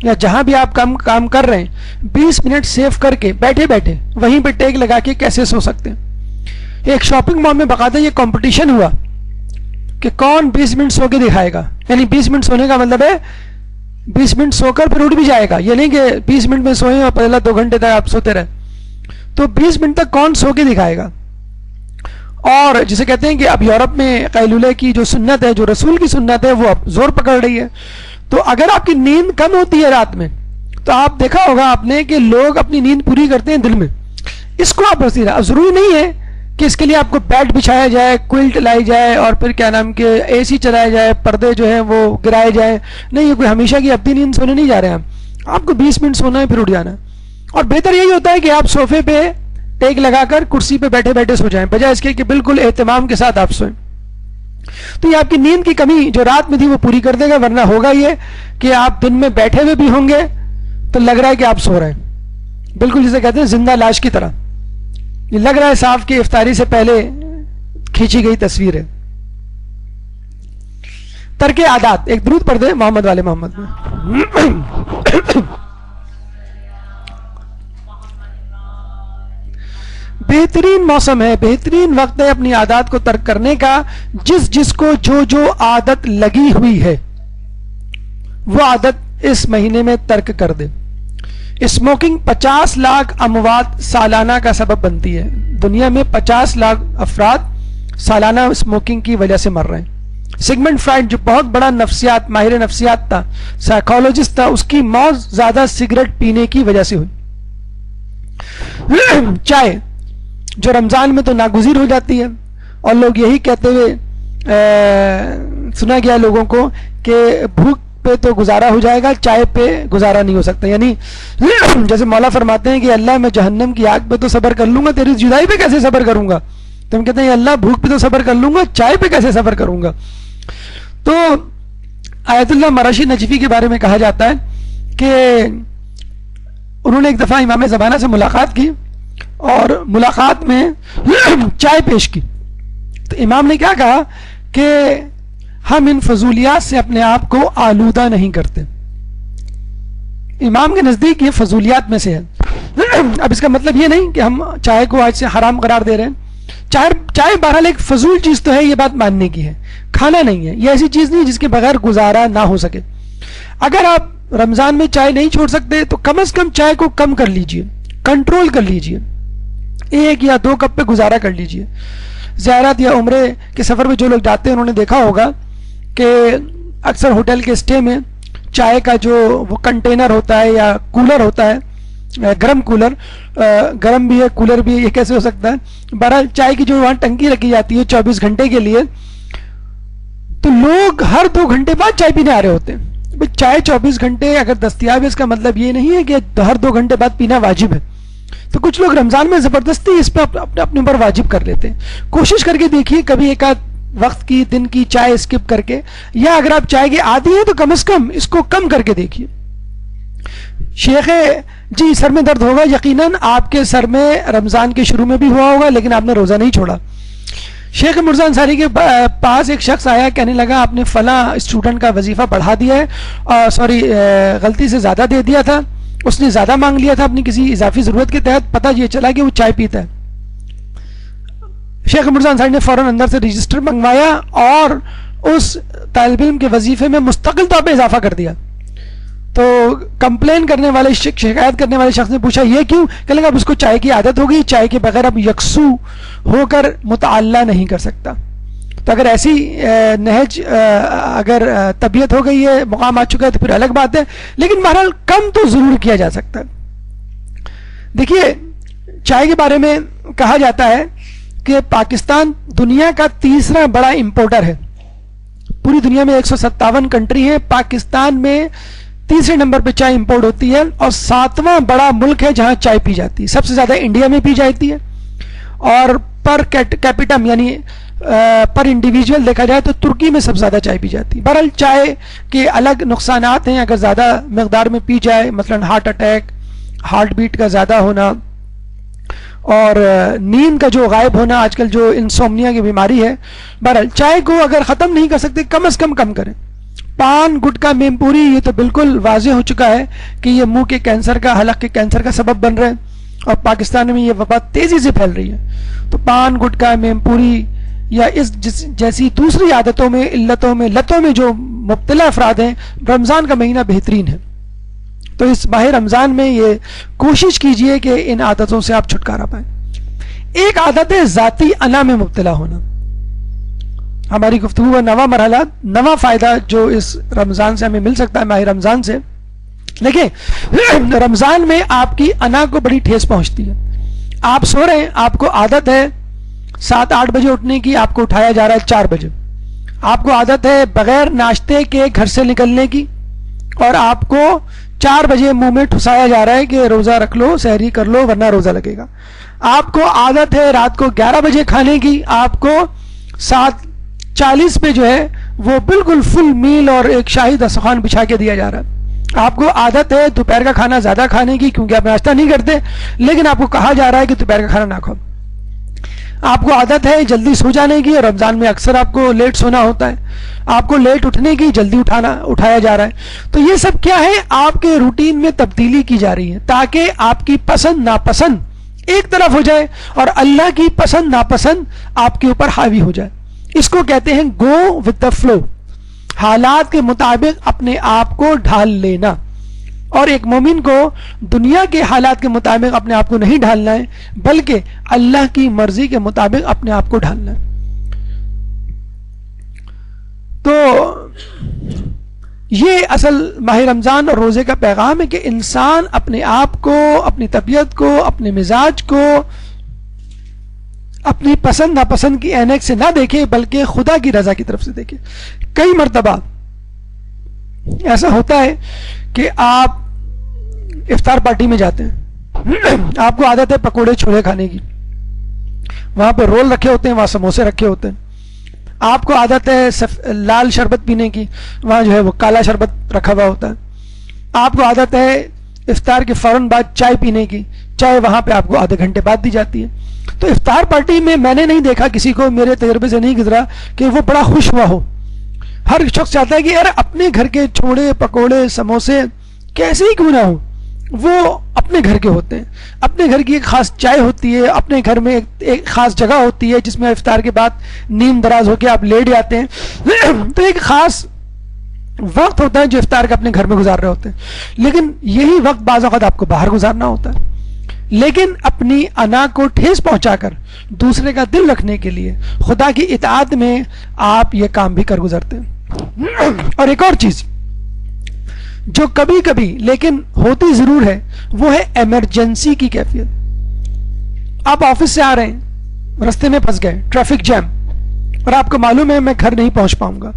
یا جہاں بھی آپ کام کر رہے ہیں 20 منٹ سیو کر کے بیٹھے بیٹھے وہیں پہ ٹیک لگا کے کیسے سو سکتے ہیں. ایک شاپنگ مال میں باقاعدہ یہ کمپٹیشن ہوا کہ کون 20 منٹ سو کے دکھائے گا. یعنی 20 منٹ سونے کا مطلب ہے 20 منٹ سو کر پھر اٹھ بھی جائے گا, یہ نہیں کہ 20 منٹ میں سوئیں اور پہلا 2 گھنٹے تک آپ سوتے رہے. تو 20 منٹ تک کون سو کے دکھائے گا. اور جسے کہتے ہیں کہ اب یورپ میں قیلولے کی جو سنت ہے, جو رسول کی سنت ہے, وہ اب زور پکڑ رہی ہے. تو اگر آپ کی نیند کم ہوتی ہے رات میں تو آپ دیکھا ہوگا آپ نے کہ لوگ اپنی نیند پوری کرتے ہیں دن میں. اس کو آپ رسید, اب ضروری نہیں ہے کہ اس کے لیے آپ کو بیڈ بچھایا جائے, کوئلٹ لائی جائے اور پھر کیا نام کہ اے سی چلایا جائے, پردے جو ہیں وہ گرائے جائیں. نہیں, یہ کوئی ہمیشہ کی ابدی نیند سونے نہیں جا رہے ہیں آپ کو 20 منٹ سونا ہے پھر اٹھ جانا. اور بہتر یہی ہوتا ہے کہ آپ صوفے پہ ٹیک لگا کر کرسی پہ بیٹھے بیٹھے سو جائیں, بجائے اس کے کہ بالکل اہتمام کے ساتھ آپ سوئیں. تو یہ آپ کی نیند کی کمی جو رات میں تھی وہ پوری کر دے گا. ورنہ ہوگا یہ کہ آپ دن میں بیٹھے ہوئے بھی ہوں گے تو لگ رہا ہے کہ آپ سو رہے ہیں, بالکل جسے کہتے ہیں زندہ لاش کی طرح. یہ لگ رہا ہے صاف کہ افطاری سے پہلے کھینچی گئی تصویر ہے. ترک عادات. ایک درود پڑھ دیں محمد والے محمد میں. بہترین موسم ہے, بہترین وقت ہے اپنی عادات کو ترک کرنے کا. جس کو جو عادت لگی ہوئی ہے وہ عادت اس مہینے میں ترک کر دے. اسموکنگ 50 لاکھ اموات سالانہ کا سبب بنتی ہے. دنیا میں 50 لاکھ افراد سالانہ اسموکنگ کی وجہ سے مر رہے ہیں. سگمنڈ فرائڈ جو بہت بڑا نفسیات ماہر نفسیات تھا, سائیکالوجسٹ تھا, اس کی موت زیادہ سگریٹ پینے کی وجہ سے ہوئی. چائے جو رمضان میں تو ناگزیر ہو جاتی ہے, اور لوگ یہی کہتے ہوئے سنا گیا لوگوں کو کہ بھوک پہ تو گزارا ہو جائے گا, چائے پہ گزارا نہیں ہو سکتا. یعنی جیسے مولا فرماتے ہیں کہ اللہ میں جہنم کی آگ پہ تو صبر کر لوں گا, تیری جدائی پہ کیسے صبر کروں گا. تو ہم کہتے ہیں اللہ بھوک پہ تو صبر کر لوں گا, چائے پہ کیسے صبر کروں گا. تو آیت اللہ مراشی نجفی کے بارے میں کہا جاتا ہے کہ انہوں نے ایک دفعہ امام زمانہ سے ملاقات کی اور ملاقات میں چائے پیش کی. تو امام نے کیا کہا کہ ہم ان فضولیات سے اپنے آپ کو آلودہ نہیں کرتے. امام کے نزدیک یہ فضولیات میں سے ہے. اب اس کا مطلب یہ نہیں کہ ہم چائے کو آج سے حرام قرار دے رہے ہیں. چائے بہرحال ایک فضول چیز تو ہے, یہ بات ماننے کی ہے, کھانا نہیں ہے. یہ ایسی چیز نہیں جس کے بغیر گزارا نہ ہو سکے. اگر آپ رمضان میں چائے نہیں چھوڑ سکتے تو کم از کم چائے کو کم کر لیجئے, کنٹرول کر لیجئے, 1 یا 2 کپ پہ گزارا کر لیجئے. زیارت یا عمرے کے سفر میں جو لوگ جاتے ہیں انہوں نے دیکھا ہوگا کہ اکثر ہوٹل کے اسٹے میں چائے کا جو وہ کنٹینر ہوتا ہے یا کولر ہوتا ہے, گرم کولر, گرم بھی ہے کولر بھی ہے, یہ کیسے ہو سکتا ہے. بہرحال چائے کی جو وہاں ٹنکی رکھی جاتی ہے 24 گھنٹے کے لیے, تو لوگ ہر 2 گھنٹے بعد چائے پینے آ رہے ہوتے ہیں. چائے 24 گھنٹے اگر دستیاب ہے اس کا مطلب یہ نہیں ہے کہ ہر 2 گھنٹے بعد پینا واجب ہے. تو کچھ لوگ رمضان میں زبردستی اس پہ اپنے اوپر واجب کر لیتے ہیں. کوشش کر کے دیکھیے کبھی ایک آدھ وقت کی دن کی چائے اسکپ کر کے, یا اگر آپ چائے کے عادی ہیں تو کم از کم اس کو کم کر کے دیکھیے. شیخ جی سر میں درد ہوگا, یقیناً آپ کے سر میں رمضان کے شروع میں بھی ہوا ہوگا لیکن آپ نے روزہ نہیں چھوڑا. شیخ مرزا انصاری کے پاس ایک شخص آیا, کہنے لگا آپ نے فلاں اسٹوڈنٹ کا وظیفہ بڑھا دیا ہے, سوری غلطی سے زیادہ دے دیا تھا, اس نے زیادہ مانگ لیا تھا اپنی کسی اضافی ضرورت کے تحت, پتہ یہ چلا کہ وہ چائے پیتا ہے. شیخ مرزا انصاری نے فوراً اندر سے رجسٹر منگوایا اور اس طالب علم کے وظیفے میں مستقل طور پہ اضافہ کر دیا. تو کمپلین کرنے والے شکایت کرنے والے شخص نے پوچھا یہ کیوں؟ کہ لگا اب اس کو چائے کی عادت ہو گئی, چائے کے بغیر اب یکسو ہو کر متعلہ نہیں کر سکتا. تو اگر ایسی نہج اگر طبیعت ہو گئی ہے, مقام آ چکا ہے, تو پھر الگ بات ہے, لیکن بہرحال کم تو ضرور کیا جا سکتا ہے. دیکھیے چائے کے بارے میں کہا جاتا ہے کہ پاکستان دنیا کا 3را بڑا امپورٹر ہے. پوری دنیا میں 157 کنٹری ہیں, پاکستان میں 3رے نمبر پہ چائے امپورٹ ہوتی ہے, اور 7واں بڑا ملک ہے جہاں چائے پی جاتی ہے. سب سے زیادہ انڈیا میں پی جاتی ہے, اور پر کیپیٹم یعنی پر انڈیویجول دیکھا جائے تو ترکی میں سب سے زیادہ چائے پی جاتی ہے. بہرحال چائے کے الگ نقصانات ہیں اگر زیادہ مقدار میں پی جائے, مثلا ہارٹ اٹیک, ہارٹ بیٹ کا زیادہ ہونا, اور نیند کا جو غائب ہونا, آج کل جو انسومنیا کی بیماری ہے. بہرحال چائے کو اگر ختم نہیں کر سکتے کم از کم کریں. پان گٹکا میم پوری یہ تو بالکل واضح ہو چکا ہے کہ یہ منہ کے کینسر کا حلق کے کینسر کا سبب بن رہے ہیں اور پاکستان میں یہ وبا تیزی سے پھیل رہی ہے. تو پان گٹکا میم پوری یا اس جیسی دوسری عادتوں میں علتوں میں لتوں میں جو مبتلا افراد ہیں رمضان کا مہینہ بہترین ہے. تو اس ماہ رمضان میں یہ کوشش کیجئے کہ ان عادتوں سے آپ چھٹکارا پائیں. ایک عادت ہے ذاتی انا میں مبتلا ہونا. ہماری گفتگو کا نواں مرحلہ نواں فائدہ جو اس رمضان سے ہمیں مل سکتا ہے ماہ رمضان سے. دیکھیں رمضان میں آپ کی انا کو بڑی ٹھیس پہنچتی ہے. آپ سو رہے ہیں, آپ کو عادت ہے 7-8 بجے اٹھنے کی, آپ کو اٹھایا جا رہا ہے 4 بجے. آپ کو عادت ہے بغیر ناشتے کے گھر سے نکلنے کی اور آپ کو 4 بجے منہ میں ٹھسایا جا رہا ہے کہ روزہ رکھ لو, سحری کر لو ورنہ روزہ لگے گا. آپ کو عادت ہے رات کو 11 بجے کھانے کی, آپ کو 7:40 پہ جو ہے وہ بالکل فل میل اور ایک شاہی دسترخوان بچھا کے دیا جا رہا ہے. آپ کو عادت ہے دوپہر کا کھانا زیادہ کھانے کی کیونکہ آپ ناشتہ نہیں کرتے, لیکن آپ کو کہا جا رہا ہے کہ دوپہر کا کھانا نہ کھاؤ. آپ کو عادت ہے جلدی سو جانے کی, اور رمضان میں اکثر آپ کو لیٹ سونا ہوتا ہے. آپ کو لیٹ اٹھنے کی, جلدی اٹھایا جا رہا ہے. تو یہ سب کیا ہے, آپ کے روٹین میں تبدیلی کی جا رہی ہے تاکہ آپ کی پسند ناپسند ایک طرف ہو جائے اور اللہ کی پسند ناپسند آپ کے اوپر حاوی ہو جائے. اس کو کہتے ہیں گو ود دا فلو, حالات کے مطابق اپنے آپ کو ڈھال لینا. اور ایک مومن کو دنیا کے حالات کے مطابق اپنے آپ کو نہیں ڈھالنا ہے بلکہ اللہ کی مرضی کے مطابق اپنے آپ کو ڈھالنا ہے. تو یہ اصل ماہ رمضان اور روزے کا پیغام ہے کہ انسان اپنے آپ کو, اپنی طبیعت کو, اپنے مزاج کو اپنی پسند ناپسند کی عینک سے نہ دیکھے بلکہ خدا کی رضا کی طرف سے دیکھے. کئی مرتبہ ایسا ہوتا ہے کہ آپ افطار پارٹی میں جاتے ہیں, آپ کو عادت ہے پکوڑے چھولے کھانے کی, وہاں پہ رول رکھے ہوتے ہیں, وہاں سموسے رکھے ہوتے ہیں. آپ کو عادت ہے لال شربت پینے کی, وہاں جو ہے وہ کالا شربت رکھا ہوا ہوتا ہے. آپ کو عادت ہے افطار کے فوراً بعد چائے پینے کی, چائے وہاں پہ آپ کو آدھے گھنٹے بعد دی جاتی ہے. تو افطار پارٹی میں میں نے نہیں دیکھا کسی کو, میرے تجربے سے نہیں گزرا کہ وہ بڑا خوش ہوا ہو. ہر شخص چاہتا ہے کہ یار اپنے گھر کے چھوڑے پکوڑے سموسے کیسے ہی کیوں نہ ہو, وہ اپنے گھر کے ہوتے ہیں. اپنے گھر کی ایک خاص چائے ہوتی ہے, اپنے گھر میں ایک خاص جگہ ہوتی ہے جس میں افطار کے بعد نیند دراز ہو کے آپ لیٹ جاتے ہیں. تو ایک خاص وقت ہوتا ہے جو افطار کا اپنے گھر میں گزار رہے ہوتے ہیں, لیکن یہی وقت بعض اوقات آپ کو باہر گزارنا ہوتا ہے. لیکن اپنی انا کو ٹھیس پہنچا کر دوسرے کا دل رکھنے کے لیے خدا کی اطاعت میں آپ یہ کام بھی کر گزرتے ہیں. اور ایک اور چیز جو کبھی کبھی لیکن ہوتی ضرور ہے وہ ہے ایمرجنسی کی کیفیت. آپ آفس سے آ رہے ہیں, رستے میں پھنس گئے, ٹریفک جیم, اور آپ کو معلوم ہے میں گھر نہیں پہنچ پاؤں گا.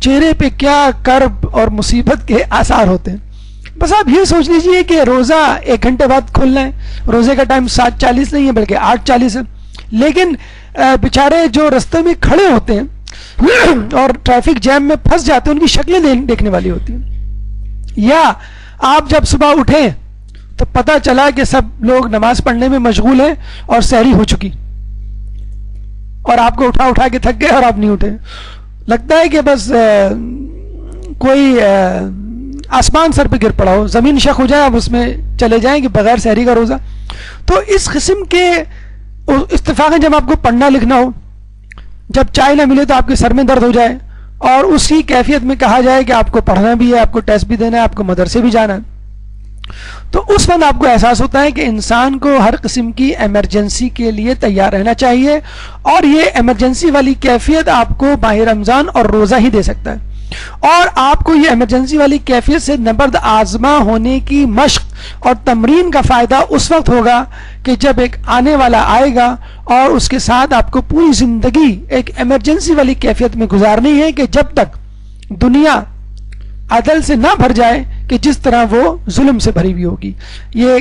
چہرے پہ کیا کرب اور مصیبت کے آثار ہوتے ہیں. بس آپ یہ سوچ لیجئے کہ روزہ 1 گھنٹے بعد کھلنا ہے, روزے کا ٹائم 7:40 نہیں ہے بلکہ 8:40 ہے, لیکن بیچارے جو رستے میں کھڑے ہوتے ہیں اور ٹریفک جیم میں پھنس جاتے ہیں ان کی شکلیں دیکھنے والی ہوتی ہیں. یا آپ جب صبح اٹھیں تو پتہ چلا کہ سب لوگ نماز پڑھنے میں مشغول ہیں اور سحری ہو چکی, اور آپ کو اٹھا کے تھک گئے اور آپ نہیں اٹھے. لگتا ہے کہ بس کوئی آسمان سر پہ گر پڑا ہو, زمین شق ہو جائے, آپ اس میں چلے جائیں کہ بغیر سحری کا روزہ. تو اس قسم کے اتفاقاً جب آپ کو پڑھنا لکھنا ہو, جب چائے نہ ملے تو آپ کے سر میں درد ہو جائے, اور اسی کیفیت میں کہا جائے کہ آپ کو پڑھنا بھی ہے, آپ کو ٹیسٹ بھی دینا ہے, آپ کو مدرسے بھی جانا ہے, تو اس وقت آپ کو احساس ہوتا ہے کہ انسان کو ہر قسم کی ایمرجنسی کے لیے تیار رہنا چاہیے. اور یہ ایمرجنسی والی کیفیت آپ کو ماہ رمضان اور روزہ ہی دے سکتا ہے. اور آپ کو یہ ایمرجنسی والی کیفیت سے نبرد آزما ہونے کی مشق اور تمرین کا فائدہ اس وقت ہوگا کہ جب ایک آنے والا آئے گا اور اس کے ساتھ آپ کو پوری زندگی ایک ایمرجنسی والی کیفیت میں گزارنی ہے کہ جب تک دنیا عدل سے نہ بھر جائے کہ جس طرح وہ ظلم سے بھری ہوئی ہوگی. یہ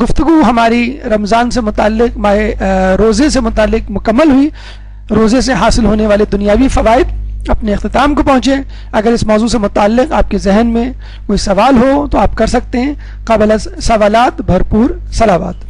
گفتگو ہماری رمضان سے متعلق روزے سے متعلق مکمل ہوئی. روزے سے حاصل ہونے والے دنیاوی فوائد اپنے اختتام کو پہنچے. اگر اس موضوع سے متعلق آپ کے ذہن میں کوئی سوال ہو تو آپ کر سکتے ہیں. قابل سوالات بھرپور صلوات.